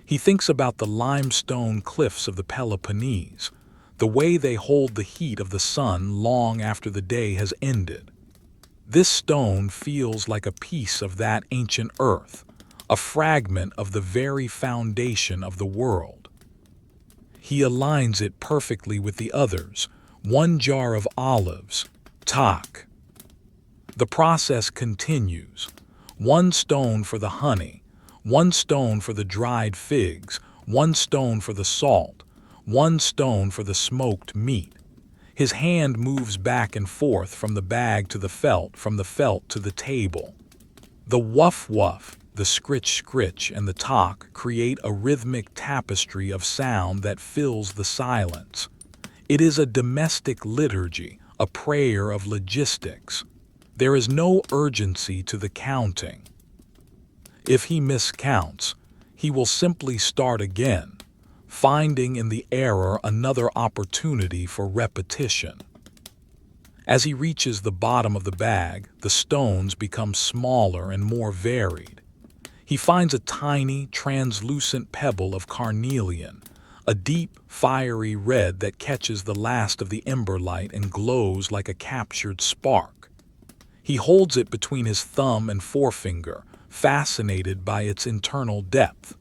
[SPEAKER 1] He thinks about the limestone cliffs of the Peloponnese, the way they hold the heat of the sun long after the day has ended. This stone feels like a piece of that ancient earth, a fragment of the very foundation of the world. He aligns it perfectly with the others, one jar of olives, tak. The process continues. One stone for the honey, one stone for the dried figs, one stone for the salt, one stone for the smoked meat. His hand moves back and forth from the bag to the felt, from the felt to the table. The wuff-wuff, the scritch-scritch, and the tak create a rhythmic tapestry of sound that fills the silence. It is a domestic liturgy, a prayer of logistics. There is no urgency to the counting. If he miscounts, he will simply start again, finding in the error another opportunity for repetition. As he reaches the bottom of the bag, the stones become smaller and more varied. He finds a tiny, translucent pebble of carnelian, a deep, fiery red that catches the last of the ember light and glows like a captured spark. He holds it between his thumb and forefinger, fascinated by its internal depth.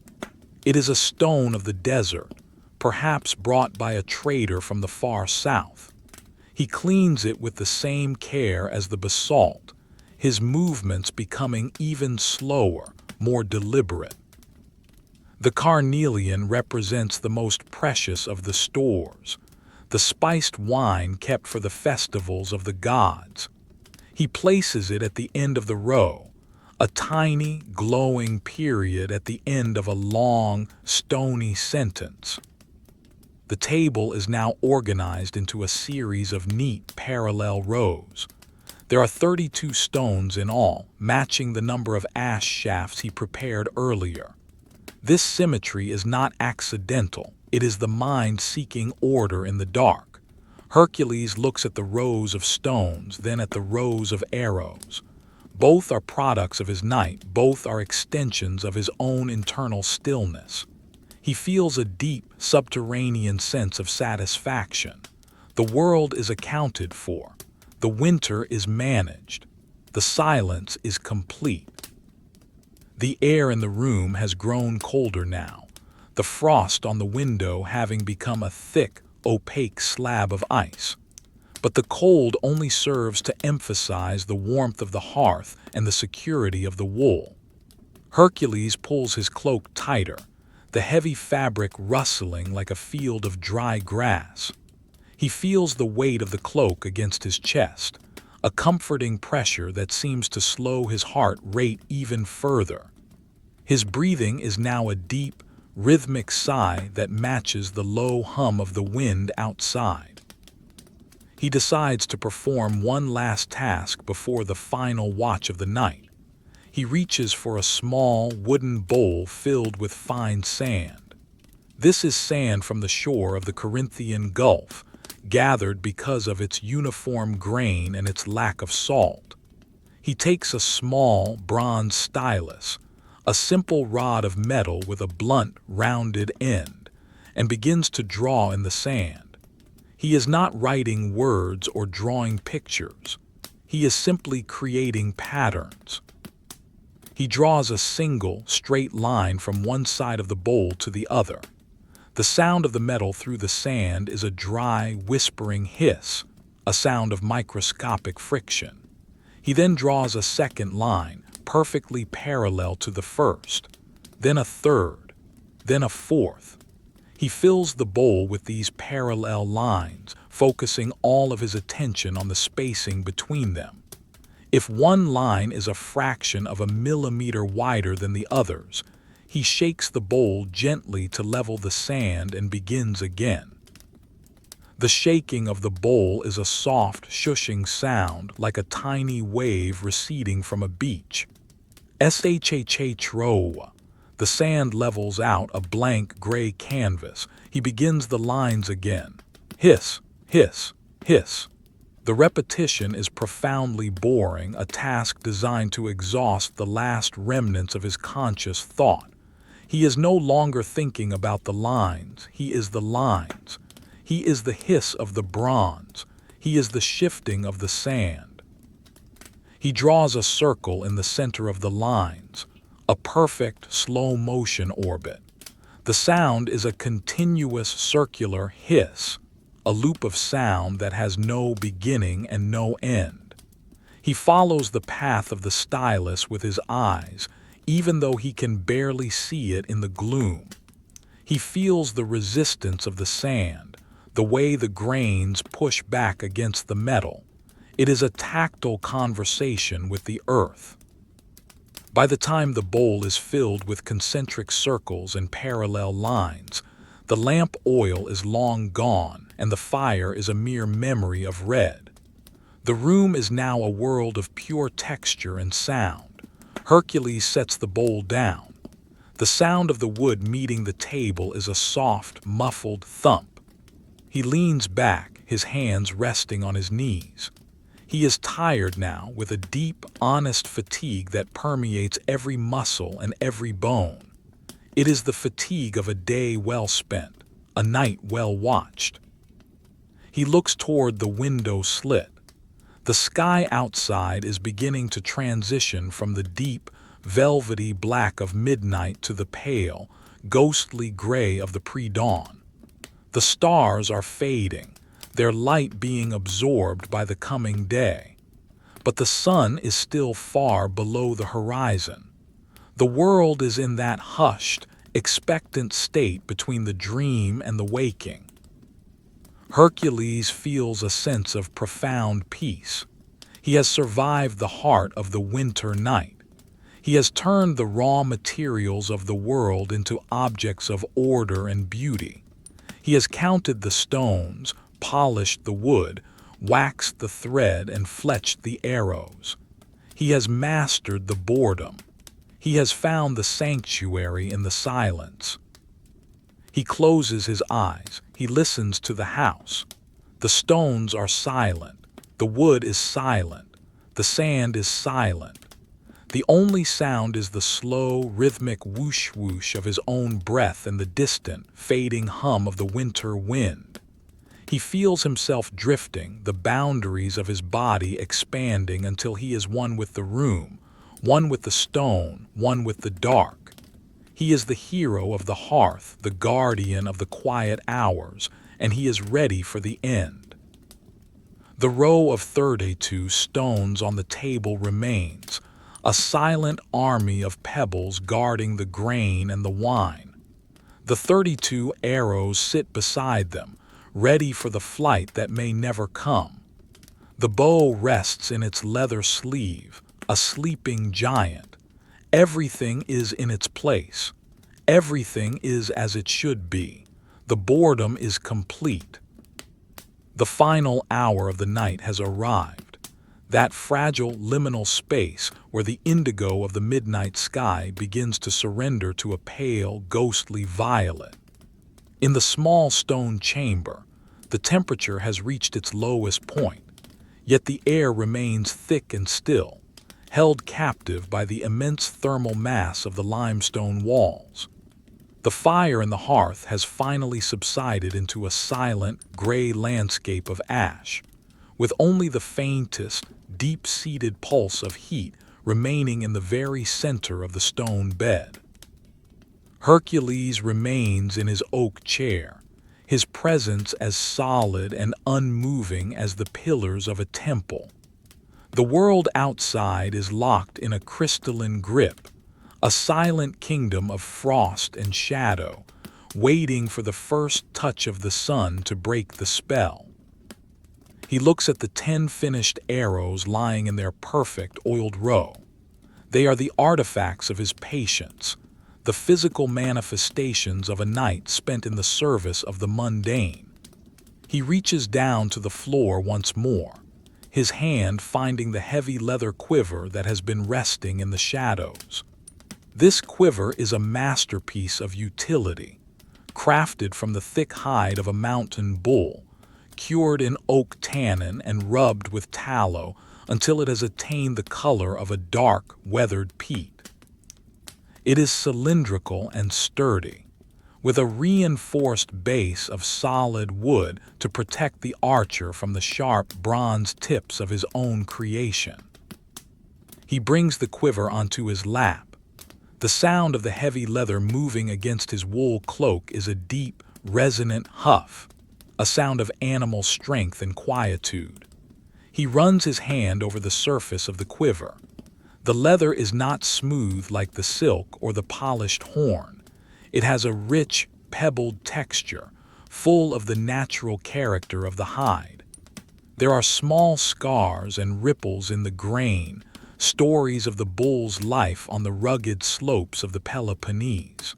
[SPEAKER 1] It is a stone of the desert, perhaps brought by a trader from the far south. He cleans it with the same care as the basalt, his movements becoming even slower, more deliberate. The carnelian represents the most precious of the stores, the spiced wine kept for the festivals of the gods. He places it at the end of the row, a tiny, glowing period at the end of a long, stony sentence. The table is now organized into a series of neat, parallel rows. There are 32 stones in all, matching the number of ash shafts he prepared earlier. This symmetry is not accidental, it is the mind seeking order in the dark. Hercules looks at the rows of stones, then at the rows of arrows. Both are products of his night, both are extensions of his own internal stillness. He feels a deep, subterranean sense of satisfaction. The world is accounted for. The winter is managed. The silence is complete. The air in the room has grown colder now, the frost on the window having become a thick, opaque slab of ice. But the cold only serves to emphasize the warmth of the hearth and the security of the wool. Hercules pulls his cloak tighter, the heavy fabric rustling like a field of dry grass. He feels the weight of the cloak against his chest, a comforting pressure that seems to slow his heart rate even further. His breathing is now a deep, rhythmic sigh that matches the low hum of the wind outside. He decides to perform one last task before the final watch of the night. He reaches for a small wooden bowl filled with fine sand. This is sand from the shore of the Corinthian Gulf, gathered because of its uniform grain and its lack of salt. He takes a small bronze stylus, a simple rod of metal with a blunt, rounded end, and begins to draw in the sand. He is not writing words or drawing pictures. He is simply creating patterns. He draws a single, straight line from one side of the bowl to the other. The sound of the metal through the sand is a dry, whispering hiss, a sound of microscopic friction. He then draws a second line, perfectly parallel to the first, then a third, then a fourth. He fills the bowl with these parallel lines, focusing all of his attention on the spacing between them. If one line is a fraction of a millimeter wider than the others, he shakes the bowl gently to level the sand and begins again. The shaking of the bowl is a soft, shushing sound like a tiny wave receding from a beach. Shhro. The sand levels out a blank gray canvas. He begins the lines again. Hiss, hiss, hiss. The repetition is profoundly boring, a task designed to exhaust the last remnants of his conscious thought. He is no longer thinking about the lines. He is the lines. He is the hiss of the bronze. He is the shifting of the sand. He draws a circle in the center of the lines, a perfect slow-motion orbit. The sound is a continuous circular hiss, a loop of sound that has no beginning and no end. He follows the path of the stylus with his eyes, even though he can barely see it in the gloom. He feels the resistance of the sand, the way the grains push back against the metal. It is a tactile conversation with the earth. By the time the bowl is filled with concentric circles and parallel lines, the lamp oil is long gone and the fire is a mere memory of red. The room is now a world of pure texture and sound. Hercules sets the bowl down. The sound of the wood meeting the table is a soft, muffled thump. He leans back, his hands resting on his knees. He is tired now, with a deep, honest fatigue that permeates every muscle and every bone. It is the fatigue of a day well spent, a night well watched. He looks toward the window slit. The sky outside is beginning to transition from the deep, velvety black of midnight to the pale, ghostly gray of the pre-dawn. The stars are fading, their light being absorbed by the coming day. But the sun is still far below the horizon. The world is in that hushed, expectant state between the dream and the waking. Hercules feels a sense of profound peace. He has survived the heart of the winter night. He has turned the raw materials of the world into objects of order and beauty. He has counted the stones, polished the wood, waxed the thread, and fletched the arrows. He has mastered the boredom. He has found the sanctuary in the silence. He closes his eyes. He listens to the house. The stones are silent. The wood is silent. The sand is silent. The only sound is the slow, rhythmic whoosh-whoosh of his own breath and the distant, fading hum of the winter wind. He feels himself drifting, the boundaries of his body expanding until he is one with the room, one with the stone, one with the dark. He is the hero of the hearth, the guardian of the quiet hours, and he is ready for the end. The row of 32 stones on the table remains, a silent army of pebbles guarding the grain and the wine. The 32 arrows sit beside them, ready for the flight that may never come. The bow rests in its leather sleeve, a sleeping giant. Everything is in its place. Everything is as it should be. The boredom is complete. The final hour of the night has arrived. That fragile liminal space where the indigo of the midnight sky begins to surrender to a pale, ghostly violet. In the small stone chamber, the temperature has reached its lowest point, yet the air remains thick and still, held captive by the immense thermal mass of the limestone walls. The fire in the hearth has finally subsided into a silent, gray landscape of ash, with only the faintest, deep-seated pulse of heat remaining in the very center of the stone bed. Hercules remains in his oak chair, his presence as solid and unmoving as the pillars of a temple. The world outside is locked in a crystalline grip, a silent kingdom of frost and shadow, waiting for the first touch of the sun to break the spell. He looks at the 10 finished arrows lying in their perfect oiled row. They are the artifacts of his patience, the physical manifestations of a night spent in the service of the mundane. He reaches down to the floor once more, his hand finding the heavy leather quiver that has been resting in the shadows. This quiver is a masterpiece of utility, crafted from the thick hide of a mountain bull, cured in oak tannin and rubbed with tallow until it has attained the color of a dark, weathered peat. It is cylindrical and sturdy, with a reinforced base of solid wood to protect the archer from the sharp bronze tips of his own creation. He brings the quiver onto his lap. The sound of the heavy leather moving against his wool cloak is a deep, resonant huff, a sound of animal strength and quietude. He runs his hand over the surface of the quiver. The leather is not smooth like the silk or the polished horn. It has a rich, pebbled texture, full of the natural character of the hide. There are small scars and ripples in the grain, stories of the bull's life on the rugged slopes of the Peloponnese.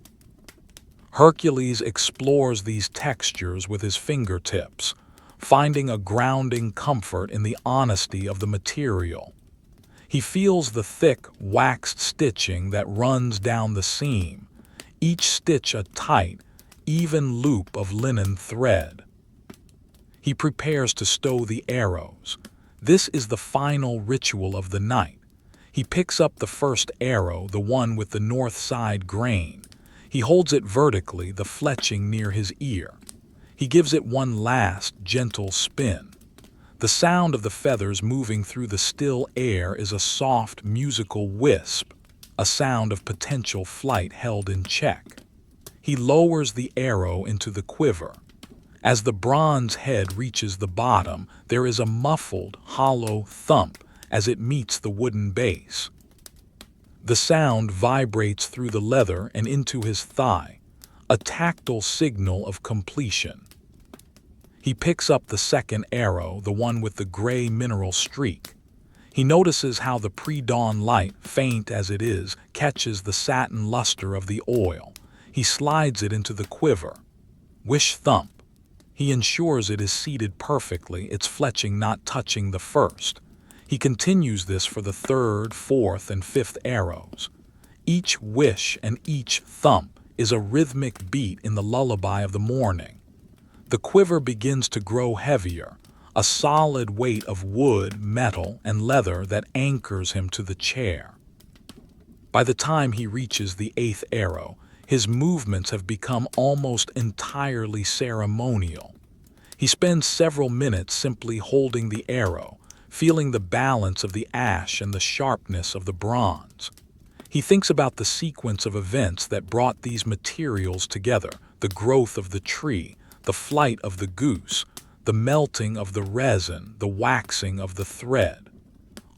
[SPEAKER 1] Hercules explores these textures with his fingertips, finding a grounding comfort in the honesty of the material. He feels the thick, waxed stitching that runs down the seam, each stitch a tight, even loop of linen thread. He prepares to stow the arrows. This is the final ritual of the night. He picks up the first arrow, the one with the north side grain. He holds it vertically, the fletching near his ear. He gives it one last, gentle spin. The sound of the feathers moving through the still air is a soft, musical wisp, a sound of potential flight held in check. He lowers the arrow into the quiver. As the bronze head reaches the bottom, there is a muffled, hollow thump as it meets the wooden base. The sound vibrates through the leather and into his thigh, a tactile signal of completion. He picks up the second arrow, the one with the gray mineral streak. He notices how the pre-dawn light, faint as it is, catches the satin luster of the oil. He slides it into the quiver. Whish thump. He ensures it is seated perfectly, its fletching not touching the first. He continues this for the third, fourth, and fifth arrows. Each whish and each thump is a rhythmic beat in the lullaby of the morning. The quiver begins to grow heavier, a solid weight of wood, metal, and leather that anchors him to the chair. By the time he reaches the 8th arrow, his movements have become almost entirely ceremonial. He spends several minutes simply holding the arrow, feeling the balance of the ash and the sharpness of the bronze. He thinks about the sequence of events that brought these materials together, the growth of the tree, the flight of the goose, the melting of the resin, the waxing of the thread.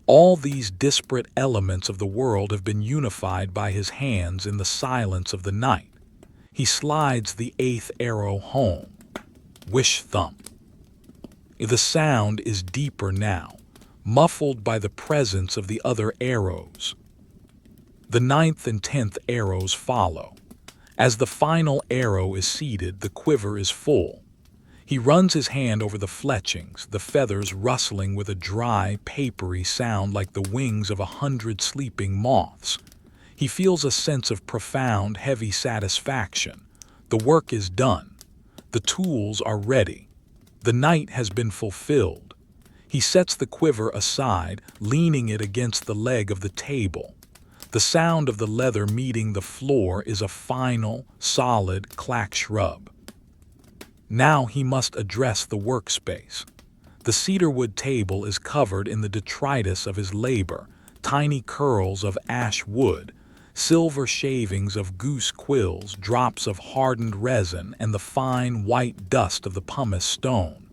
[SPEAKER 1] All these disparate elements of the world have been unified by his hands in the silence of the night. He slides the 8th arrow home. Whish thump. The sound is deeper now, muffled by the presence of the other arrows. The 9th and 10th arrows follow. As the final arrow is seated, the quiver is full. He runs his hand over the fletchings, the feathers rustling with a dry, papery sound like the wings of 100 sleeping moths. He feels a sense of profound, heavy satisfaction. The work is done. The tools are ready. The night has been fulfilled. He sets the quiver aside, leaning it against the leg of the table. The sound of the leather meeting the floor is a final, solid clack shrub. Now he must address the workspace. The cedarwood table is covered in the detritus of his labor, tiny curls of ash wood, silver shavings of goose quills, drops of hardened resin, and the fine white dust of the pumice stone.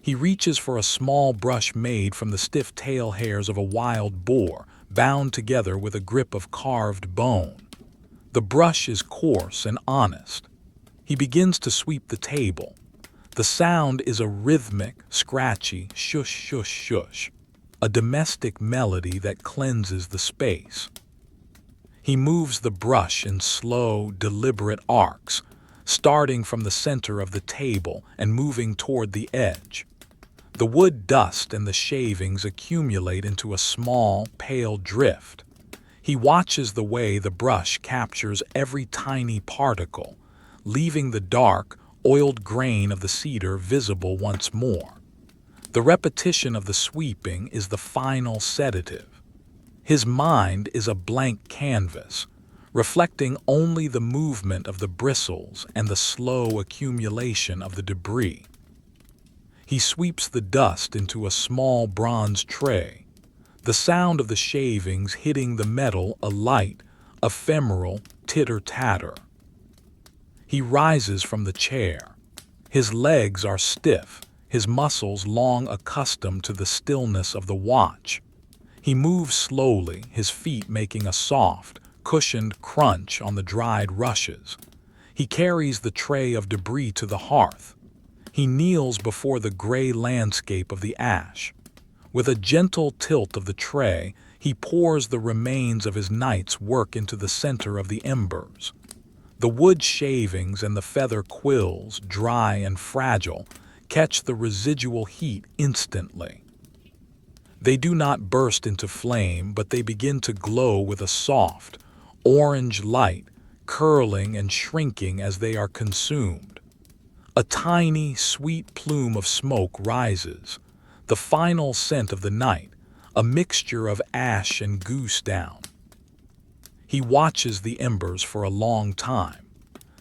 [SPEAKER 1] He reaches for a small brush made from the stiff tail hairs of a wild boar, bound together with a grip of carved bone. The brush is coarse and honest. He begins to sweep the table. The sound is a rhythmic, scratchy shush shush shush, a domestic melody that cleanses the space. He moves the brush in slow, deliberate arcs, starting from the center of the table and moving toward the edge. The wood dust and the shavings accumulate into a small, pale drift. He watches the way the brush captures every tiny particle, leaving the dark, oiled grain of the cedar visible once more. The repetition of the sweeping is the final sedative. His mind is a blank canvas, reflecting only the movement of the bristles and the slow accumulation of the debris. He sweeps the dust into a small bronze tray, the sound of the shavings hitting the metal a light, ephemeral titter-tatter. He rises from the chair. His legs are stiff, his muscles long accustomed to the stillness of the watch. He moves slowly, his feet making a soft, cushioned crunch on the dried rushes. He carries the tray of debris to the hearth. He kneels before the gray landscape of the ash. With a gentle tilt of the tray, he pours the remains of his night's work into the center of the embers. The wood shavings and the feather quills, dry and fragile, catch the residual heat instantly. They do not burst into flame, but they begin to glow with a soft, orange light, curling and shrinking as they are consumed. A tiny, sweet plume of smoke rises, the final scent of the night, a mixture of ash and goose down. He watches the embers for a long time.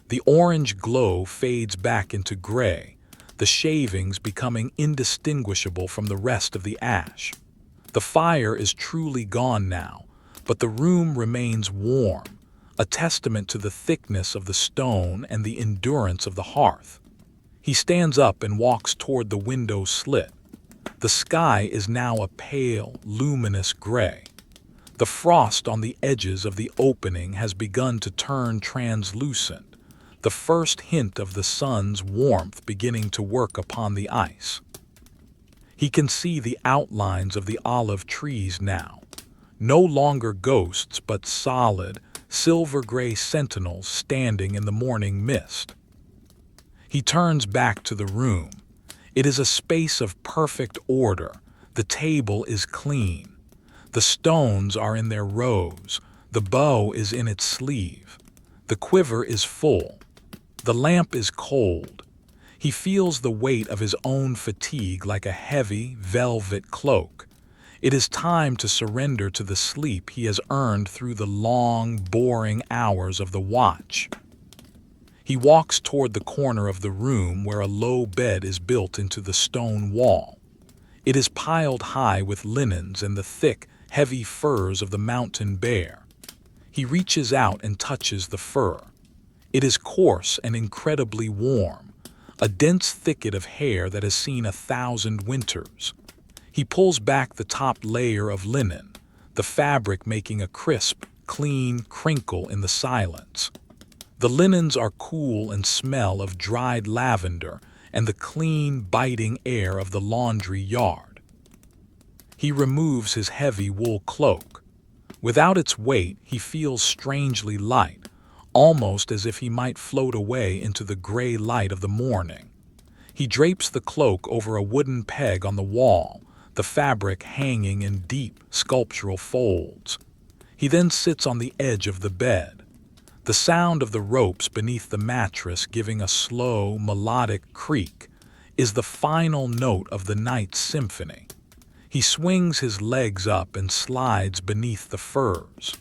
[SPEAKER 1] The orange glow fades back into gray, the shavings becoming indistinguishable from the rest of the ash. The fire is truly gone now, but the room remains warm, a testament to the thickness of the stone and the endurance of the hearth. He stands up and walks toward the window slit. The sky is now a pale, luminous gray. The frost on the edges of the opening has begun to turn translucent, the first hint of the sun's warmth beginning to work upon the ice. He can see the outlines of the olive trees now, no longer ghosts but solid, silver-gray sentinels standing in the morning mist. He turns back to the room. It is a space of perfect order. The table is clean. The stones are in their rows. The bow is in its sleeve. The quiver is full. The lamp is cold. He feels the weight of his own fatigue like a heavy, velvet cloak. It is time to surrender to the sleep he has earned through the long, boring hours of the watch. He walks toward the corner of the room where a low bed is built into the stone wall. It is piled high with linens and the thick, heavy furs of the mountain bear. He reaches out and touches the fur. It is coarse and incredibly warm, a dense thicket of hair that has seen 1,000 winters. He pulls back the top layer of linen, the fabric making a crisp, clean crinkle in the silence. The linens are cool and smell of dried lavender and the clean, biting air of the laundry yard. He removes his heavy wool cloak. Without its weight, he feels strangely light, almost as if he might float away into the gray light of the morning. He drapes the cloak over a wooden peg on the wall, the fabric hanging in deep, sculptural folds. He then sits on the edge of the bed, the sound of the ropes beneath the mattress giving a slow, melodic creak is the final note of the night's symphony. He swings his legs up and slides beneath the furs.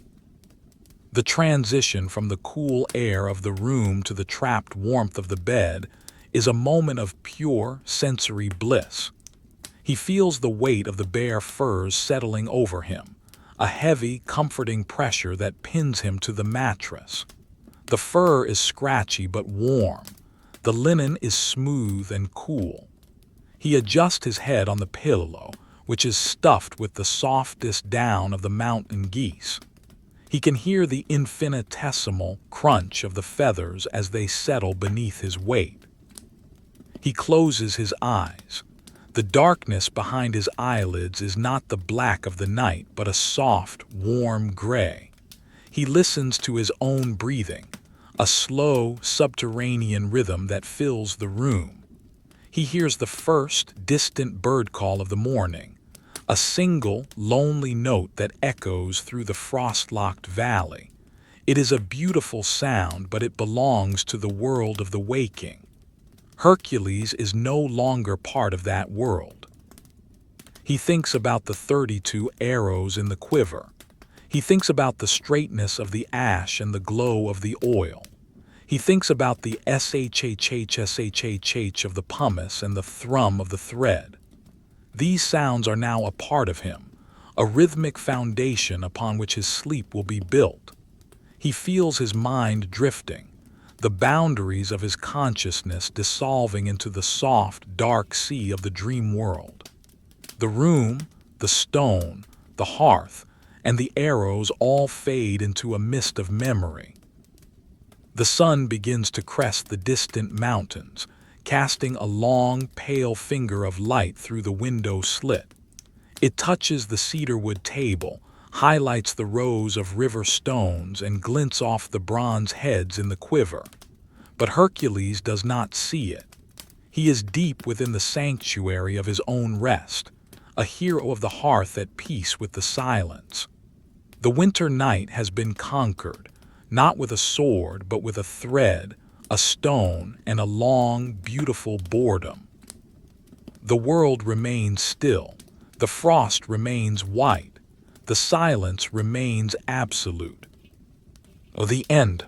[SPEAKER 1] The transition from the cool air of the room to the trapped warmth of the bed is a moment of pure sensory bliss. He feels the weight of the bare furs settling over him, a heavy, comforting pressure that pins him to the mattress. The fur is scratchy but warm. The linen is smooth and cool. He adjusts his head on the pillow, which is stuffed with the softest down of the mountain geese. He can hear the infinitesimal crunch of the feathers as they settle beneath his weight. He closes his eyes. The darkness behind his eyelids is not the black of the night, but a soft, warm gray. He listens to his own breathing, a slow, subterranean rhythm that fills the room. He hears the first, distant bird call of the morning, a single, lonely note that echoes through the frost-locked valley. It is a beautiful sound, but it belongs to the world of the waking. Hercules is no longer part of that world. He thinks about the 32 arrows in the quiver. He thinks about the straightness of the ash and the glow of the oil. He thinks about the shhhshhh of the pumice and the thrum of the thread. These sounds are now a part of him, a rhythmic foundation upon which his sleep will be built. He feels his mind drifting, the boundaries of his consciousness dissolving into the soft, dark sea of the dream world. The room, the stone, the hearth, and the arrows all fade into a mist of memory. The sun begins to crest the distant mountains, casting a long, pale finger of light through the window slit. It touches the cedarwood table, highlights the rows of river stones, and glints off the bronze heads in the quiver. But Hercules does not see it. He is deep within the sanctuary of his own rest, a hero of the hearth at peace with the silence. The winter night has been conquered, not with a sword, but with a thread, a stone, and a long, beautiful boredom. The world remains still. The frost remains white. The silence remains absolute. The end.